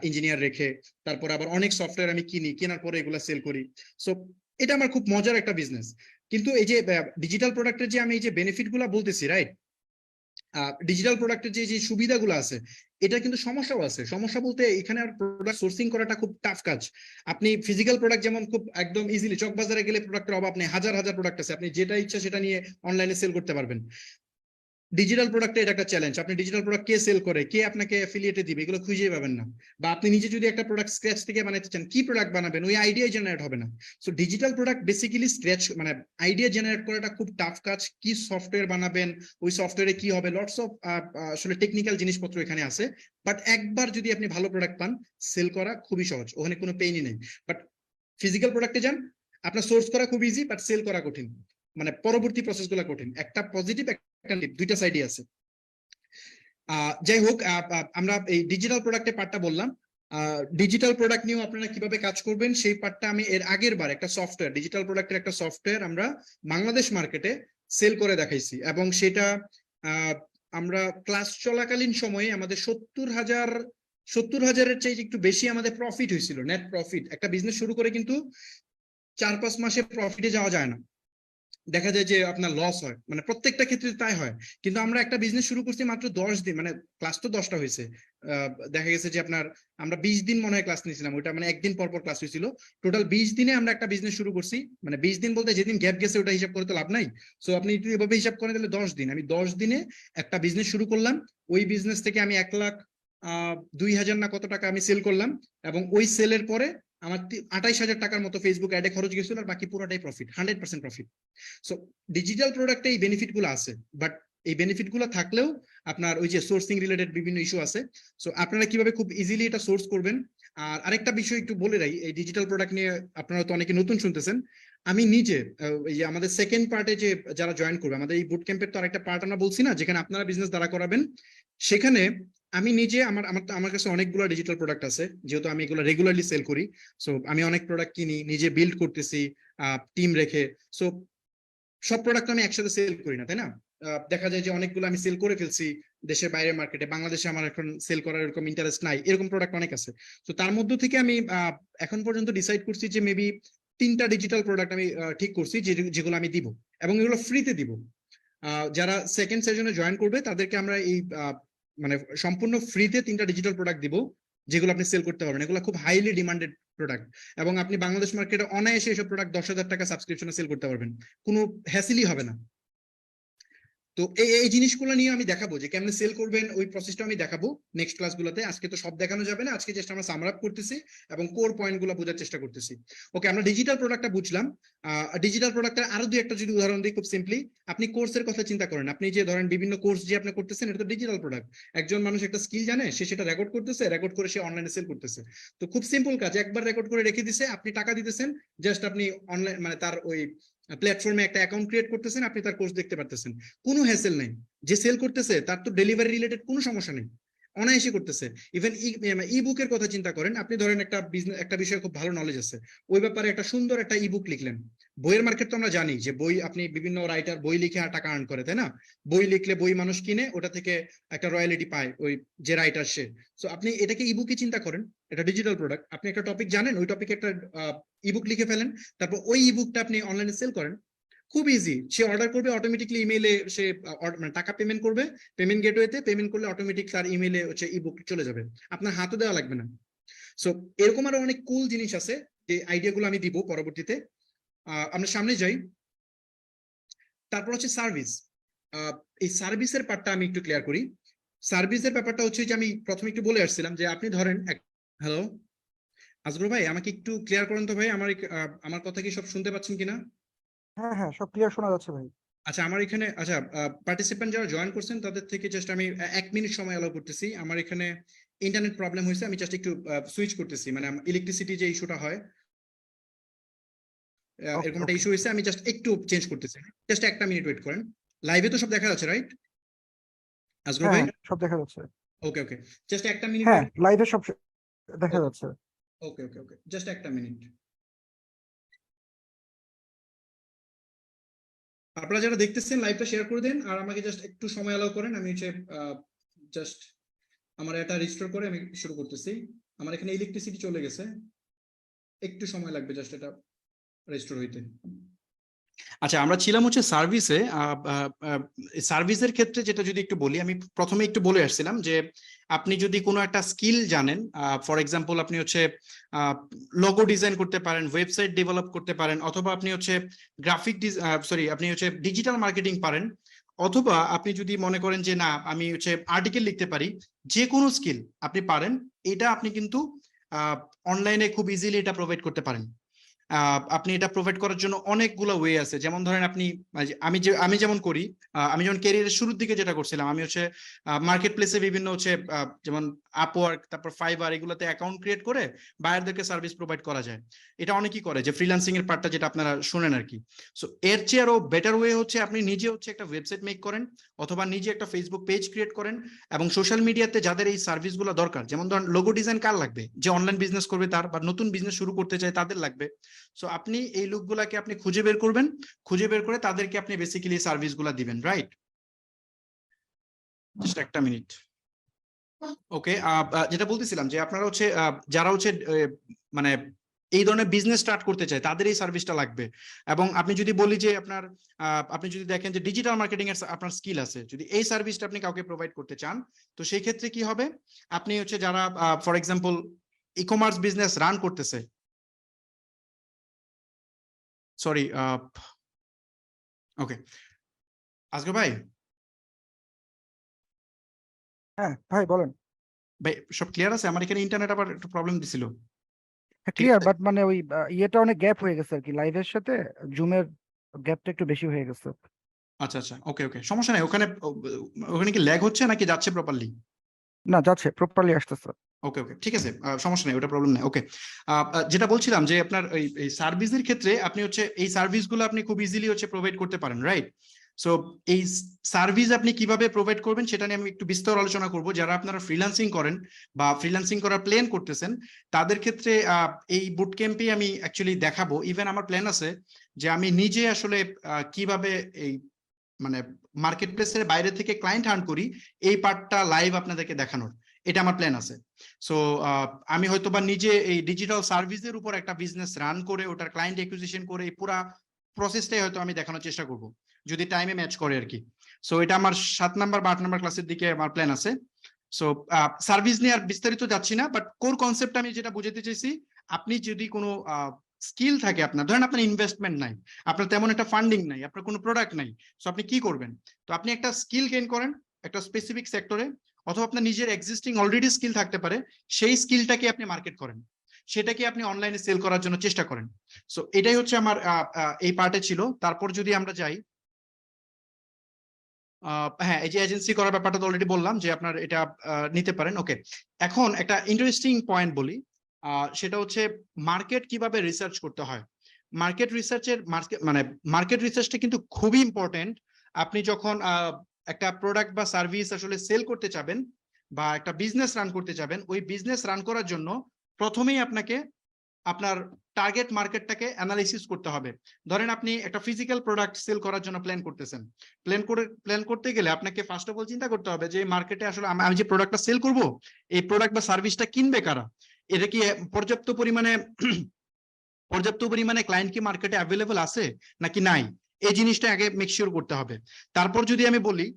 ইঞ্জিনিয়ার রেখে। তারপর আবার অনেক সফটওয়্যার আমি কিনি, কেনার পরে এগুলো সেল করি। সো এটা আমার খুব মজার একটা বিজনেস। কিন্তু এই যে ডিজিটাল প্রোডাক্টের যে আমি এই যে বেনিফিট গুলা বলতেছি, রাইট, ডিজিটাল প্রোডাক্টের যে যে সুবিধাগুলো আছে, এটা কিন্তু সমস্যাও আছে। সমস্যা বলতে এখানে আর প্রোডাক্ট সোর্সিং করাটা খুব টাফ কাজ। আপনি ফিজিক্যাল প্রোডাক্ট যেমন খুব একদম ইজিলি, চকবাজারে গেলে প্রোডাক্টের অভাব নেই, হাজার হাজার প্রোডাক্ট আছে, আপনি যেটা ইচ্ছা সেটা নিয়ে অনলাইনে সেল করতে পারবেন। ডিজিটাল প্রোডাক্টে এটা একটা চ্যালেঞ্জ, আপনি ডিজিটাল প্রোডাক্ট কে সেল করে, কে আপনাকে অ্যাফিলিয়েটে দিবে, এগুলো খুঁজেই পাবেন না। বা আপনি নিজে যদি একটা প্রোডাক্ট স্ক্র্যাচ থেকে বানাতে চান, কি প্রোডাক্ট বানাবেন, ওই আইডিয়া জেনারেট হবে না। So digital product basically scratch মানে আইডিয়া জেনারেট করাটা খুব টাফ কাজ। কি সফটওয়্যার বানাবেন, ওই সফটওয়্যারে কি হবে, লটস অফ আসলে টেকনিক্যাল জিনিসপত্র এখানে আছে। বাট একবার যদি আপনি ভালো প্রোডাক্ট পান, সেল করা খুবই সহজ, ওখানে কোনো পেইনই নেই। বাট ফিজিক্যাল প্রোডাক্টে যান, আপনার সোর্স করা খুব ইজি, বাট সেল করা কঠিন, মানে পরবর্তী প্রসেসগুলো কঠিন। একটা পজিটিভ একটা নেগেটিভ, দুইটা সাইডই আছে। যাই হোক, আমরা এই ডিজিটাল প্রোডাক্টের পার্টটা বললাম। ডিজিটাল প্রোডাক্ট নিয়েও আপনারা কিভাবে কাজ করবেন সেই পার্টটা আমি এর আগের বার একটা সফটওয়্যার, ডিজিটাল প্রোডাক্টের একটা সফটওয়্যার আমরা বাংলাদেশ মার্কেটে সেল করে দেখাইছি, এবং সেটা আমরা ক্লাস চলাকালীন সময়ে আমাদের 70,000-70,000-এর চেয়ে একটু বেশি আমাদের প্রফিট হয়েছিল, নেট প্রফিট। একটা বিজনেস শুরু করে কিন্তু 4-5 মাসে প্রফিটে যাওয়া যায় না, দেখা যায় যে আপনার লস হয়, মানে প্রত্যেকটা ক্ষেত্রে তাই হয়। কিন্তু আমরা একটা বিজনেস শুরু করছি মাত্র 10 দিন, মানে ক্লাস তো 10টা হয়েছে, দেখা গেছে যে আপনার আমরা 20 দিন মনে হয় ক্লাস নিয়েছিলাম, ওইটা মানে একদিন পর পর ক্লাস হয়েছিল। টোটাল 20 দিনে আমরা একটা বিজনেস শুরু করছি, মানে 20 দিন বলতে যেদিন গ্যাপ গেছে ওটা হিসাব করে তো লাভ নাই। সো আপনি যদি এভাবে হিসাব করেন তাহলে 10 দিন, আমি 10 দিনে একটা বিজনেস শুরু করলাম। ওই বিজনেস থেকে আমি 1,02,000 না কত টাকা আমি সেল করলাম, এবং ওই সেলের পরে আমার 28,000 টাকার মতো ফেসবুক অ্যাডে খরচ গেছিল, আর বাকি পুরোটাই প্রফিট, 100% প্রফিট। সো ডিজিটাল প্রোডাক্টে এই বেনিফিট গুলো আছে, বাট এই বেনিফিট গুলো থাকলেও আপনার ওই যে সোর্সিং রিলেটেড বিভিন্ন ইস্যু আছে। সো আপনারা কিভাবে খুব ইজিলি এটা সোর্স করবেন। আর আরেকটা বিষয় একটু বলে রাখি, এই ডিজিটাল প্রোডাক্ট নিয়ে আপনারা তো অনেকে নতুন শুনতেছেন। আমি নিজে এই যে আমাদের সেকেন্ড পার্টে যে যারা জয়েন করবে, আমাদের এই বুট ক্যাম্পের তো আরেকটা পার্ট আমরা বলছি না, যেখানে আপনারা বিজনেস দাঁড়া করাবেন, সেখানে আমি নিজে আমার কাছে অনেকগুলো ডিজিটাল প্রোডাক্ট আছে, যেহেতু আমি এগুলো রেগুলারলি সেল করি। সো আমি অনেক প্রোডাক্ট কিনি, নিজে বিল্ড করতেছি টিম রেখে। সো সব প্রোডাক্ট আমি একসাথে সেল করি না, তাই না? দেখা যায় যে অনেকগুলো আমি সেল করে ফেলছি দেশের বাইরের মার্কেটে, বাংলাদেশে আমার এখন সেল করার এরকম ইন্টারেস্ট নাই, এরকম প্রোডাক্ট অনেক আছে। তো তার মধ্য থেকে আমি এখন পর্যন্ত ডিসাইড করছি যে মেবি 3টা ডিজিটাল প্রোডাক্ট আমি ঠিক করছি, যেগুলো আমি দিব, এবং এগুলো ফ্রিতে দিব। যারা সেকেন্ড সেশনে জয়েন করবে তাদেরকে আমরা এই মানে সম্পূর্ণ ফ্রিতে 3টা ডিজিটাল প্রোডাক্ট দিব, যেগুলো আপনি সেল করতে পারবেন। এগুলো খুব হাইলি ডিমান্ডেড প্রোডাক্ট, এবং আপনি বাংলাদেশ মার্কেটে অনায়াসে এসব প্রোডাক্ট 10,000 টাকা সাবস্ক্রিপশনে সেল করতে পারবেন, কোনো হ্যাসেলই হবে না। তো এই জিনিসগুলো নিয়ে আমি দেখাবো যে কেমনে সেল করবেন, ওই প্রসেসটা আমি দেখাবো নেক্সট ক্লাসগুলোতে। আজকে তো সব দেখানো যাবে না, আজকে জাস্ট আমরা সামার আপ করতেছি এবং কোর পয়েন্টগুলো বোঝার চেষ্টা করতেছি। ওকে, আমরা ডিজিটাল প্রোডাক্টটা বুঝলাম। ডিজিটাল প্রোডাক্টের আরো দুই একটা যদি উদাহরণ দিই খুব সিম্পলি, আপনি কোর্সের কথা চিন্তা করেন। আপনি যে ধরেন বিভিন্ন কোর্স যে আপনি করতেছেন, এটা তো ডিজিটাল প্রোডাক্ট। একজন মানুষ একটা স্কিল জানে, সে সেটা রেকর্ড করতেছে, রেকর্ড করে সে অনলাইনে সেল করতেছে। তো খুব সিম্পল কাজ, একবার রেকর্ড করে রেখে দিছে, আপনি টাকা দিতেছেন, জাস্ট আপনি অনলাইন মানে তার ওই প্ল্যাটফর্মে একটা অ্যাকাউন্ট ক্রিয়েট করতেছেন, আপনি তার কোর্স দেখতে পারতেছেন, কোনো হ্যাসেল নেই। যে সেল করতেছে তার তো ডেলিভারি রিলেটেড কোনো সমস্যা নেই, অনায়াসে করতেছে। ইভেন ই বুকের কথা চিন্তা করেন, আপনি ধরেন একটা বিজনেস একটা বিষয়ে খুব ভালো নলেজ আছে, ওই ব্যাপারে একটা সুন্দর একটা ই বুক লিখলেন। বইয়ের মার্কেট তো আমরা জানি যে বই, আপনি বিভিন্ন রাইটার বই লিখে টাকা আর্ন করে, তাই না? বই লিখলে বই মানুষ কিনে, ওটা থেকে একটা রয়্যালিটি পায় ওই যে রাইটার সে। সো আপনি এটাকে ইবুকে চিন্তা করেন, এটা ডিজিটাল প্রোডাক্ট। আপনি একটা টপিক জানেন, ওই টপিকে একটা ইবুক লিখে ফেলেন, তারপর ওই ইবুকটা আপনি অনলাইনে সেল করেন। খুব ইজি, সে অর্ডার করবে, অটোমেটিকলি ইমেইলে সে মানে টাকা পেমেন্ট করবে, পেমেন্ট গেটওয়েতে পেমেন্ট করলে অটোমেটিক তার ইমেইলে হচ্ছে ইবুক চলে যাবে, আপনার হাতও দেওয়া লাগবে না। সো এরকম আরো অনেক কুল জিনিস আছে, যে আইডিয়াগুলো আমি দিব পরবর্তীতে। আমরা সামনে যাই। তারপর হচ্ছে সার্ভিস। এই সার্ভিসের পার্টটা আমি একটু ক্লিয়ার করি। সার্ভিসের ব্যাপারটা হচ্ছে যে আমি প্রথমে একটু বলে আসছিলাম যে আপনি ধরেন হ্যালো আজগর ভাই আমাকে একটু ক্লিয়ার করেন তো ভাই, আমার কথা কি সব শুনতে পাচ্ছেন কিনা? হ্যাঁ হ্যাঁ, সব ক্লিয়ার শোনা যাচ্ছে ভাই। আচ্ছা, আমার এখানে আচ্ছা, পার্টিসিপেন্ট যারা জয়েন করছেন তাদের থেকে জাস্ট আমি 1 মিনিট সময় অ্যালাউ করতেছি। আমার এখানে ইন্টারনেট প্রবলেম হয়েছে, আমি জাস্ট একটু সুইচ করতেছি, মানে ইলেকট্রিসিটি যে ইস্যুটা হয়, ওকে এরকম একটা ওকে। ইস্যু হয়েছে, আমি জাস্ট একটু চেঞ্জ করতেছি। জাস্ট 1 মিনিট ওয়েট করেন। লাইভে তো সব দেখা যাচ্ছে, রাইট আজগর হ্যাঁ ভাই? হ্যাঁ, সব দেখা যাচ্ছে। ওকে ওকে, জাস্ট 1 মিনিট হ্যাঁ, ওয়েট। লাইভে সব দেখা যাচ্ছে। ওকে ওকে ওকে, জাস্ট 1 মিনিট। আপনারা যারা দেখতেছেন লাইভটা শেয়ার করে দেন, আর আমাকে জাস্ট একটু সময় অ্যালাউ করেন। আমি হচ্ছে জাস্ট আমার এটা রিস্টোর করে আমি শুরু করতেছি। আমার এখানে ইলেকট্রিসিটি চলে গেছে, একটু সময় লাগবে জাস্ট এটা রেস্টোর হইতে। আচ্ছা, আমরা ছিলাম হচ্ছে সার্ভিসে। সার্ভিসের ক্ষেত্রে যেটা যদি একটু বলি, আমি প্রথমে একটু বলে আসছিলাম যে আপনি যদি কোনো একটা স্কিল জানেন, ফর এক্সাম্পল আপনি হচ্ছে লোগো ডিজাইন করতে পারেন, ওয়েবসাইট ডেভেলপ করতে পারেন, অথবা আপনি হচ্ছে আপনি হচ্ছে ডিজিটাল মার্কেটিং পারেন, অথবা আপনি যদি মনে করেন যে না আমি হচ্ছে আর্টিকেল লিখতে পারি, যে কোনো স্কিল আপনি পারেন, এটা আপনি কিন্তু অনলাইনে খুব ইজিলি এটা প্রোভাইড করতে পারেন। আপনি এটা প্রোভাইড করার জন্য অনেকগুলো ওয়ে আছে। যেমন ধরেন আপনি, আমি যেমন করি, আমি যেমন ক্যারিয়ারের শুরুর দিকে যেটা করছিলাম, আমি হচ্ছে মার্কেট প্লেসে বিভিন্ন হচ্ছে যেমন আপওয়ার্ক, তারপর ফাইবার, এগুলোতে অ্যাকাউন্ট ক্রিয়েট করে বায়ারদেরকে সার্ভিস প্রোভাইড করা যায়। এটা অনেকেই করে, যে ফ্রিল্যান্সিং এর পার্টটা যেটা আপনারা শুনেন আর কি। সো এর চেয়ে আরো বেটার ওয়ে হচ্ছে আপনি নিজে হচ্ছে একটা ওয়েবসাইট মেক করেন, অথবা নিজে একটা ফেসবুক পেজ ক্রিয়েট করেন, এবং সোশ্যাল মিডিয়াতে যাদের এই সার্ভিসগুলো দরকার, যেমন ধরেন লোগো ডিজাইন কার লাগবে, যে অনলাইন বিজনেস করবে তার, বা নতুন বিজনেস শুরু করতে চায় তাদের লাগবে। সো আপনি এই লোকগুলাকে আপনি খুঁজে বের করবেন, খুঁজে বের করে তাদেরকে আপনি বেসিক্যালি সার্ভিসগুলো দিবেন, রাইট? Just 1 minute. ওকে, যেটা বলতেছিলাম যে আপনারা হচ্ছে যারা হচ্ছে মানে এই ধরনের বিজনেস স্টার্ট করতে চায় তাদের এই সার্ভিসটা লাগবে। এবং আপনি যদি বলি যে আপনি যদি দেখেন যে ডিজিটাল মার্কেটিং এর আপনার স্কিল আছে, যদি এই সার্ভিসটা আপনি কাউকে প্রোভাইড করতে চান, তো সেই ক্ষেত্রে কি হবে, আপনি হচ্ছে যারা for example e commerce business run করতেছে, সরি, ওকে, আজকে ভাই, হ্যাঁ ভাই বলেন। ভাই সব ক্লিয়ার আছে? আমার এখানে ইন্টারনেট আবার একটু প্রবলেম দিছিল। ঠিক ক্লিয়ার, আছে, বাট মানে ওই ইয়েটা অনেক গ্যাপ হয়ে গেছে আর কি, লাইভের সাথে জুমের গ্যাপটা একটু বেশি হয়ে গেছে। আচ্ছা আচ্ছা, ওকে ওকে, সমস্যা নাই। ওখানে ওখানে কি ল্যাগ হচ্ছে নাকি যাচ্ছে প্রপারলি? না, যাচ্ছে, প্রপারলি আসতেছে। ওকে ওকে, ঠিক আছে, সমস্যা নেই, ওটা প্রবলেম নেই। ওকে, যেটা বলছিলাম যে আপনার এই সার্ভিসের ক্ষেত্রে আপনি হচ্ছে এই সার্ভিসগুলো আপনি খুব ইজিলি হচ্ছে প্রোভাইড করতে পারেন, রাইট? সো এই সার্ভিস আপনি কিভাবে প্রোভাইড করবেন সেটা নিয়ে আমি একটু বিস্তর আলোচনা করব। যারা আপনারা ফ্রিল্যান্সিং করেন বা ফ্রিল্যান্সিং করার প্ল্যান করতেছেন, তাদের ক্ষেত্রে এই বুট ক্যাম্পে আমি অ্যাকচুয়ালি দেখাবো। ইভেন আমার প্ল্যান আছে যে আমি নিজে আসলে কিভাবে এই মানে মার্কেট প্লেসের বাইরে থেকে ক্লায়েন্ট হান্ট করি, এই পার্টটা লাইভ আপনাদেরকে দেখানোর, এটা আমার প্ল্যান আছে। সো আমি হয়তোবা নিজে এই ডিজিটাল সার্ভিসের উপর একটা বিজনেস রান করে ওটার ক্লায়েন্ট অ্যাকুইজিশন করে এই পুরা প্রসেসটাই হয়তো আমি দেখানোর চেষ্টা করব, যদি টাইমে ম্যাচ করে আর কি। সো এটা আমার 7 নাম্বার বা 8 নাম্বার ক্লাসের দিকে আমার প্ল্যান আছে। সো সার্ভিস নিয়ে আর বিস্তারিত যাচ্ছি না, বাট কোর কনসেপ্ট আমি যেটা বুঝাতে চাইছি, আপনি যদি কোনো স্কিল থাকে, আপনার ধরেন আপনার ইনভেস্টমেন্ট নাই, আপনার তেমন একটা ফান্ডিং নাই, আপনার কোনো প্রোডাক্ট নাই, সো আপনি কি করবেন? তো আপনি একটা স্কিল গেইন করেন একটা স্পেসিফিক সেক্টরে, অথবা আপনার নিজের এক্সিস্টিং অলরেডি স্কিল থাকতে পারে, সেই স্কিলটাকে আপনি মার্কেট করেন, সেটাকে আপনি অনলাইনে সেল করার জন্য চেষ্টা করেন। সো এটাই হচ্ছে আমার এই পার্টে ছিল। তারপর যদি আমরা যাই, হ্যাঁ, এই যে এজেন্সি করার ব্যাপারটা তো অলরেডি বললাম যে আপনার এটা নিতে পারেন। ওকে, এখন একটা ইন্টারেস্টিং পয়েন্ট বলি, সেটা হচ্ছে মার্কেট কিভাবে রিসার্চ করতে হয়। মার্কেট রিসার্চের মার্কেট রিসার্চটা কিন্তু খুবই ইম্পর্টেন্ট। আপনি যখন একটা প্রোডাক্ট বা সার্ভিস আসলে সেল করতে চাবেন, বা একটা বিজনেস রান করতে চাবেন, ওই বিজনেস রান করার জন্য প্রথমেই আপনাকে আপনার টার্গেট মার্কেটটাকে অ্যানালাইসিস করতে হবে। ধরেন আপনি একটা ফিজিক্যাল প্রোডাক্ট সেল করার জন্য প্ল্যান করতেছেন, প্ল্যান করতে গেলে আপনাকে ফার্স্ট অফ অল চিন্তা করতে হবে যে মার্কেটে আসলে আমি যে প্রোডাক্টটা সেল করব, এই প্রোডাক্ট বা সার্ভিসটা কিনবে কারা, এটা কি পর্যাপ্ত পরিমাণে ক্লায়েন্ট কি মার্কেটে অ্যাভেলেবল আছে নাকি নাই, এই জিনিসটা আগে মেক শিওর করতে হবে। তারপর যদি আমি বলি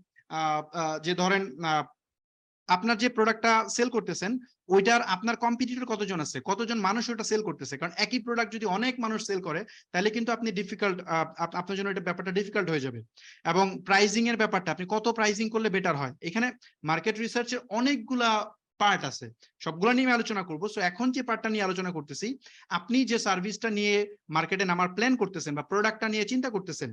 যে ধরেন আপনার যে প্রোডাক্টটা সেল করতেছেন, ওইটার আপনার কম্পিটিটর কতজন আছে, কতজন মানুষ ওটা সেল করতেছে, কারণ একই প্রোডাক্ট যদি অনেক মানুষ সেল করে, তাহলে কিন্তু আপনি আপনার জন্য এটা ব্যাপারটা ডিফিকাল্ট হয়ে যাবে। এবং প্রাইজিং এর ব্যাপারটা, আপনি কত প্রাইজিং করলে বেটার হয়, এখানে মার্কেট রিসার্চের অনেকগুলা পার্ট আছে, সবগুলো নিয়ে আমি আলোচনা করবো। সো এখন যে পার্টটা নিয়ে আলোচনা করতেছি, আপনি যে সার্ভিসটা নিয়ে মার্কেটে নামার প্ল্যান করতেছেন বা প্রোডাক্টটা নিয়ে চিন্তা করতেছেন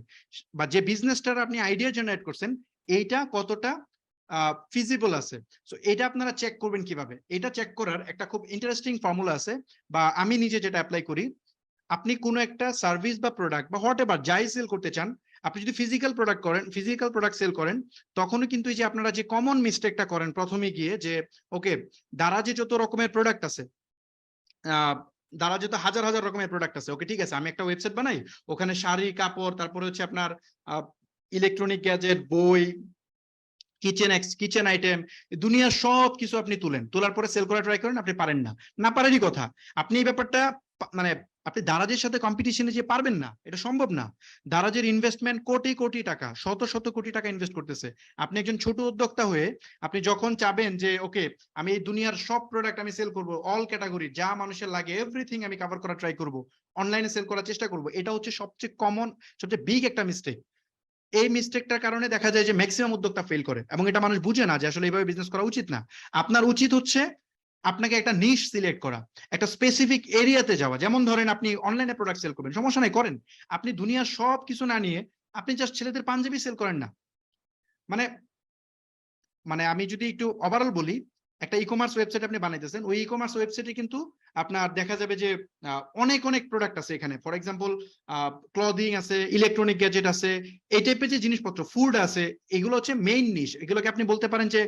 বা যে বিজনেসটার আপনি আইডিয়া জেনারেট করছেন, এইটা কতটা ফিজিবল আছে। সো এটা আপনারা চেক করবেন কিভাবে? এটা চেক করার একটা খুব ইন্টারেস্টিং ফর্মুলা আছে, বা আমি নিজে যেটা অ্যাপ্লাই করি। আপনি কোনো একটা সার্ভিস বা প্রোডাক্ট বা হোয়াট এভার যাই সেল করতে চান, আপনি যদি ফিজিক্যাল প্রোডাক্ট সেল করেন, তখনও কিন্তু এই যে আপনারা যে কমন মিস্টেকটা করেন প্রথমে গিয়ে, যে ওকে দারাজে যত রকমের প্রোডাক্ট আছে, দারাজে তো হাজার হাজার রকমের প্রোডাক্ট আছে, ওকে ঠিক আছে, আমি একটা ওয়েবসাইট বানাই, ওখানে শাড়ি, কাপড়, তারপরে হচ্ছে আপনার ইলেকট্রনিক গ্যাজেট, বই, কিচেন আইটেম, দুনিয়ার সব কিছু আপনি তোলার পরে সেল করা ট্রাই করেন, আপনি পারেন না। না পারেনই কথা, আপনি এই ব্যাপারটা মানে আপনি দারাজের সাথে কম্পিটিশনে যে পারবেন না, এটা সম্ভব না। দারাজের ইনভেস্টমেন্ট কোটি কোটি টাকা, শত শত কোটি টাকা ইনভেস্ট করতেছে। আপনি একজন ছোট উদ্যোক্তা হয়ে আপনি যখন চাবেন যে ওকে আমি এই দুনিয়ার সব প্রোডাক্ট আমি সেল করব, অল ক্যাটাগরি যা মানুষের লাগে এভরিথিং আমি কভার করা ট্রাই করব, অনলাইনে সেল করার চেষ্টা করব, এটা হচ্ছে সবচেয়ে কমন, সবচেয়ে বিগ একটা মিস্টেক। এই মিস্টেকটার কারণে দেখা যায় যে ম্যাক্সিমাম উদ্যোক্তা ফেল করে, এবং এটা মানুষ বুঝে না যে আসলে এইভাবে বিজনেস করা উচিত না। আপনার উচিত হচ্ছে আপনাকে একটা নিশ সিলেক্ট করা, একটা স্পেসিফিক এরিয়াতে যাওয়া। যেমন ধরেন আপনি অনলাইনে প্রোডাক্ট সেল করবেন, সমস্যা নাই করেন, আপনি দুনিয়ার সব কিছু না নিয়ে আপনি জাস্ট ছেলেদের পাঞ্জাবি সেল করেন না। মানে মানে আমি যদি একটু ওভারঅল বলি, একটা ই কমার্স ওয়েবসাইট আপনি বানাইতেছেন, ওই ই কমার্স ওয়েবসাইটে কিন্তু আপনার দেখা যাবে যে অনেক অনেক প্রোডাক্ট আছে এখানে। ফর এক্সাম্পল ক্লদিং আছে, ইলেকট্রনিক গ্যাজেট আছে, এই টাইপের যে জিনিসপত্র, ফুড আছে, এগুলো হচ্ছে মেইন নিশ। এগুলোকে আপনি বলতে পারেন যে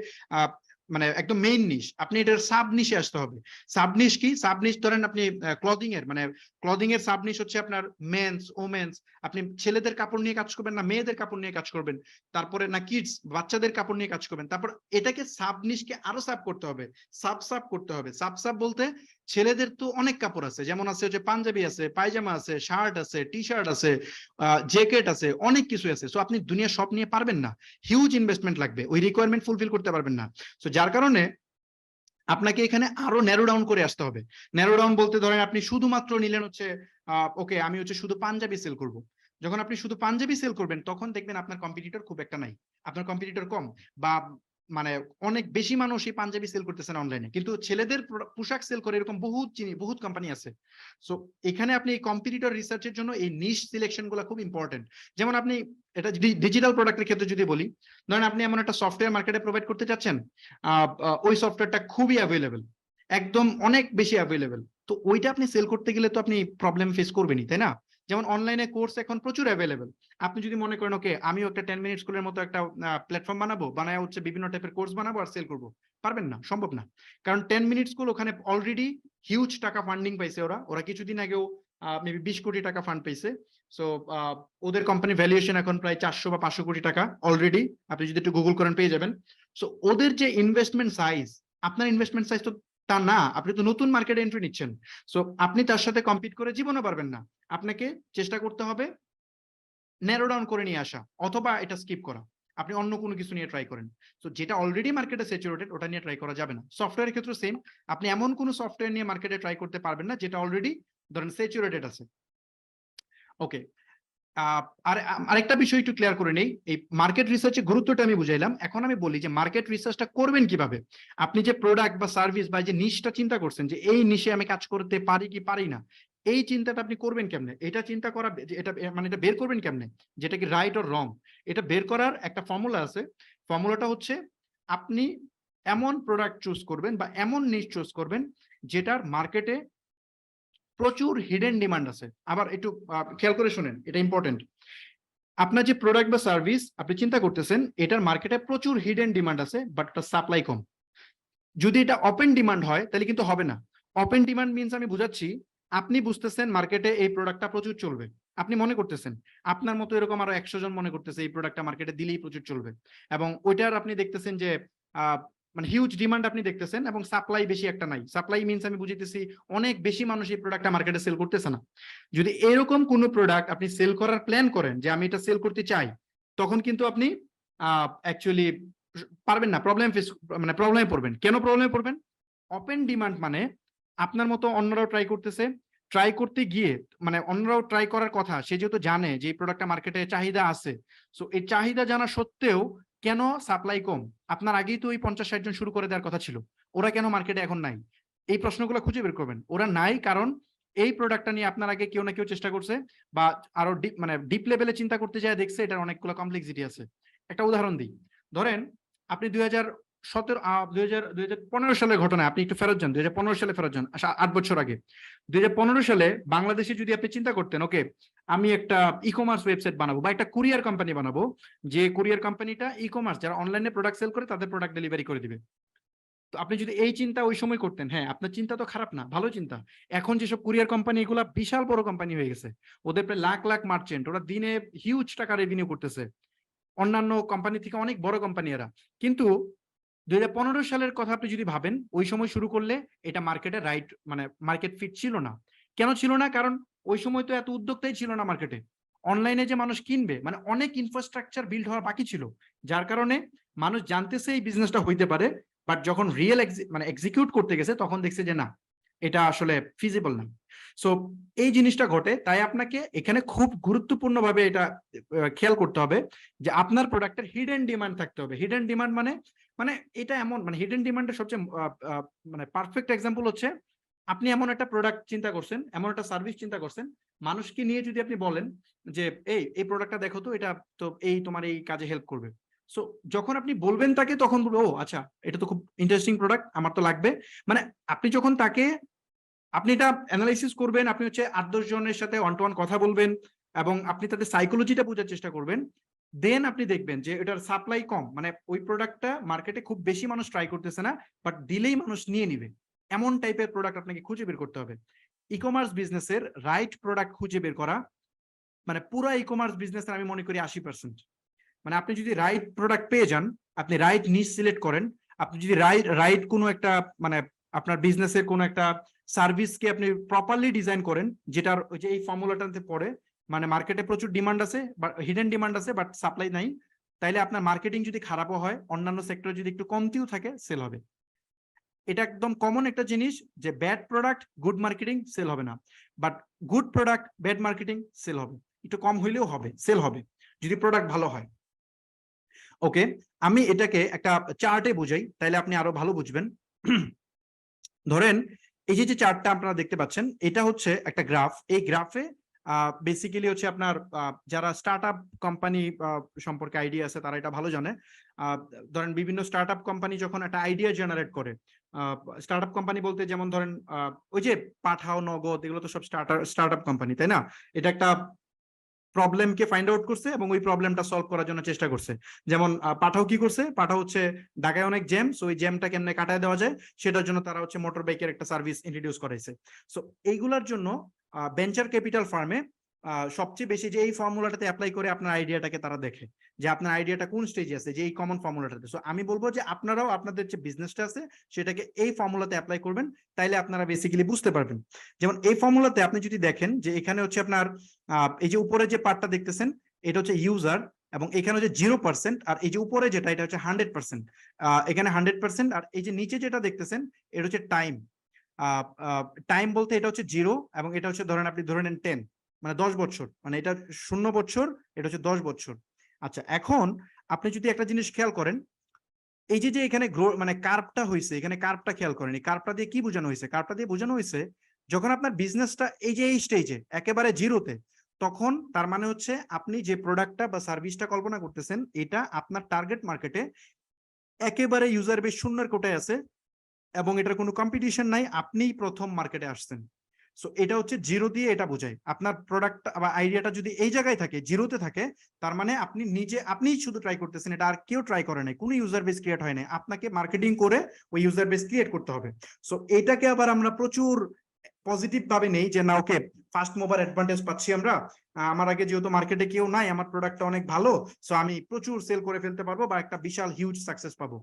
মানে একদম মেইন নিশ। আপনি এটার সাব নিশে আসতে হবে। সাব নিশ কি? সাব নিশ ধরেন আপনি ক্লদিং এর, মানে ক্লদিং এর সাব নিশ হচ্ছে আপনার মেন্স, ওমেন্স। আপনি ছেলেদের কাপড় নিয়ে কাজ করবেন না মেয়েদের কাপড় নিয়ে কাজ করবেন, তারপরে না কিডস বাচ্চাদের কাপড় নিয়ে কাজ করবেন। তারপর এটাকে সাব নিশকে আরো সাব করতে হবে, সাব করতে হবে। সাব বলতে ছেলেদের তো অনেক কাপড় আছে, যেমন আছে হচ্ছে পাঞ্জাবি আছে, পায়জামা আছে, শার্ট আছে, টি শার্ট আছে, জ্যাকেট আছে, অনেক কিছু আছে। সো আপনি দুনিয়া সব নিয়ে পারবেন না, হিউজ ইনভেস্টমেন্ট লাগবে, ওই রিকোয়ারমেন্ট ফুলফিল করতে পারবেন না। সো যার কারণে আপনাকে এখানে আরো ন্যারো ডাউন করে আসতে হবে। ন্যারো ডাউন বলতে ধরেন আপনি শুধুমাত্র নিলেন হচ্ছে ওকে আমি হচ্ছে শুধু পাঞ্জাবি সেল করব। যখন আপনি শুধু পাঞ্জাবি সেল করবেন, তখন দেখবেন আপনার কম্পিটিটর খুব একটা নাই, আপনার কম্পিটিটর কম, বা মানে অনেক বেশি মানুষ এই পাঞ্জাবি সেল করতেছেন অনলাইনে, কিন্তু ছেলেদের পোশাক সেল করে এরকম বহুত কোম্পানি আছে। সো এখানে আপনি এই কম্পিটিটর রিসার্চের জন্য এই নিশ সিলেকশন গুলো খুব ইম্পর্টেন্ট। যেমন আপনি এটা ডিজিটাল প্রোডাক্টের ক্ষেত্রে যদি বলি, ধরেন আপনি এমন একটা সফটওয়্যার মার্কেটে প্রোভাইড করতে চাচ্ছেন, ওই সফটওয়্যারটা খুবই অ্যাভেলেবেল, একদম অনেক বেশি অ্যাভেলেবেল। তো ওইটা আপনি সেল করতে গেলে তো আপনি প্রবলেম ফেস করবেনই, তাই না? যেমন অনলাইনে কোর্স এখন প্রচুর অ্যাভেলেবেল। আপনি যদি মনে করেন ওকে আমিও একটা 10 মিনিট স্কুলের মতো একটা প্ল্যাটফর্ম বানাবো, বানায় হচ্ছে বিভিন্ন টাইপের কোর্স বানাবো আর সেল করবো, পারবেন না, সম্ভব না। কারণ 10 মিনিট স্কুল ওখানে অলরেডি হিউজ টাকা ফান্ডিং পাইছে, ওরা কিছুদিন আগেও মেবি 20 কোটি টাকা ফান্ড পাইছে। সো ওদের কোম্পানি ভ্যালুয়েশন এখন প্রায় 400 বা 500 কোটি টাকা অলরেডি, আপনি যদি একটু গুগল করেন পেয়ে যাবেন। সো ওদের যে ইনভেস্টমেন্ট সাইজ, আপনার ইনভেস্টমেন্ট সাইজ তো তা না, আপনি তো নতুন মার্কেটে এন্ট্রি নিচ্ছেন। সো আপনি তার সাথে কম্পিট করে জীবনও পারবেন না। আপনাকে চেষ্টা করতে হবে ন্যারো ডাউন করে নিয়ে আসা, অথবা এটা স্কিপ করা, আপনি অন্য কোনো কিছু নিয়ে ট্রাই করেন। তো যেটা অলরেডি মার্কেটে স্যাচুরেটেড ওটা নিয়ে ট্রাই করা যাবে না। সফটওয়্যারের ক্ষেত্রে সেম, আপনি এমন কোনো সফটওয়্যার নিয়ে মার্কেটে ট্রাই করতে পারবেন না যেটা অলরেডি ধরেন স্যাচুরেটেড আছে। ওকে, আর আরেকটা বিষয় একটু ক্লিয়ার করে নেই, এই মার্কেট রিসার্চের গুরুত্বটা আমি বুঝাইলাম। এখন আমি বলি যে মার্কেট রিসার্চটা করবেন কিভাবে। আপনি যে প্রোডাক্ট বা সার্ভিস বা যে নিশটা চিন্তা করছেন যে এই নিশে আমি কাজ করতে পারি কি পারি না, এই চিন্তাটা আপনি করবেন কেমনে, এটা চিন্তা করা, এটা মানে এটা বের করবেন কেমনে, যেটা কি রাইট অর রং, এটা বের করার একটা ফর্মুলা আছে। ফর্মুলাটা হচ্ছে আপনি এমন প্রোডাক্ট চুজ করবেন বা এমন নিশ চুজ করবেন যেটার মার্কেটে প্রচুর হিডেন ডিমান্ড আছে। আবার একটু খেয়াল করে শুনেন, এটা ইম্পর্টেন্ট। আপনার যে প্রোডাক্ট বা সার্ভিস আপনি চিন্তা করতেছেন, এটার মার্কেটে প্রচুর হিডেন ডিমান্ড আছে, বাট সাপ্লাই কম। যদি এটা ওপেন ডিমান্ড হয় তাহলে কিন্তু হবে না। ওপেন ডিমান্ড মিনস আমি বুঝাচ্ছি, আপনি বুঝতেছেন মার্কেটে এই প্রোডাক্টটা প্রচুর চলবে, আপনি মনে করতেছেন আপনার মতো এরকম আরো 100 জন মনে করতেছে এই প্রোডাক্টটা মার্কেটে দিলেই প্রচুর চলবে, এবং ওইটার আপনি দেখতেছেন যে মানে হিউজ ডিমান্ড আপনি দেখতেছেন, এবং সাপ্লাই বেশি একটা নাই। সাপ্লাই মিনস আমি বুঝিতেছি অনেক বেশি মানুষ এই প্রোডাক্টটা মার্কেটে সেল করতেছে না। যদি এরকম কোনো প্রোডাক্ট আপনি সেল করার প্ল্যান করেন যে আমি এটা সেল করতে চাই, তখন কিন্তু আপনি অ্যাকচুয়ালি পারবেন না, প্রবলেমে পড়বেন। কেন প্রবলেমে পড়বেন? ওপেন ডিমান্ড মানে আপনার মতো অন্যরাও ট্রাই করতেছে, ট্রাই করতে গিয়ে মানে অন্যরাও ট্রাই করার কথা, সে যেহেতু জানে যে এই প্রোডাক্টটা মার্কেটে চাহিদা আছে, সো এই চাহিদা জানা সত্ত্বেও কেন সাপ্লাই কম? আপনার আগেই তো ওই 50-60 জন শুরু করে দেওয়ার কথা ছিল, ওরা কেন মার্কেটে এখন নাই? এই প্রশ্নগুলো খুঁজে বের করবেন। ওরা নাই কারণ এই প্রোডাক্টটা নিয়ে আপনার আগে কেউ না কেউ চেষ্টা করছে, বা আরো ডিপ মানে ডিপ লেভেলে চিন্তা করতে যায় দেখছে এটার অনেকগুলো কমপ্লেক্সিটি আছে। একটা উদাহরণ দিই। ধরেন আপনি 2015 সালের ঘটনা, আপনি একটু ফেরত যান, 2015 সালে ফেরত যান, 8 বছর আগে। 2015 সালে বাংলাদেশে যদি আপনি চিন্তা করতেন, ওকে আমি একটা ই কমার্স ওয়েবসাইট বানাবো বা একটা কুরিয়ার কোম্পানি বানাবো, যে কুরিয়ার কোম্পানিটা ই কমার্স যারা অনলাইনে প্রোডাক্ট সেল করে তাদের প্রোডাক্ট ডেলিভারি করে দিবে। তো আপনি যদি এই চিন্তা ওই সময় করতেন, হ্যাঁ আপনার চিন্তা তো খারাপ না, ভালো চিন্তা। এখন যেসব কুরিয়ার কোম্পানি, এগুলা বিশাল বড় কোম্পানি হয়ে গেছে, ওদের প্রায় লাখ লাখ মার্চেন্ট, ওরা দিনে হিউজ টাকা রেভিনিউ করতেছে, অন্যান্য কোম্পানি থেকে অনেক বড় কোম্পানি এরা। কিন্তু 2015 সালের কথা আপনি যদি ভাবেন, ওই সময় শুরু করলে এটা মার্কেটে রাইট মানে মার্কেট ফিট ছিল না। কেন ছিল না? কারণ ওই সময় তো এত উদ্যোক্তাই ছিল না মার্কেটে। অনলাইনে যে মানুষ কিনবে, মানে অনেক ইনফ্রাস্ট্রাকচার বিল্ড হওয়া বাকি ছিল, যার কারণে মানুষ জানতেছে এই বিজনেসটা হইতে পারে, বাট যখন রিয়েল মানে এক্সিকিউট করতে গেছে তখন দেখছে যে না, এটা আসলে ফিজিবল না। সো এই জিনিসটা ঘটে, তাই আপনাকে এখানে খুব গুরুত্বপূর্ণভাবে এটা খেয়াল করতে হবে যে আপনার প্রোডাক্টের হিডেন ডিমান্ড থাকতে হবে। হিডেন ডিমান্ড মানে মানে এটা এমন, মানে হিডেন ডিমান্ডের সবচেয়ে মানে পারফেক্ট এক্সাম্পল হচ্ছে আপনি এমন একটা প্রোডাক্ট চিন্তা করছেন, এমন একটা সার্ভিস চিন্তা করছেন, মানুষকে নিয়ে যদি আপনি বলেন যে এই প্রোডাক্টটা দেখো তো, এটা তো এই তোমার এই কাজে হেল্প করবে। সো যখন আপনি বলবেন তাকে, তখন বলবে ও আচ্ছা, এটা তো খুব ইন্টারেস্টিং প্রোডাক্ট, আমার তো লাগবে। মানে আপনি যখন তাকে, আপনি এটা অ্যানালাইসিস করবেন, আপনি হচ্ছে 8-10 জনের সাথে ওয়ান টু ওয়ান কথা বলবেন এবং আপনি তাদের সাইকোলজিটা বোঝার চেষ্টা করবেন, দেন আপনি দেখবেন যে এটার সাপ্লাই কম, মানে ওই প্রোডাক্টটা মার্কেটে খুব বেশি মানুষ ট্রাই করতেছে না, বাট দিলেই মানুষ নিয়ে নিবে, এমন টাইপের প্রোডাক্ট আপনাকে খুঁজে বের করতে হবে। ই কমার্স বিজনেসের রাইট প্রোডাক্ট খুঁজে বের করা, মানে পুরো ই কমার্স বিজনেসের আমি মনে করি 80%। মানে আপনি যদি রাইট প্রোডাক্ট পেয়ে যান, আপনি রাইট নিশ সিলেক্ট করেন, আপনি যদি রাইট কোনো একটা মানে আপনার বিজনেসের কোনো একটা সার্ভিসকে আপনি প্রপারলি ডিজাইন করেন, যেটার ওই যে এই ফর্মুলাটাতে পড়ে, মানে মার্কেটে প্রচুর ডিমান্ড আছে বাট হিডেন ডিমান্ড আছে বাট সাপ্লাই নাই, তাইলে আপনার মার্কেটিং যদি খারাপও হয়, অন্যান্য সেক্টরে যদি একটু কমতিও থাকে, সেল হবে। এটা একদম কমন একটা জিনিস যে bad product good marketing sell হবে না, but good product bad marketing sell হবে, একটু কম হইলেও হবে, সেল হবে যদি প্রোডাক্ট ভালো হয়। ওকে, আমি এটাকে একটা চার্টে বুঝাই, তাইলে আপনি আরো ভালো বুঝবেন। ধরেন এই যে চার্টটা আপনারা দেখতে পাচ্ছেন, এটা হচ্ছে একটা গ্রাফ। এই গ্রাফে বেসিক্যালি হচ্ছে আপনার যারা স্টার্টআপ কোম্পানি সম্পর্কে আইডিয়া আছে তারা এটা ভালো জানে। ধরেন বিভিন্ন স্টার্টআপ কোম্পানি যখন একটা আইডিয়া জেনারেট করে, স্টার্টআপ কোম্পানি বলতে যেমন ধরেন ওই যে পাঠাও, নগদ, এগুলো তো সব স্টার্টআপ কোম্পানি, তাই না? এটা একটা প্রবলেমকে ফাইন্ড আউট করছে এবং ওই প্রবলেমটা সলভ করার জন্য চেষ্টা করছে। যেমন পাঠাও কি করছে, পাঠাও হচ্ছে ঢাকায় অনেক জ্যাম, সো ওই জ্যামটা কেমনে কাটায় দেওয়া যায় সেটার জন্য তারা হচ্ছে মোটর বাইকের একটা সার্ভিস ইন্ট্রোডিউস করাইছে। সো এইগুলোর জন্য ভেঞ্চার ক্যাপিটাল ফার্মে সবচেয়ে বেশি যে এই ফর্মুলাটাতে অ্যাপ্লাই করে আপনার আইডিয়াটাকে তারা দেখে যে আপনার আইডিয়াটা কোন স্টেজে আছে, যে এই কমন ফর্মুলাটাতে। সো আমি বলবো যে আপনারাও আপনাদের যে বিজনেসটা আছে সেটাকে এই ফর্মুলাতে অ্যাপ্লাই করবেন, তাইলে আপনারা বেসিক্যালি বুঝতে পারবেন। যেমন এই ফর্মুলাতে আপনি যদি দেখেন যে এখানে হচ্ছে আপনার এই যে উপরে যে পার্টটা দেখতেছেন এটা হচ্ছে ইউজার, এবং এখানে হচ্ছে 0%, আর এই যে উপরে যেটা এটা হচ্ছে 100%, এখানে 100%, আর এই যে নিচে যেটা দেখতেছেন এটা হচ্ছে টাইম। টাইম বলতে এটা হচ্ছে 0 এবং এটা হচ্ছে ধরেন আপনি ধরে নেন 10, মানে 10 বছর, মানে এটা 0 বছর, এটা হচ্ছে 10 বছর। আচ্ছা, এখন আপনি যদি একটা জিনিস খেয়াল করেন, এই যে এখানে মানে কার্ভটা হয়েছে, এখানে কার্ভটা খেয়াল করেন, এই কার্ভটা দিয়ে কি বোঝানো হয়েছে? কার্ভটা দিয়ে বোঝানো হয়েছে যখন আপনার বিজনেসটা এই যে এই স্টেজে একেবারে জিরোতে, তখন তার মানে হচ্ছে আপনি যে প্রোডাক্টটা বা সার্ভিসটা কল্পনা করতেছেন এটা আপনার টার্গেট মার্কেটে একেবারে ইউজার বেস শূন্যের কোটায় আছে এবং এটার কোনো কম্পিটিশন নাই, আপনিই প্রথম মার্কেটে আসছেন। সো এটা হচ্ছে জিরো দিয়ে এটা বোঝায়। আপনার প্রোডাক্ট বা আইডিয়াটা যদি এই জায়গায় থাকে, জিরোতে থাকে, তার মানে আপনি আপনিই শুধু ট্রাই করতেছেন, এটা আর কেউ ট্রাই করে নাই, কোনো ইউজার বেস ক্রিয়েট হয় নাই, আপনাকে মার্কেটিং করে ওই ইউজার বেস ক্রিয়েট করতে হবে। সো এটাকে আবার আমরা প্রচুর পজিটিভ ভাবে নেই যে না, ওকে ফার্স্ট মুভার অ্যাডভান্টেজ পাচ্ছি আমরা, আমার আগে যেহেতু মার্কেটে কেউ নাই, আমার প্রোডাক্টটা অনেক ভালো, সো আমি প্রচুর সেল করে ফেলতে পারবো বা একটা বিশাল হিউজ সাকসেস পাবো।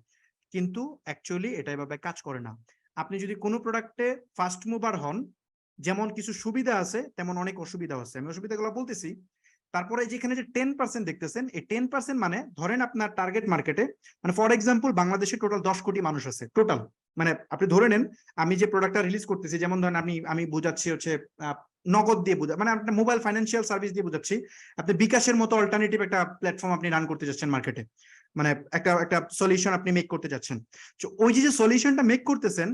কিন্তু অ্যাকচুয়ালি এটা এভাবে কাজ করে না। আপনি যদি কোনো প্রোডাক্টে ফার্স্ট মুভার হন, যেমন কিছু সুবিধা আছে তেমন অনেক অসুবিধা আছে, আমি অসুবিধাগুলো বলতেছি। তারপরে যেখানে যে 10% দেখতেছেন, এই 10% মানে ধরেন আপনার টার্গেট মার্কেটে, মানে ফর এক্সাম্পল বাংলাদেশে টোটাল 10 কোটি মানুষ আছে টোটাল, মানে আপনি ধরে নেন আমি যে প্রোডাক্টটা রিলিজ করতেছি, যেমন ধরেন আমি বোঝাচ্ছি হচ্ছে নগদ দিয়ে মানে আপনার মোবাইল ফাইন্যান্সিয়াল সার্ভিস দিয়ে বোঝাচ্ছি, আপনি বিকাশের মতো অল্টারনেটিভ একটা প্ল্যাটফর্ম আপনি রান করতে যাচ্ছেন মার্কেটে। মানে একটা একটা সলিউশন আপনি মেক করতে যাচ্ছেন। তো ওই যে সলিউশনটা মেক করতেছেন,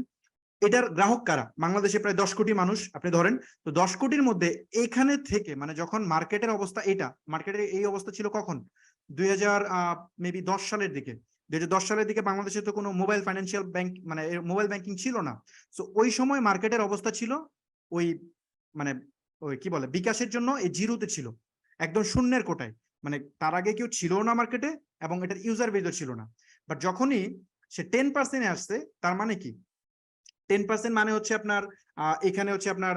এটার গ্রাহক কারা? বাংলাদেশে প্রায় 10 কোটি মানুষ আপনি ধরেন। তো 10 কোটির মধ্যে এখানে থেকে মানে যখন মার্কেটের অবস্থা, এটা মার্কেটের এই অবস্থা ছিল কখন? 2000 মেবি 10 সালের দিকে। 2010 সালের দিকে বাংলাদেশে তো কোনো মোবাইল ফাইন্যান্সিয়াল ব্যাংক মানে মোবাইল ব্যাংকিং ছিল না। তো ওই সময় মার্কেটের অবস্থা ছিল ওই মানে ওই কি বলে বিকাশের জন্য এই জিরোতে ছিল, একদম শূন্যের কোটায়। মানে তার আগে কেউ ছিল না মার্কেটে এবং এটার ইউজার বেজও ছিল না। বাট যখনই সে 10% আসছে, তার মানে কি 10% মানে হচ্ছে আপনার এখানে হচ্ছে আপনার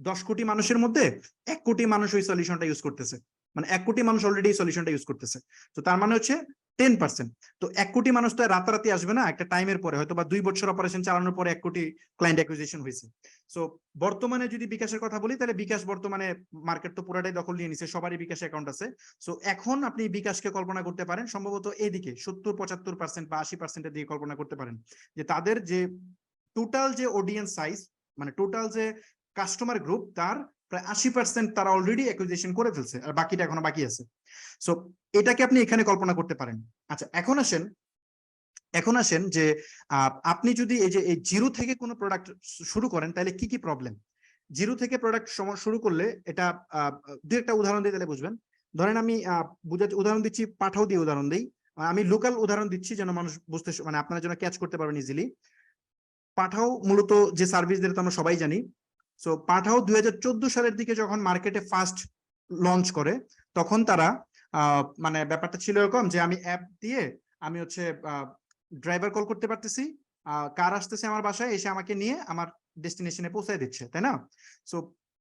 10 কোটি মানুষের মধ্যে 1 কোটি মানুষ ওই সলিউশনটা ইউজ করতেছে। মানে 1 কোটি মানুষ অলরেডি এই সলিউশনটা ইউজ করতেছে। তো তার মানে হচ্ছে 10%। তো 1 কোটি মানুষ তো রাতারাতি আসবে না, একটা টাইমের পরে হয়তো বা 2 বছর অপারেশন চালানোর পরে 1 কোটি ক্লায়েন্ট অ্যাকুইজিশন হয়েছে। সো বর্তমানে যদি বিকাশের কথা বলি, তাহলে বিকাশ বর্তমানে মার্কেট তো পুরাটাই দখল নিয়ে নিছে, সবারই বিকাশ অ্যাকাউন্ট আছে। সো এখন আপনি বিকাশকে কল্পনা করতে পারেন সম্ভবত এইদিকে 70-75% বা 80%-এর দিকে কল্পনা করতে পারেন, যে তাদের যে টোটাল যে অডিয়েন্স সাইজ, মানে টোটাল যে কাস্টমার গ্রুপ, তার প্রায় 80% তারা অলরেডি অ্যাকুইজিশন করে ফেলছে, আর বাকিটা এখনো বাকি আছে। সো এটাকে আপনি এখানে কল্পনা করতে পারেন। আচ্ছা, এখন আসেন যে আপনি যদি এই যে এই জিরো থেকে কোনো প্রোডাক্ট শুরু করেন, তাহলে কি কি প্রবলেম? জিরো থেকে প্রোডাক্ট শুরু করলে এটা দু একটা উদাহরণ দিয়ে তাহলে বুঝবেন। ধরেন আমি উদাহরণ দিচ্ছি, পাঠাও দিয়ে উদাহরণ দিই। আমি লোকাল উদাহরণ দিচ্ছি যেন মানুষ বুঝতে মানে আপনার জন্য ক্যাচ করতে পারবেন ইজিলি। পাঠাও মূলত যে সার্ভিস দিয়ে আমরা সবাই জানি। সো পাঠাও 2014 সালের দিকে যখন মার্কেটে ফার্স্ট লঞ্চ করে, তখন তারা মানে ব্যাপারটা ছিল এরকম যে আমি অ্যাপ দিয়ে আমি হচ্ছে ড্রাইভার কল করতে পারতেছি, কার আসতেছে আমার বাসায়, এসে আমাকে নিয়ে আমার ডেস্টিনেশনে পৌঁছায় দিচ্ছে, তাই না? সো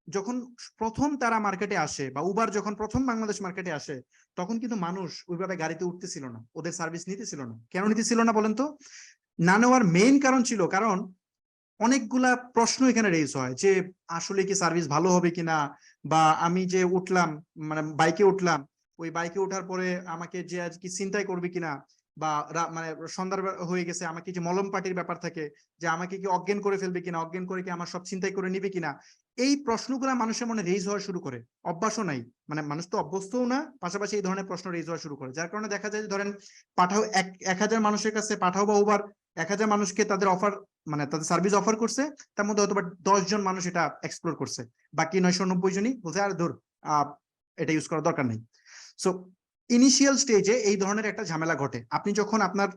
যখন প্রথম তারা মার্কেটে আসে বা উবার যখন প্রথম বাংলাদেশ মার্কেটে আসে, তখন কিন্তু মানুষ ওইভাবে গাড়িতে উঠতেছিল না, ওদের সার্ভিস নিতেছিল না। কেন নিতেছিল না বলেন তো? না নেওয়ার মেইন কারণ ছিল, কারণ অনেকগুলা প্রশ্ন এখানে রেজ হয় যে আসলে কি সার্ভিস ভালো হবে কিনা, বা আমি যে উঠলাম মানে বাইকে উঠলাম, ওই বাইকে ওঠার পরে আমাকে যে আজ কি ছিনতাই করবে কিনা, বা মানে সন্ধ্যার হয়ে গেছে আমাকে যে মলম পার্টির ব্যাপার থাকে, যে আমাকে কি অজ্ঞান করে ফেলবে কিনা, অজ্ঞান করে কি আমার সব ছিনতাই করে নিবে কিনা। এই প্রশ্নগুলা মানুষের মনে রেজ হওয়া শুরু করে। অভ্যাসও নাই, মানে মানুষ তো অভ্যস্তও না, পাশাপাশি এই ধরনের প্রশ্ন রেজ হওয়া শুরু করে, যার কারণে দেখা যায় যে ধরেন পাঠাও 1000 মানুষের কাছে পাঠাও বা উবার 1000 মানুষকে তাদের অফার মানে তাদের সার্ভিস অফার করছে, তার মধ্যে হয়তো 10 জন মানুষ এটা এক্সপ্লোর করছে, বাকি 990 জনই বলছে আর ধর এটা ইউজ করার দরকার নেই। সো ইনিশিয়াল স্টেজে এই ধরনের একটা ঝামেলা ঘটে। আপনি যখন আপনার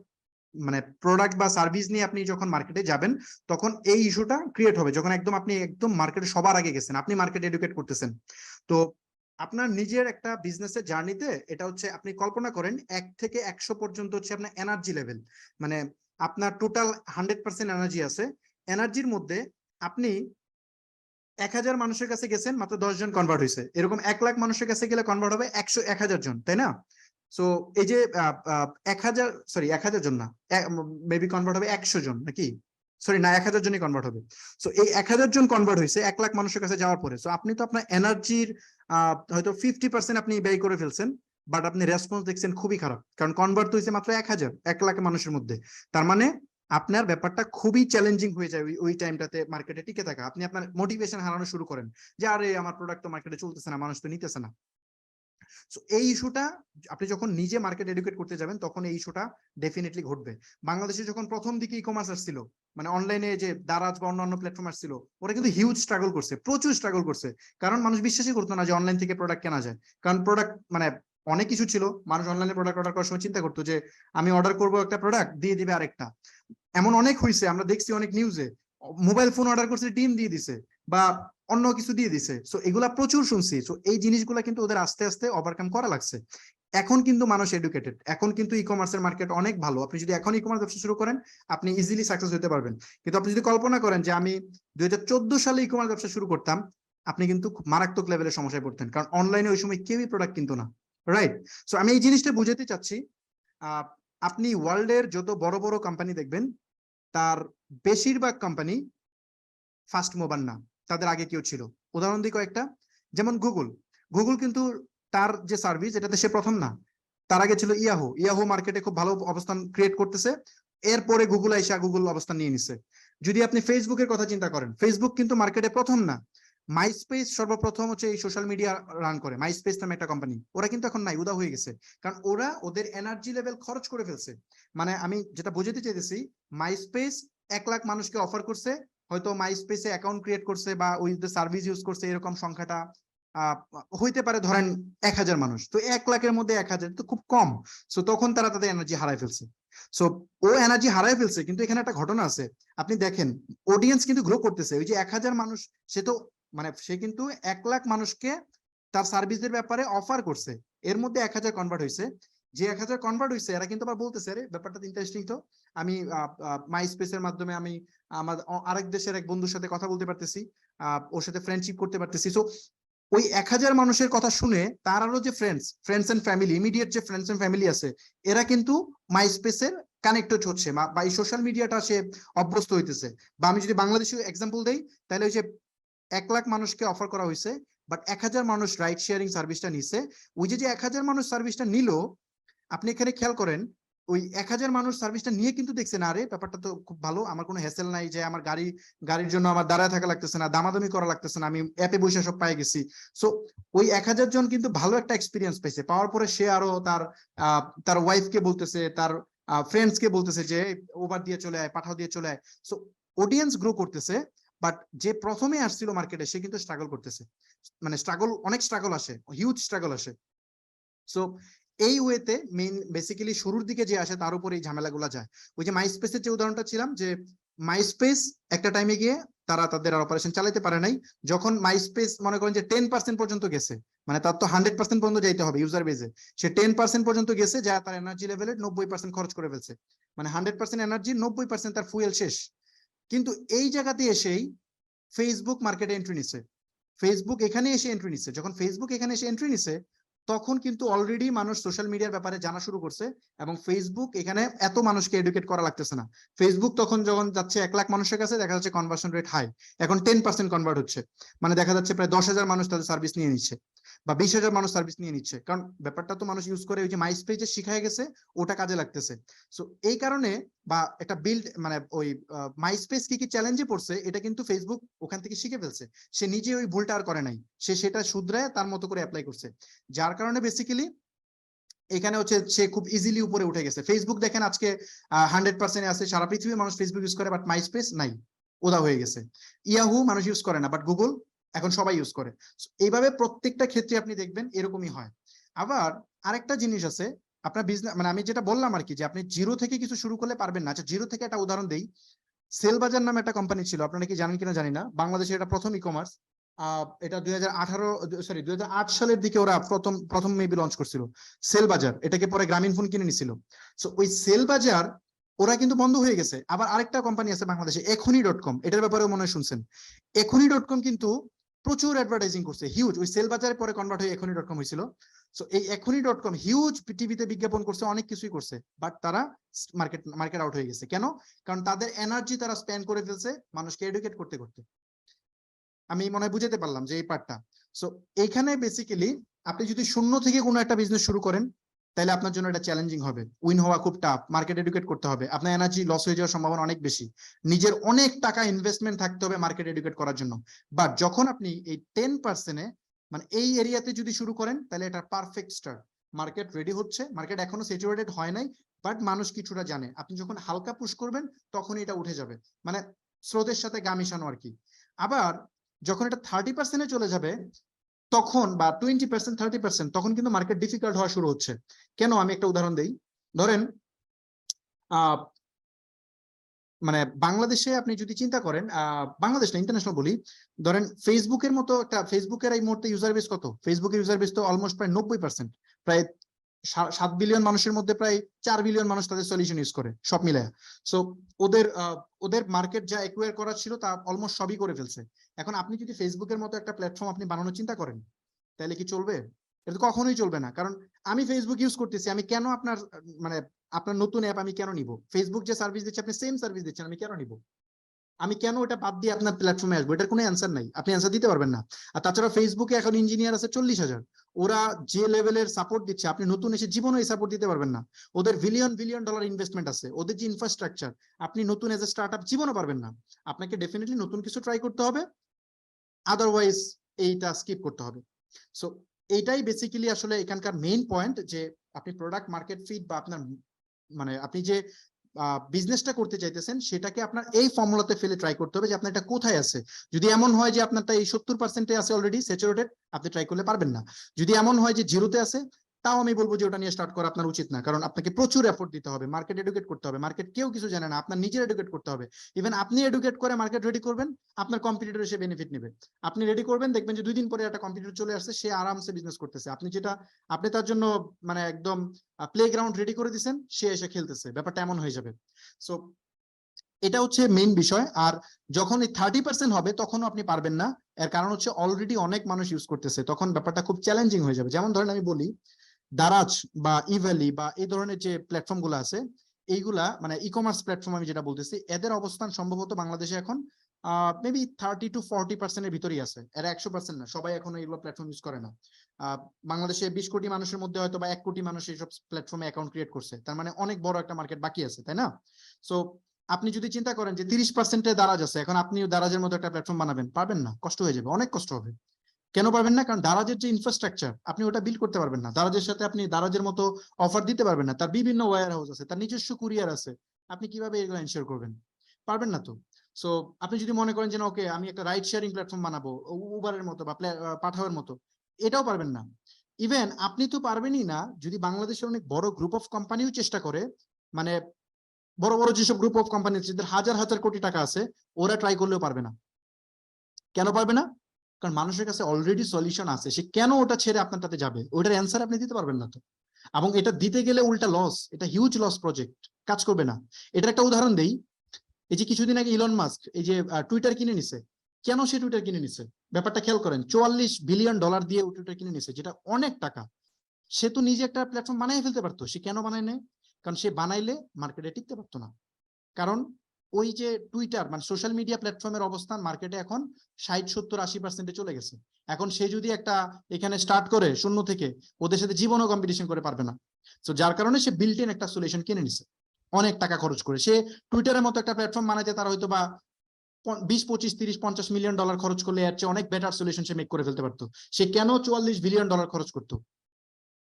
মানে প্রোডাক্ট বা সার্ভিস নিয়ে আপনি যখন মার্কেটে যাবেন, তখন এই ইস্যুটা ক্রিয়েট হবে, যখন আপনি একদম মার্কেটে সবার আগে গেছেন, আপনি মার্কেট এডুকেট করতেছেন। তো আপনার নিজের একটা বিজনেসের জার্নিতে এটা হচ্ছে, আপনি কল্পনা করেন 1 থেকে 100 পর্যন্ত হচ্ছে আপনার এনার্জি লেভেল, মানে আপনার টোটাল 100% এনার্জি আছে। এনার্জির মধ্যে আপনি 1000 মানুষের কাছে গেছেন, মাত্র 10 জন কনভার্ট হয়েছে। এরকম 1 লাখ মানুষের কাছে গেলে কনভার্ট হবে 1000 জন, তাই না? সো এই যে 1000 জন না, মেবি কনভার্ট হবে 100 জন, নাকি সরি না 1000 জনই কনভার্ট হবে। সো এই 1000 জন কনভার্ট হয়েছে 1 লাখ মানুষের কাছে যাওয়ার পরে। সো আপনি তো আপনার এনার্জির হয়তো 50% আপনি ব্যয় করে ফেলছেন, বাট আপনি রেসপন্স দেখছেন খুবই খারাপ, কারণ কনভার্ট হয়েছে মাত্র 1000, 1 লাখ মানুষের মধ্যে। তার মানে আপনার ব্যাপারটা খুবই চ্যালেঞ্জিং হয়ে যায় ওই টাইমটাতে মার্কেটে টিকে থাকা। আপনি আপনার মোটিভেশন হারানো শুরু করেন যে আরে আমার প্রোডাক্ট তো মার্কেটে চলতেছে না, মানুষ তো নিতেছে না। সো এই ইস্যুটা আপনি যখন নিজে মার্কেট এডুকেট করতে যাবেন, তখন এই ইস্যুটা ডেফিনেটলি ঘটবে। বাংলাদেশে যখন প্রথম দিকে ই কমার্স আসছিল, মানে অনলাইনে যে দারাজ বা অন্যান্য প্ল্যাটফর্ম আসছিল, ওরা কিন্তু হিউজ স্ট্রাগল করছে, প্রচুর স্ট্রাগল করছে, কারণ মানুষ বিশ্বাসই করতো না যে অনলাইন থেকে প্রোডাক্ট কেনা যায়। কারণ প্রোডাক্ট মানে অনেক কিছু ছিল, মানুষ অনলাইনে প্রোডাক্ট অর্ডার করার সময় চিন্তা করতো যে আমি অর্ডার করবো একটা প্রোডাক্ট, দিয়ে দিবে আরেকটা। এমন অনেক হয়েছে, আমরা দেখছি অনেক নিউজে, মোবাইল ফোন অর্ডার করছে, ডিম দিয়ে দিছে বা অন্য কিছু দিয়ে দিছে। সো এগুলা প্রচুর শুনছি। সো এই জিনিসগুলা কিন্তু ওদের আস্তে আস্তে ওভারকাম করা লাগছে। এখন কিন্তু মানুষ এডুকেটেড, এখন কিন্তু ই কমার্সের মার্কেট অনেক ভালো। আপনি যদি এখন ই কমার্স ব্যবসা শুরু করেন, আপনি ইজিলি সাকসেস হতে পারবেন। কিন্তু আপনি যদি কল্পনা করেন যে আমি 2014 সালে ই কমার্স ব্যবসা শুরু করতাম, আপনি কিন্তু মারাত্মক লেভেলের সমস্যায় পড়তেন, কারণ অনলাইনে ওই সময় কেউই প্রোডাক্ট কিনতো না, রাইট? সো আমি এই জিনিসটা বুঝাতে চাচ্ছি, আপনি ওয়ার্ল্ডের যত বড় বড় কোম্পানি দেখবেন, তার বেশিরভাগ কোম্পানি ফার্স্ট মুভার না, তাদের আগে কেউ ছিল। উদাহরণ দিই কয়েকটা, যেমন গুগল কিন্তু তার যে সার্ভিস, এটাতে সে প্রথম না, তার আগে ছিল ইয়াহু মার্কেটে খুব ভালো অবস্থান ক্রিয়েট করতেছে, এরপরে গুগল অবস্থান নিয়ে নিছে। যদি আপনি ফেসবুকের কথা চিন্তা করেন, ফেসবুক কিন্তু মার্কেটে প্রথম না, মাইস্পেস সর্বপ্রথম হচ্ছে এই সোশ্যাল মিডিয়া রান করে, মাইস্পেস নামে একটা কোম্পানি, ওরা কিন্তু এখন নাই, উদা হয়ে গেছে, কারণ ওরা ওদের এনার্জি লেভেল খরচ করে ফেলছে। মানে আমি যেটা বোঝাতে চাইতেছি, মাইস্পেস 1 লাখ মানুষকে অফার করছে, হয়তো মাইস্পেসে অ্যাকাউন্ট ক্রিয়েট করছে বা ওই সার্ভিস ইউজ করছে, এরকম সংখ্যাটা হইতে পারে ধরেন 1000 মানুষ, তো 1 লাখের মধ্যে 1000 তো খুব কম। সো তখন তারা তাদের এনার্জি হারায় ফেলছে। সো ও এনার্জি হারায় ফেলছে, কিন্তু এখানে একটা ঘটনা আছে, আপনি দেখেন অডিয়েন্স কিন্তু গ্রো করতেছে। ওই যে 1000 মানুষ, সে তো মানে সে কিন্তু 1 লাখ মানুষকে তার সার্ভিসের ব্যাপারে অফার করছে, এর মধ্যে 1000 কনভার্ট হয়েছে। যে 1000 কনভার্ট হয়েছে এরা কিন্তু আবার বলতেছে, আরে ব্যাপারটা ইন্টারেস্টিং, তো আমি মাই স্পেসের মাধ্যমে আমি আমার আরেক দেশের এক বন্ধুর সাথে কথা বলতে পারতেছি, ওর সাথে ফ্রেন্ডশিপ করতে পারতেছি। সো ওই 1000 মানুষের কথা শুনে তার আরো যে ফ্রেন্ডস এন্ড ফ্যামিলি, ইমিডিয়েট যে ফ্রেন্ডস এন্ড ফ্যামিলি আছে, এরা কিন্তু মাই স্পেসের কানেক্টেড হচ্ছে বা এই সোশ্যাল মিডিয়াটা সে অভ্যস্ত হইতেছে। বা আমি যদি বাংলাদেশি এক্সাম্পল দেই, তাহলে ওই যে 1 লাখ মানুষকে অফার করা হয়েছে, বাট 1000 মানুষ রাইড শেয়ারিং সার্ভিসটা নিছে। ওই যে 1000 মানুষ সার্ভিসটা নিল, আপনি এখানে খেয়াল করেন, ওই 1000 মানুষ সার্ভিসটা নিয়ে কিন্তু দেখছে না, আরে ব্যাপারটা তো খুব ভালো, আমার কোনো হ্যাসেল নাই, যে আমার গাড়ির জন্য আমার দাঁড়ায় থাকা লাগতেছে না, দামাদামি করা লাগতেছে না, আমি অ্যাপে বসে সব পাই গেছি। সো ওই 1000 জন কিন্তু ভালো একটা এক্সপিরিয়েন্স পাইছে, পাওয়ার পরে সে আরো তার ওয়াইফকে বলতেছে, তার ফ্রেন্ডস কে বলতেছে যে ওভার দিয়ে চলে আয়, পাঠাও দিয়ে চলে আয়। সো অডিয়েন্স গ্রো করতেছে, বাট যে প্রথমে আসছিল মার্কেটে সে কিন্তু স্ট্রাগল করতেছে, মানে অনেক স্ট্রাগল আসে, হিউজ স্ট্রাগল আসে। সো এই ওয়েতে মেইন বেসিক্যালি শুরুর দিকে যে আসে তার উপরে এই ঝামেলাগুলো যায়। ওই যে মাইস্পেসের যে উদাহরণটা ছিলাম, যে মাইস্পেস একটা টাইমে গিয়ে তারা তাদের অপারেশন চালাতে পারে নাই, যখন মাইস্পেস মনে করেন যে 10% পর্যন্ত গেছে, মানে তার তো 100% পর্যন্ত যাইতে হবে ইউজার বেজে, সে 10% পর্যন্ত গেছে, যা তার এনার্জি লেভেলের 90% খরচ করে ফেলছে, মানে 100% এনার্জি 90% তার ফুয়েল শেষ। কিন্তু এই জায়গাতে এসেই ফেসবুক মার্কেটে এন্ট্রি নিচ্ছে, ফেসবুক এখানে এসে এন্ট্রি নিচ্ছে। যখন ফেসবুক এখানে এসে এন্ট্রি নিচ্ছে, তখন কিন্তু অলরেডি মানুষ সোশ্যাল মিডিয়ার ব্যাপারে জানা শুরু করছে, এবং ফেসবুক এখানে এত মানুষকে এডুকেট করা লাগতেছে না। ফেসবুক তখন যখন যাচ্ছে 1 লাখ মানুষের কাছে, দেখা যাচ্ছে কনভার্সন রেট হাই, এখন 10% কনভার্ট হচ্ছে, মানে দেখা যাচ্ছে প্রায় 10,000 মানুষ তাদের সার্ভিস নিয়ে নিচ্ছে, বা 20,000 মানুষ সার্ভিস নিয়ে নিচ্ছে, কারণ ব্যাপারটা তো মানুষ ইউজ করে ওই যে মাইস্পেসে শিখায় গেছে, ওটা কাজে লাগতেছে। সো এই কারণে বা একটা বিল্ড মানে ওই মাইস্পেস কি কি চ্যালেঞ্জে পড়ছে, এটা কিন্তু ফেসবুক ওখান থেকে শিখে ফেলছে, সে নিজে ওই ভুলটা আর করে নাই, সে সেটা শুধরায় তার মতো করে অ্যাপ্লাই করছে, যার কারণে বেসিক্যালি এখানে হচ্ছে সে খুব ইজিলি উপরে উঠে গেছে। ফেসবুক দেখেন আজকে 100% আছে, সারা পৃথিবীর মানুষ ফেসবুক ইউজ করে, বাট মাইস্পেস নাই, ওদা হয়ে গেছে। ইয়াহু মানুষ ইউজ করে না, বাট গুগল এখন সবাই ইউজ করে। এইভাবে প্রত্যেকটা ক্ষেত্রে আপনি দেখবেন এরকমই হয়। আবার আরেকটা জিনিস আছে, আপনার বিজনেস মানে আমি যেটা বললাম আর কি, যে আপনি জিরো থেকে কিছু শুরু করলে পারবেন না। আচ্ছা, জিরো থেকে একটা উদাহরণ দেই, সেলবাজার নামে একটা কোম্পানি ছিল, আপনারা কি জানেন কিনা জানি না, বাংলাদেশের এটা প্রথম ই কমার্স। এটা 2008 সালের দিকে ওরা প্রথম মেবি লঞ্চ করছিল সেলবাজার, এটাকে পরে গ্রামীণ ফোন কিনে নিছিল। সো ওই সেলবাজার ওরা কিন্তু বন্ধ হয়ে গেছে। আবার আরেকটা কোম্পানি আছে বাংলাদেশে, এখনি.com, এটার ব্যাপারে মনে হয় শুনছেন। এখনি.com কিন্তু প্রচুর অ্যাডভার্টাইজিং করছে, হিউজ, ওই সেলবাজারের পরে কনভার্ট হয়ে এখনি.com হয়েছিল। সো এই এখনি.com হিউজ টিভিতে বিজ্ঞাপন করছে, অনেক কিছুই করছে, বাট তারা মার্কেট আউট হয়ে গেছে। কেন? কারণ তাদের এনার্জি তারা স্পেন্ড করে ফেলছে মানুষকে এডুকেট করতে করতে। আমি মনে হয় বুঝাতে পারলাম যে এই পার্টটা। সো এইখানে বেসিক্যালি আপনি যদি শূন্য থেকে কোনো একটা বিজনেস শুরু করেন, তাহলে আপনার জন্য এটা চ্যালেঞ্জিং হবে, উইন হওয়া খুব টাফ, মার্কেট এডুকেট করতে হবে, আপনার এনার্জি লস হয়ে যাওয়ার সম্ভাবনা অনেক বেশি, নিজের অনেক টাকা ইনভেস্টমেন্ট থাকতে হবে মার্কেট এডুকেট করার জন্য। বাট যখন আপনি এই 10%-এ মানে এই এরিয়াতে যদি শুরু করেন, তাহলে এটা পারফেক্ট স্টার্ট। মার্কেট রেডি হচ্ছে, মার্কেট এখনো স্যাচুরেটেড হয় নাই, বাট মানুষ কিছুটা জানে, আপনি যখন হালকা পুশ করবেন তখন এটা উঠে যাবে, মানে স্রোতের সাথে গা মিশানো আর কি। আবার যখন এটা 30%-এ চলে যাবে তখন, বা 20%, 30%, তখন কিন্তু মার্কেট ডিফিকাল্ট হওয়া শুরু হচ্ছে। কেন? আমি একটা উদাহরণ দেই, ধরেন মানে বাংলাদেশে আপনি যদি চিন্তা করেন, বাংলাদেশ না ইন্টারন্যাশনাল বলি, ধরেন ফেসবুকের মতো একটা, ফেসবুকের এই মুহূর্তে ইউজার বেস কত? ফেসবুকের ইউজার বেস তো অলমোস্ট প্রায় 90%, প্রায় 7 বিলিয়ন মানুষের মধ্যে প্রায় 4 বিলিয়ন মানুষ তাদের সলিউশন ইউজ করে সব মিলায়। সো ওদের মার্কেট যা একুয়ার করা ছিল তা অলমোস্ট সবই করে ফেলছে। এখন আপনি যদি ফেসবুকের মতো একটা প্ল্যাটফর্ম আপনি বানানোর চিন্তা করেন, তাহলে কি চলবে? এটা তো কখনোই চলবে না। কারণ আমি ফেসবুক ইউজ করতেছি, আমি কেন মানে আপনার নতুন অ্যাপ আমি কেন নিব? ফেসবুক যে সার্ভিস দিচ্ছে আপনি সেম সার্ভিস দিচ্ছেন, আমি কেন নিব? আমি কেন ওটা বাদ দিয়ে আপনার প্ল্যাটফর্মে আসবো? এটার কোনো অ্যান্সার নাই, আপনি অ্যান্সার দিতে পারবেন না। আর তাছাড়া ফেসবুকে এখন ইঞ্জিনিয়ার আছে 40,000, ওরা যে লেভেলের সাপোর্ট দিচ্ছে আপনি নতুন এসে জীবনে এই সাপোর্ট দিতে পারবেন না। ওদের বিলিয়ন ডলার ইনভেস্টমেন্ট আছে, ওদের যে ইনফ্রাস্ট্রাকচার, আপনি নতুন এজ এ স্টার্ট আপ জীবনও পারবেন না। আপনাকে ডেফিনেটলি নতুন কিছু ট্রাই করতে হবে। আদারওয়াইজ এইটা স্কিপ করতে হবে। সো এইটাই বেসিক্যালি আসলে এখানকার মেইন পয়েন্ট, যে আপনি প্রোডাক্ট মার্কেট ফিট বা আপনার মানে আপনি যে বিজনেসটা করতে চাইতেছেন সেটাকে আপনার এই ফর্মুলাতে ফেলে ট্রাই করতে হবে যে আপনার এটা কোথায় আছে। যদি এমন হয় যে আপনারটা এই 70% আছে অলরেডি স্যাচুরেটেড, আপনি ট্রাই করলে পারবেন না। যদি এমন হয় যে জিরোতে আছে, তাও আমি বলবো যে ওটা নিয়ে স্টার্ট করা আপনার উচিত না, কারণ আপনাকে প্রচুর এফোর্ট দিতে হবে, মার্কেট এডুকেট করতে হবে, মার্কেট কেউ কিছু জানে না, আপনার নিজের এডুকেট করতে হবে। ইভেন আপনি এডুকেট করে মার্কেট রেডি করবেন, আপনার কম্পিটিটর এসে বেনিফিট নেবে। আপনি রেডি করবেন, দেখবেন যে 2 দিন পরে একটা কম্পিটিটর চলে আসছে, সে আরামসে বিজনেস করতেছে, আপনি তার জন্য মানে একদম প্লেগ্রাউন্ড রেডি করে দিচ্ছেন, সে এসে খেলতেছে, ব্যাপারটা এমন হয়ে যাবে। সো এটা হচ্ছে মেইন বিষয়। আর যখন এই 30% হবে তখনও আপনি পারবেন না, এর কারণ হচ্ছে অলরেডি অনেক মানুষ ইউজ করতেছে, তখন ব্যাপারটা খুব চ্যালেঞ্জিং হয়ে যাবে। যেমন ধরেন আমি বলি, দারাজ বা ইভ্যালি বা এই ধরনের যে প্ল্যাটফর্ম গুলো আছে, এইগুলা মানে ই কমার্স প্ল্যাটফর্ম আমি যেটা বলতেছি, এদের অবস্থান সম্ভবত বাংলাদেশে এখন মেবি 30 to 40% ভিতরেই আছে, এরা 100% না, সবাই এখন এইগুলো প্ল্যাটফর্ম ইউজ করে না। বাংলাদেশে 20 কোটি মানুষের মধ্যে হয়তো বা 1 কোটি মানুষ এইসব প্ল্যাটফর্মে অ্যাকাউন্ট ক্রিয়েট করছে, তার মানে অনেক বড় একটা মার্কেট বাকি আছে, তাই না? সো আপনি যদি চিন্তা করেন যে 30% দারাজ আছে, এখন আপনি দারাজের মতো একটা প্ল্যাটফর্ম বানাবেন, পারবেন না, কষ্ট হয়ে যাবে, অনেক কষ্ট হবে। কেন পারবেন না? কারণ দারাজের যে ইনফ্রাস্ট্রাকচার, আপনি ওটা বিল্ড করতে পারবেন না, দারাজের সাথে আপনি দারাজের মতো অফার দিতে পারবেন না, তার বিভিন্ন ওয়্যার হাউস আছে, তার নিজস্ব কুরিয়ার আছে, আপনি কিভাবে এগুলো এনশিওর করবেন? পারবেন না তো। সো আপনি যদি মনে করেন যে ওকে আমি একটা রাইড শেয়ারিং প্ল্যাটফর্ম বানাবো উবারের মতো বা পাঠাওয়ের মতো, এটাও পারবেন না। ইভেন আপনি তো পারবেনই না যদি বাংলাদেশের অনেক বড় গ্রুপ অফ কোম্পানিও চেষ্টা করে, মানে বড় বড় যেসব গ্রুপ অফ কোম্পানি যাদের হাজার হাজার কোটি টাকা আছে, ওরা ট্রাই করলেও পারবে না। কেন পারবে না? কারণ মানুষের কাছে অলরেডি সলিউশন আছে, সে কেন ওটা ছেড়ে আপনারটাতে যাবে? ওটার অ্যান্সার আপনি দিতে পারবেন না তো। এবং এটা দিতে গেলে উল্টা লস, এটা হিউজ লস প্রজেক্ট, কাজ করবে না। এটার একটা উদাহরণ দেই, এই যে কিছুদিন আগে ইলন মাস্ক এই যে টুইটার কিনে নিছে, কেন সে টুইটার কিনে নিছে? ব্যাপারটা খেয়াল করেন, $44 বিলিয়ন দিয়ে টুইটার কিনে নিছে, যেটা অনেক টাকা। সে তো নিজে একটা প্ল্যাটফর্ম বানাই ফেলতে পারতো, সে কেন বানায় নেই? কারণ সে বানাইলে মার্কেটে টিকতে পারতো না। কারণ ওই যে টুইটার মানে সোশ্যাল মিডিয়া প্ল্যাটফর্মের অবস্থান মার্কেটে এখন 60-70-80% চলে গেছে। এখন সে যদি একটা এখানে স্টার্ট করে শূন্য থেকে, ওদের সাথে জীবনও কম্পিটিশন করে পারবে না। তো যার কারণে সে বিল্ট ইন একটা সলিউশন কিনে নিছে অনেক টাকা খরচ করে। সে টুইটারের মতো একটা প্ল্যাটফর্ম বানাইতে তার হয়তো বা 20-25-30-50 মিলিয়ন ডলার খরচ করলে এর চেয়ে অনেক বেটার সলিউশন সে মেক করে ফেলতে পারতো। সে কেন $44 বিলিয়ন খরচ করতো?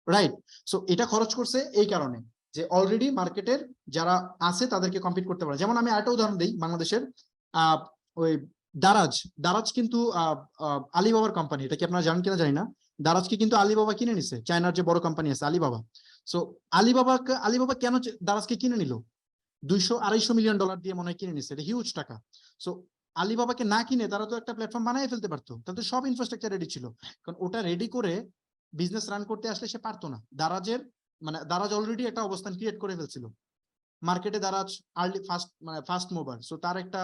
রাইট। সো এটা খরচ করছে এই কারণে যে অলরেডি মার্কেটের যারা আছে তাদেরকে কম্পিট করতে পারে। যেমন আমি আরেকটা উদাহরণ দিই, বাংলাদেশের ওই দারাজ কিন্তু আলিবাবার কোম্পানি, এটা কি আপনারা জানেন কিনা জানি না। দারাজকে কিন্তু আলিবাবা কিনে নিছে, চায়নার যে বড় কোম্পানি আছে আলিবাবা। সো আলিবাবা কেন দারাজকে কিনে নিল? $200-250 মিলিয়ন দিয়ে মনে হয় কিনে নিছে, এটা হিউজ টাকা। সো আলিবাবাকে না কিনে তারা তো একটা প্ল্যাটফর্ম বানিয়ে ফেলতে পারতো, তাদের সব ইনফ্রাস্ট্রাকচার রেডি ছিল। কারণ ওটা রেডি করে বিজনেস রান করতে আসলে সে পারতো না। দারাজ অলরেডি একটা অবস্থান ক্রিয়েট করে ফেলছিল মার্কেটে। Daraz early first mover, so তার একটা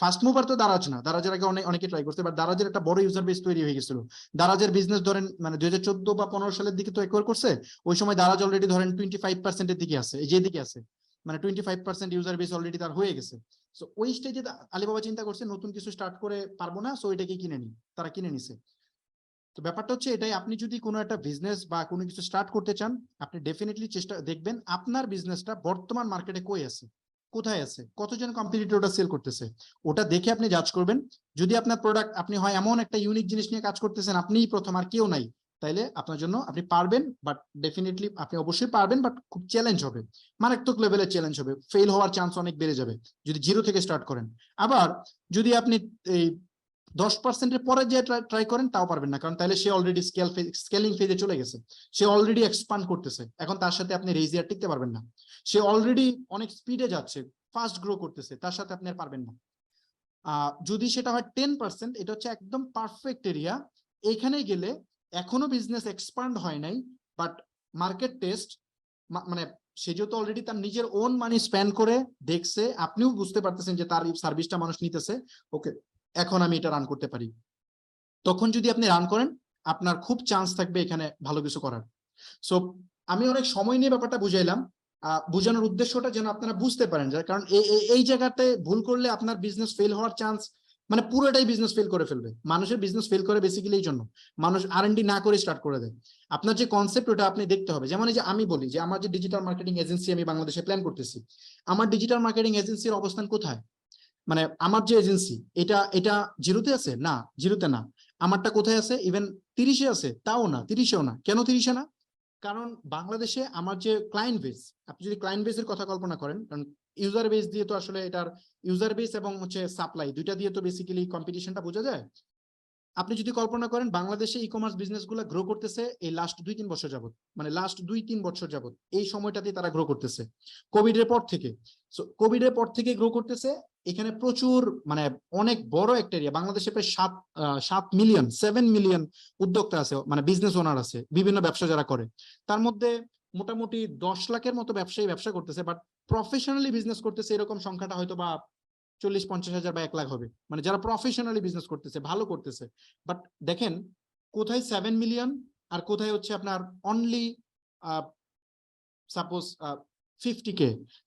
ফার্স্ট মুভার তো দারাজ না, দারাজের আগে অনেকে ট্রাই করতে, বাট দারাজের একটা বড় ইউজার বেস তৈরি হয়ে গেছিল। দারাজের বিজনেস ধরেন 2014 বা 15 সালের দিকে তো একবার করছে, ওই সময় দারাজ অলরেডি ধরেন 25% দিকে আছে, যেদিকে আছে 25% ইউজার বেস অলরেডি তার হয়ে গেছে। সো ওই স্টেজে আলিবাবা চিন্তা করছে নতুন কিছু স্টার্ট করে পারবো না, সো এটাকে কিনে নি, তারা কিনে নিছে। তো ব্যাপারটা হচ্ছে এটাই, আপনি যদি কোনো একটা বিজনেস বা কোনো কিছু স্টার্ট করতে চান, আপনি ডেফিনেটলি চেষ্টা দেখবেন আপনার বিজনেসটা বর্তমান মার্কেটে কই আছে, কোথায় আছে, কতজন কম্পিটিটর ওটা সেল করতেছে, ওটা দেখে আপনি জাজ করবেন। যদি আপনার প্রোডাক্ট আপনি হয় এমন একটা ইউনিক জিনিস নিয়ে কাজ করতেছেন, আপনিই প্রথম আর কেউ নাই, তাইলে আপনার জন্য আপনি পারবেন, বাট ডেফিনেটলি আপনি অবশ্যই পারবেন, বাট খুব চ্যালেঞ্জ হবে, মারাত্মক লেভেলের চ্যালেঞ্জ হবে, ফেল হওয়ার চান্স অনেক বেড়ে যাবে যদি জিরো থেকে স্টার্ট করেন। আবার যদি আপনি এই 10% পরে যে ট্রাই করেন, তাও পারবেন না, কারণ তাহলে সে অলরেডি স্কেলিং ফেজে চলে গেছে, সে অলরেডি এক্সপান্ড করতেছে, এখন তার সাথে আপনি রেজিয়ার টিকতে পারবেন না। সে অলরেডি অনেক স্পিডে যাচ্ছে, ফাস্ট গ্রো করতেছে, তার সাথে আপনি আর পারবেন না। যদি সেটা হয় 10%, এটা হচ্ছে একদম পারফেক্ট এরিয়া। এখানে গেলে এখনো বিজনেস এক্সপান্ড হয় নাই, বাট মার্কেট টেস্ট মানে সে যেহেতু অলরেডি তার নিজের ওন মানি স্পেন্ড করে দেখছে, আপনিও বুঝতে পারতেছেন যে তার সার্ভিসটা মানুষ নিতেছে, ওকে এখন আমি এটা রান করতে পারি। তখন যদি আপনি রান করেন, আপনার খুব চান্স থাকবে এখানে ভালো কিছু করার। সো আমি অনেক সময় নিয়ে ব্যাপারটা বুঝাইলাম, বোঝানোর উদ্দেশ্যটা যেন আপনারা বুঝতে পারেন, যার কারণ এই জায়গাতে ভুল করলে আপনার বিজনেস ফেল হওয়ার চান্স মানে পুরোটাই বিজনেস ফেল করে ফেলবে। মানুষের বিজনেস ফেল করে বেসিক্যালি এই জন্য, মানুষ R&D না করে স্টার্ট করে দেয়। আপনার যে কনসেপ্ট ওটা আপনি দেখতে হবে। যেমন এই যে আমি বলি যে আমার যে ডিজিটাল মার্কেটিং এজেন্সি আমি বাংলাদেশে প্ল্যান করতেছি, আমার ডিজিটাল মার্কেটিং এজেন্সির অবস্থান কোথায়? মানে আমার যে এজেন্সি এটা এটা জিরোতে আছে না, জিরোতে না। আমারটা কোথায় আছে? ইভেন 30-এ আছে, তাও না, 30-এও না। কেন 30-এ না? কারণ বাংলাদেশে আমার যে ক্লায়েন্ট বেস, আপনি যদি ক্লায়েন্ট বেসের কথা কল্পনা করেন, কারণ ইউজার বেস দিয়ে তো আসলে এটার ইউজার বেস এবং হচ্ছে সাপ্লাই দুইটা দিয়ে তো বেসিক্যালি কম্পিটিশনটা বোঝা যায়। আপনি যদি কল্পনা করেন বাংলাদেশে ই কমার্স বিজনেস গুলো গ্রো করতেছে এই লাস্ট 2-3 বছর যাবত, মানে লাস্ট 2-3 বছর যাবত এই সময়টাতে তারা গ্রো করতেছে কোভিড এর পর থেকে। সো কোভিড এর পর থেকে গ্রো করতেছে। এখানে প্রচুর মানে অনেক বড় একটা এরিয়া, বাংলাদেশে প্রায় 7 মিলিয়ন উদ্যোক্তা আছে, মানে বিজনেস ওনার আছে, বিভিন্ন ব্যবসা যারা করে। তার মধ্যে মোটামুটি 10 লাখের মতো ব্যবসায়ী ব্যবসা করতেছে, বাট প্রফেশনালি বিজনেস করতেছে এরকম সংখ্যাটা হয়তো বা 40-50 হাজার বা 1 লাখ হবে, মানে যারা প্রফেশনালি বিজনেস করতেছে, ভালো করতেছে। বাট দেখেন কোথায় 7 মিলিয়ন আর কোথায় হচ্ছে আপনার অনলি সাপোজ 50K।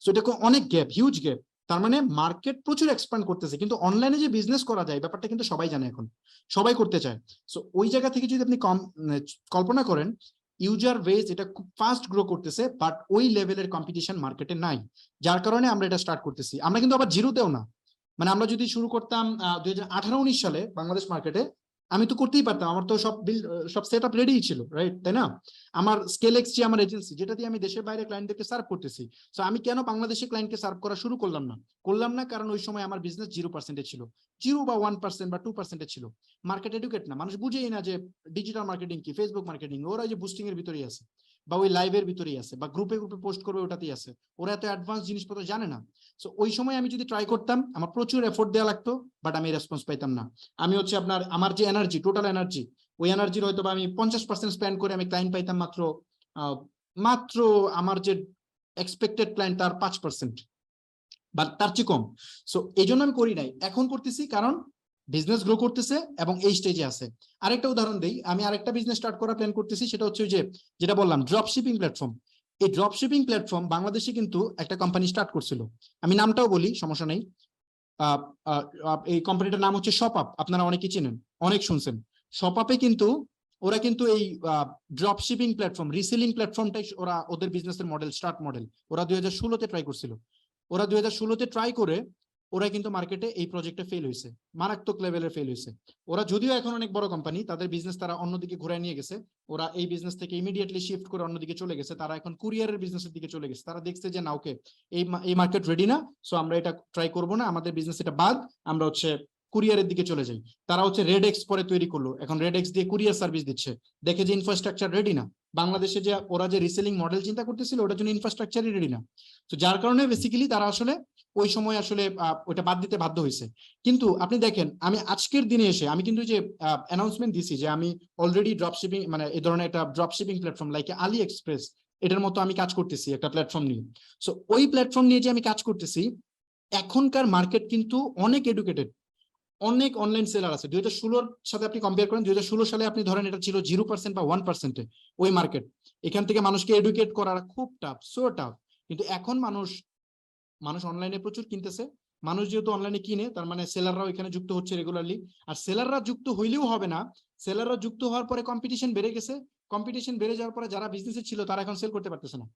সো এটা অনেক গ্যাপ, হিউজ গ্যাপ। তার মানে মার্কেট প্রচুর এক্সপ্যান্ড করতেছে, কিন্তু অনলাইনে যে বিজনেস করা যায় ব্যাপারটা কিন্তু সবাই জানে, এখন সবাই করতে চায়। সো ওই জায়গা থেকে যদি আপনি কল্পনা করেন ইউজার বেস এটা খুব ফাস্ট গ্রো করতেছে, বাট ওই লেভেলের কম্পিটিশন মার্কেটে নাই, যার কারণে আমরা এটা স্টার্ট করতেছি। আমরা কিন্তু আবার জিরোতেও না, মানে আমরা যদি শুরু করতাম 2018-19 সালে বাংলাদেশ মার্কেটে, আমি তো করতেই পারতাম, আমার তো সব সেট আপ রেডি ছিল, রাইট? তাই না? আমার স্কেলএক্স যে আমার এজেন্সি, যেটা দিয়ে আমি দেশের বাইরে ক্লায়েন্টদেরকে সার্ভ করতেছি, সো আমি কেন বাংলাদেশে ক্লায়েন্টকে সার্ভ করা শুরু করলাম না? কারণ ওই সময় আমার বিজনেস 0% ছিল, 0 বা 1% বা 2% ছিল। মার্কেট এডুকেট না, মানুষ বুঝেই না যে ডিজিটাল মার্কেটিং কি, ফেসবুক মার্কেটিং, ওরা যে বুস্টিং এর ভিতরেই আছে, বা ওই লাইভের ভিতরেই আছে, বা গ্রুপে পোস্ট করবে ওটাতেই আছে, ওরা এত অ্যাডভান্স জিনিসপত্র জানে না। সো ওই সময় আমি যদি ট্রাই করতাম, আমার প্রচুর এফোর্ট দেওয়া লাগতো, বাট আমি রেসপন্স পাইতাম না। আমি হচ্ছে আমার যে এনার্জি, টোটাল এনার্জি, ওই এনার্জির হয়তো আমি 50% স্পেন্ড করে আমি ক্লায়েন্ট পাইতাম মাত্র আমার যে এক্সপেক্টেড ক্লায়েন্ট তার 5%, বা তার চেয়ে কম। সো এই জন্য আমি করি নাই, এখন করতেছি কারণ বিজনেস গ্রো করতেছে এবং এই স্টেজে আছে। আরেকটা উদাহরণ দেই, আমি আরেকটা বিজনেস স্টার্ট করার প্ল্যান করতেছি, সেটা হচ্ছে যে যেটা বললাম ড্রপ শিপিং প্ল্যাটফর্ম। এই ড্রপ শিপিং প্ল্যাটফর্ম বাংলাদেশে কিন্তু একটা কোম্পানি স্টার্ট করছিল, আমি নামটাও বলি, সমস্যা নেই। এই কোম্পানিটার নাম হচ্ছে শপআপ, আপনারা অনেকেই চেনেন, অনেক শুনছেন। শপআপে কিন্তু ওরা কিন্তু এই ড্রপ শিপিং প্ল্যাটফর্ম, রিসেলিং প্ল্যাটফর্মটাই ওরা ওদের বিজনেসের মডেল, স্টার্ট মডেল ওরা 2016-তে ট্রাই করছিল। ওরা 2016-তে ট্রাই করে ওরা কিন্তু মার্কেটে এই প্রজেক্টে ফেল হয়েছে, মারাত্মক লেভেলের ফেল হয়েছে। ওরা যদিও এখন অনেক বড় কোম্পানি, তাদের বিজনেস তারা অন্যদিকে ঘুরে নিয়ে গেছে, ওরা এই বিজনেস থেকে ইমিডিয়েটলি শিফট করে অন্যদিকে চলে গেছে, তারা এখন কুরিয়ারের বিজনেসের দিকে চলে গেছে। তারা দেখছে যে না, ওকে এই মার্কেট রেডি না, সো আমরা এটা ট্রাই করবো না, আমাদের বিজনেস এটা বাদ, আমরা হচ্ছে কুরিয়ারের দিকে চলে যাই। তারা হচ্ছে রেডএক্স পরে তৈরি করলো, এখন রেডএক্স দিয়ে কুরিয়ার সার্ভিস দিচ্ছে, দেখে যে ইনফ্রাস্ট্রাকচার রেডি না, বাংলাদেশে যে ওরা যে রিসেলিং মডেল চিন্তা করতেছিল ওটার জন্য ইনফ্রাস্ট্রাকচারই রেডি না। তো যার কারণে বেসিক্যালি তারা আসলে ওই সময় আসলে ওটা বাদ দিতে বাধ্য হয়েছে। কিন্তু আপনি দেখেন আমি আজকের দিনে এসে আমি কিন্তু যে অ্যানাউন্সমেন্ট দিছি যে আমি অলরেডি ড্রপ শিপিং, মানে এই ধরনের একটা ড্রপ শিপিং প্ল্যাটফর্ম লাইক আলি এক্সপ্রেস, এটার মতো আমি কাজ করতেছি একটা প্ল্যাটফর্ম নিয়ে। সো ওই প্ল্যাটফর্ম নিয়ে যে আমি কাজ করতেছি, এখনকার মার্কেট কিন্তু অনেক এডুকেটেড, অনেক অনলাইন সেলার আছে। 2016-র সাথে আপনি কম্পেয়ার করেন, 2016 সালে আপনি ধরেন এটা ছিল 0% বা 1%-এ ওই মার্কেট। এখান থেকে মানুষকে এডুকেট করা খুব টাফ, সো টাফ। কিন্তু এখন মানুষ অনলাইনে প্রচুর কিনতেছে। মানুষ যেহেতু অনলাইনে কিনে, তার মানে সেলাররাও এখানে যুক্ত হচ্ছে রেগুলারলি। আর সেলাররা যুক্ত হইলেও হবে না, সেলাররা যুক্ত হওয়ার পরে কম্পিটিশন বেড়ে গেছে। কম্পিটিশন বেড়ে যাওয়ার পরে যারা বিজনেসে ছিল তারা এখন সেল করতে পারতেছে না,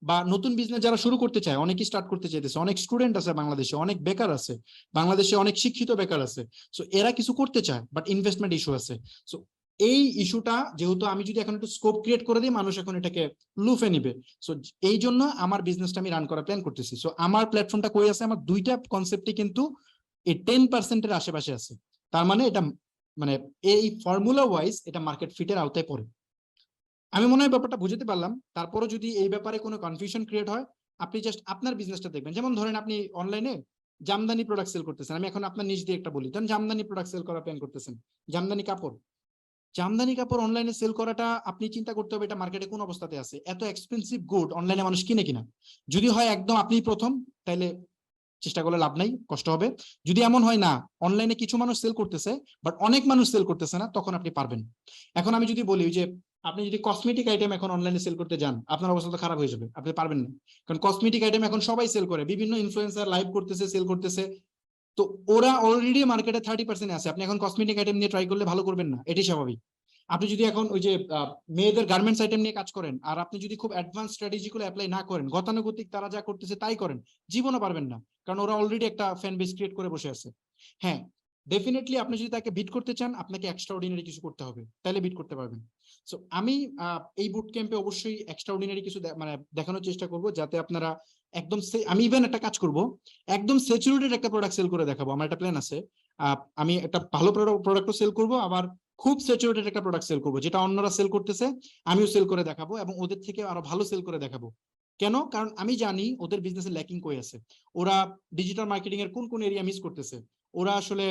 বা নতুন বিজনেস যারা শুরু করতে চায় অনেকেই স্টার্ট করতে চাইতেছে। অনেক স্টুডেন্ট আছে বাংলাদেশে, অনেক বেকার আছে বাংলাদেশে, অনেক শিক্ষিত বেকার আছে। সো এরা কিছু করতে চায়, বাট ইনভেস্টমেন্ট ইস্যু আছে। সো এই ইস্যুটা যেহেতু আমি যদি এখন একটু স্কোপ ক্রিয়েট করে দিই, মানুষ এখন এটাকে লুফে নিবে। সো এই জন্য আমার বিজনেসটা আমি রান করার প্ল্যান করতেছি। সো আমার প্ল্যাটফর্মটা কই আছে, আমার দুইটা কনসেপ্টে কিন্তু এই 10%-এর আশেপাশে আছে। তার মানে এটা, মানে এই ফর্মুলা ওয়াইজ এটা মার্কেট ফিটের আওতায় পড়ে। আমি মনে হয় ব্যাপারটা বুঝতে পারলাম। তারপরও যদি এই ব্যাপারে কোনো কনফিউশন ক্রিয়েট হয়, আপনি জাস্ট আপনার বিজনেসটা দেখবেন। যেমন ধরেন আপনি অনলাইনে জামদানি প্রোডাক্ট সেল করতেছেন, আমি এখন আপনার নিজ দিয়ে একটা বলি, ধরেন জামদানি প্রোডাক্ট সেল করার প্ল্যান করতেছেন, জামদানি কাপড় অনলাইনে সেল করাটা আপনি চিন্তা করতে হবে এটা মার্কেটে কোন অবস্থাতে আছে। এত এক্সপেন্সিভ গুড অনলাইনে মানুষ কিনে কিনা? যদি হয় একদম আপনি প্রথম, তাহলে চেষ্টা করলে লাভ নাই, কষ্ট হবে। যদি এমন হয় না অনলাইনে কিছু মানুষ সেল করতেছে বাট অনেক মানুষ সেল করতেছে না, তখন আপনি পারবেন। এখন আমি যদি বলি যে আপনি যদি কসমেটিক আইটেম এখন অনলাইনে সেল করতে যান, আপনার অবস্থা তো খারাপ হয়ে যাবে, আপনি পারবেন না। কারণ কসমেটিক আইটেম এখন সবাই সেল করে, বিভিন্ন ইনফ্লুয়েন্সার লাইভ করতেছে, সেল করতেছে। তো ওরা অলরেডি মার্কেটে 30% আছে, আপনি এখন কসমেটিক আইটেম নিয়ে ট্রাই করলে ভালো করবেন না, এটাই স্বাভাবিক। আপনি যদি এখন ওই যে মেয়েদের গার্মেন্টস আইটেম নিয়ে কাজ করেন, আর আপনি যদি খুব অ্যাডভান্স স্ট্র্যাটেজি গুলো অ্যাপ্লাই না করেন, গতানুগতিক তারা যা করতেছে তাই করেন, জীবনও পারবেন না, কারণ ওরা অলরেডি একটা ফ্যান বেস ক্রিয়েট করে বসে আছে। হ্যাঁ, ডেফিনেটলি আপনি যদি তাকে বিট করতে চান, আপনাকে এক্সট্রাঅর্ডিনারি কিছু করতে হবে, তাহলে বিট করতে পারবেন। সো আমি এই বুট ক্যাম্পে অবশ্যই এক্সট্রাঅর্ডিনারি কিছু মানে দেখানোর চেষ্টা করব, যাতে আপনারা একদম আমি ইভেন একটা কাজ করব, একদম স্যাচুরেটেড একটা প্রোডাক্ট সেল করে দেখাবো। আমার একটা প্ল্যান আছে, আমি একটা ভালো প্রোডাক্টও সেল করব, আবার খুব স্যাচুরেটেড একটা প্রোডাক্ট সেল করবো, যেটা অন্যরা সেল করতেছে আমিও সেল করে দেখাবো, এবং ওদের থেকে আরো ভালো সেল করে দেখাবো। কেন? কারণ আমি জানি ওদের বিজনেসে ল্যাকিং কই আছে, ওরা ডিজিটাল মার্কেটিং এর কোন কোন এরিয়া মিস করতেছে, ওরা আসলে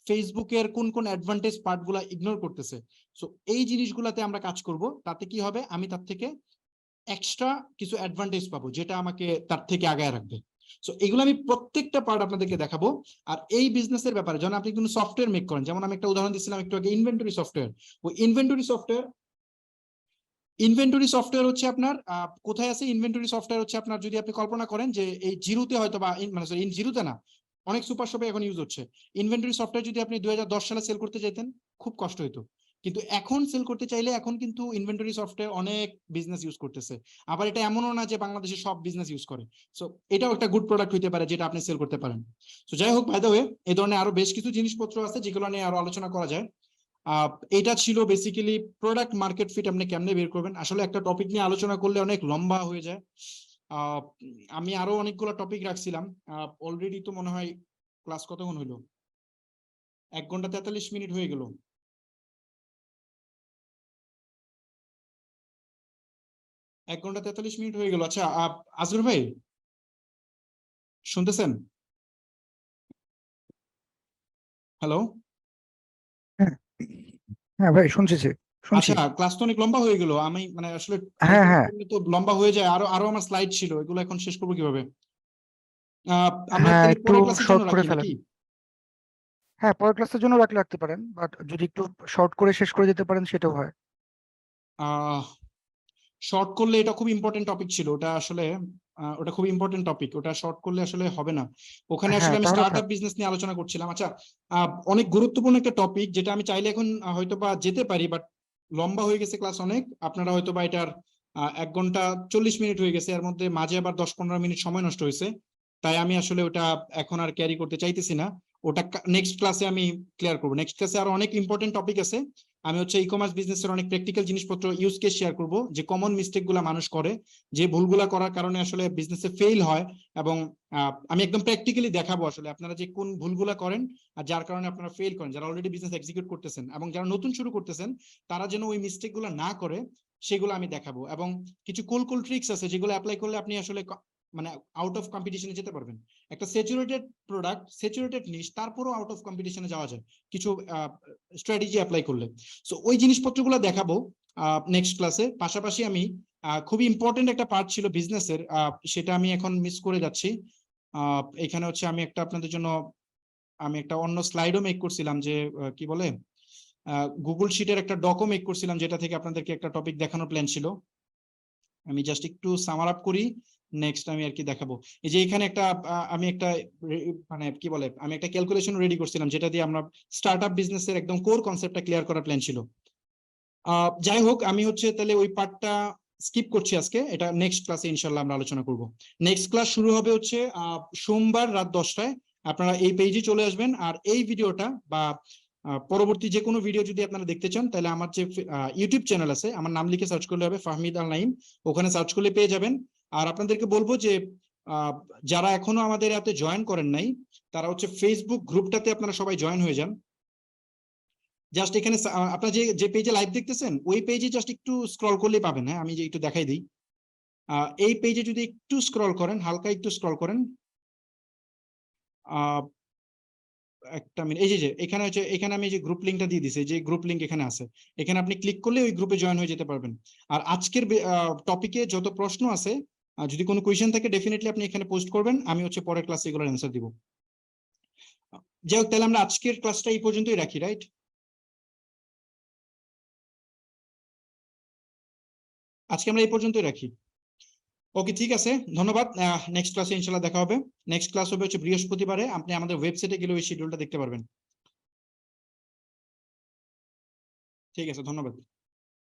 ফেসবুকের কোন কোন অ্যাডভান্টেজ পার্ট গুলা ইগনোর করতেছে। সো এই জিনিসগুলাতে আমরা কাজ করব, তাতে কি হবে, আমি তার থেকে এক্সট্রা কিছু অ্যাডভান্টেজ পাবো, যেটা আমাকে তার থেকে আগায় রাখবে। সো এগুলো আমি প্রত্যেকটা পার্ট আপনাদেরকে দেখাবো। আর এই বিজনেসের ব্যাপারে যখন আপনি কোনো সফটওয়্যার মেক করেন, যেমন আমি একটা উদাহরণ দিচ্ছিলাম একটু আগে, ইনভেন্টরি সফটওয়্যার। ওই ইনভেন্টরি সফটওয়্যার হচ্ছে আপনার কোথায় আছে? ইনভেন্টরি সফটওয়্যার হচ্ছে আপনার, যদি আপনি কল্পনা করেন যে এই জিরোতে হয়তো বা মানে সরি জিরোতে না, অনেক সুপার শপে এখন ইউজ হচ্ছে ইনভেন্টরি সফটওয়্যার। যদি আপনি 2010 সালে সেল করতে চাইতেন, খুব কষ্ট হতো, কিন্তু এখন সেল করতে চাইলে এখন কিন্তু ইনভেন্টরি সফটওয়্যার অনেক বিজনেস ইউজ করতেছে। আবার এটা এমনও না যে বাংলাদেশে সব বিজনেস ইউজ করে। সো এটাও একটা গুড প্রোডাক্ট হইতে পারে, যেটা আপনি সেল করতে পারেন। সো যাই হোক, বাই দ্য ওয়ে, এই ধরনের আরো বেশ কিছু জিনিসপত্র আছে যেগুলো নিয়ে আরো আলোচনা করা যায়। এটা ছিল বেসিক্যালি প্রোডাক্ট মার্কেট ফিট আপনি কেমনে বের করবেন। আসলে একটা টপিক নিয়ে আলোচনা করলে অনেক লম্বা হয়ে যায়। আমি আরো অনেকগুলো টপিক রাখছিলাম, অলরেডি তো মনে হয় ক্লাস কতক্ষণ হইলো, 1 ঘন্টা 43 মিনিট হয়ে গেল। এক ঘন্টা 43 মিনিট হয়ে গেল। আচ্ছা, আজগর ভাই শুনতেছেন? হ্যালো। হ্যাঁ, হ্যাঁ ভাই শুনছি, শুনছি। আচ্ছা, ক্লাস তো অনেক লম্বা হয়ে গেল, আমি মানে আসলে হ্যাঁ, হ্যাঁ, তো লম্বা হয়ে যায়, আরো আরো আমার স্লাইড ছিল, এগুলো এখন শেষ করবো কিভাবে? আমরা হ্যাঁ, তাহলে একটু পরের ক্লাসের জন্য শর্ট করে রাখি ফেলেন। নাকি? হ্যাঁ, পরের ক্লাসের জন্য রাখতে পারেন, বাট যদি একটু শর্ট করে শেষ করে দিতে পারেন সেটাও হয়। আহ শর্ট করলে, এটা খুব ইম্পর্টেন্ট টপিক ছিল ওটা আসলে, ওটা খুব ইম্পর্টেন্ট টপিক, ওটা শর্ট করলে আসলে হবে না। ওখানে হ্যাঁ, আসলে আমি তাহলে স্টার্ট থাক। আপ বিজনেস নিয়ে আলোচনা করছিলাম। আচ্ছা, অনেক গুরুত্বপূর্ণ একটা টপিক, যেটা আমি চাইলে এখন হয়তো বা যেতে পারি, বাট লম্বা হয়ে গেছে ক্লাস অনেক, আপনারা হয়তো বা এটার 1 ঘন্টা 40 মিনিট হয়ে গেছে, এর মধ্যে মাঝে আবার 10-15 মিনিট সময় নষ্ট হয়েছে, তাই আমি আসলে ওটা এখন আর ক্যারি করতে চাইতেছি না। ওটা নেক্সট ক্লাসে আমি ক্লিয়ার করবো। নেক্সট ক্লাসে আরো অনেক ইম্পর্টেন্ট টপিক আছে। আমি হচ্ছে ই কমার্স বিজনেসের অনেক প্র্যাকটিক্যাল জিনিসপত্র, ইউজ কেস শেয়ার করবো, যে কমন মিস্টেক গুলা মানুষ করে, যে ভুলগুলা করার কারণে আসলে বিজনেসে ফেল হয়, এবং আমি একদম প্র্যাকটিক্যালি দেখাবো আসলে আপনারা যে কোন ভুলগুলা করেন আর যার কারণে আপনারা ফেল করেন, যারা অলরেডি বিজনেস এক্সিকিউট করতেছেন এবং যারা নতুন শুরু করতেছেন, তারা যেন ওই মিস্টেক গুলা না করে, সেগুলো আমি দেখাবো। এবং কিছু কুল কুল ট্রিক্স আছে যেগুলো অ্যাপ্লাই করলে আপনি আসলে মানে আউট অফ কম্পিটিশনে যেতে পারবেন। একটা স্যাচুরেটেড প্রোডাক্ট, স্যাচুরেটেড নিশ, তারপরও আউট অফ কম্পিটিশনে যাওয়া যায় কিছু স্ট্র্যাটেজি অ্যাপ্লাই করলে। সো ওই জিনিসপত্রগুলো দেখাবো নেক্সট ক্লাসে। পাশাপাশি আমি খুবই ইম্পর্টেন্ট একটা পার্ট ছিল বিজনেসের, সেটা আমি এখন মিস করে যাচ্ছি। এখানে হচ্ছে আমি একটা আপনাদের জন্য আমি একটা অন্য স্লাইডও মেক করছিলাম, যে কি বলে, গুগল শিটের একটা ডকও মেক করছিলাম, যেটা থেকে আপনাদেরকে একটা টপিক দেখানোর প্ল্যান ছিল। আমি জাস্ট একটু সামার আপ করি, নেক্সট আমি আর কি দেখাবো। এই যে এখানে একটা আমি একটা মানে কি বলে, আমি একটা ক্যালকুলেশন রেডি করছিলাম, যেটা দিয়ে আমরা স্টার্ট আপ বিজনেসের একদম কোর কনসেপ্টটা ক্লিয়ার করার প্ল্যান ছিল। যাই হোক, আমি হচ্ছে তাহলে ওই পার্টটা স্কিপ করছি আজকে, এটা নেক্সট ক্লাসে ইনশাল্লাহ আমরা আলোচনা করব। নেক্সট ক্লাস শুরু হবে হচ্ছে সোমবার রাত 10টায়। আপনারা এই পেজে চলে আসবেন, আর এই ভিডিওটা বা পরবর্তী যে কোনো ভিডিও যদি আপনারা দেখতে চান, তাহলে আমার যে ইউটিউব চ্যানেল আছে, আমার নাম লিখে সার্চ করলে হবে ফাহমিদ আল নাইম, ওখানে সার্চ করলে পেয়ে যাবেন। আর আপনাদেরকে বলবো যে যারা এখনো আমাদের এতে জয়েন করেন নাই, তারা হচ্ছে ফেসবুক গ্রুপটাতে আপনারা সবাই জয়েন হয়ে যান। জাস্ট এখানে আপনারা যে যে পেজে লাইভ দেখতেছেন, ওই পেজে জাস্ট একটু স্ক্রল করলেই পাবেন। হ্যাঁ, আমি যে একটু দেখাই দিই, এই পেজে যদি একটু স্ক্রল করেন, হালকা একটু স্ক্রল করেন, একটা মিনিট, এই যে এখানে হচ্ছে, এখানে আমি যে গ্রুপ লিঙ্কটা দিয়ে দিছি, যে গ্রুপ লিঙ্ক এখানে আছে, এখানে আপনি ক্লিক করলে ওই গ্রুপে জয়েন হয়ে যেতে পারবেন। আর আজকের টপিকে যত প্রশ্ন আছে, যদি কোনো কোয়েশ্চেন থাকে ডেফিনেটলি আপনি এখানে পোস্ট করবেন, আমি হচ্ছে পরের ক্লাসে এগুলোর অ্যান্সার দিব। যাই হোক, তাহলে আমরা আজকের ক্লাসটা এই পর্যন্তই রাখি, রাইট? আজকে আমরা এই পর্যন্তই রাখি। ওকে, ঠিক আছে, ধন্যবাদ। নেক্সট ক্লাসে ইনশাল্লাহ দেখা হবে। নেক্সট ক্লাস হবে হচ্ছে বৃহস্পতিবারে, আপনি আমাদের ওয়েবসাইটে গেলে ওই শিডিউলটা দেখতে পারবেন। ঠিক আছে, ধন্যবাদ।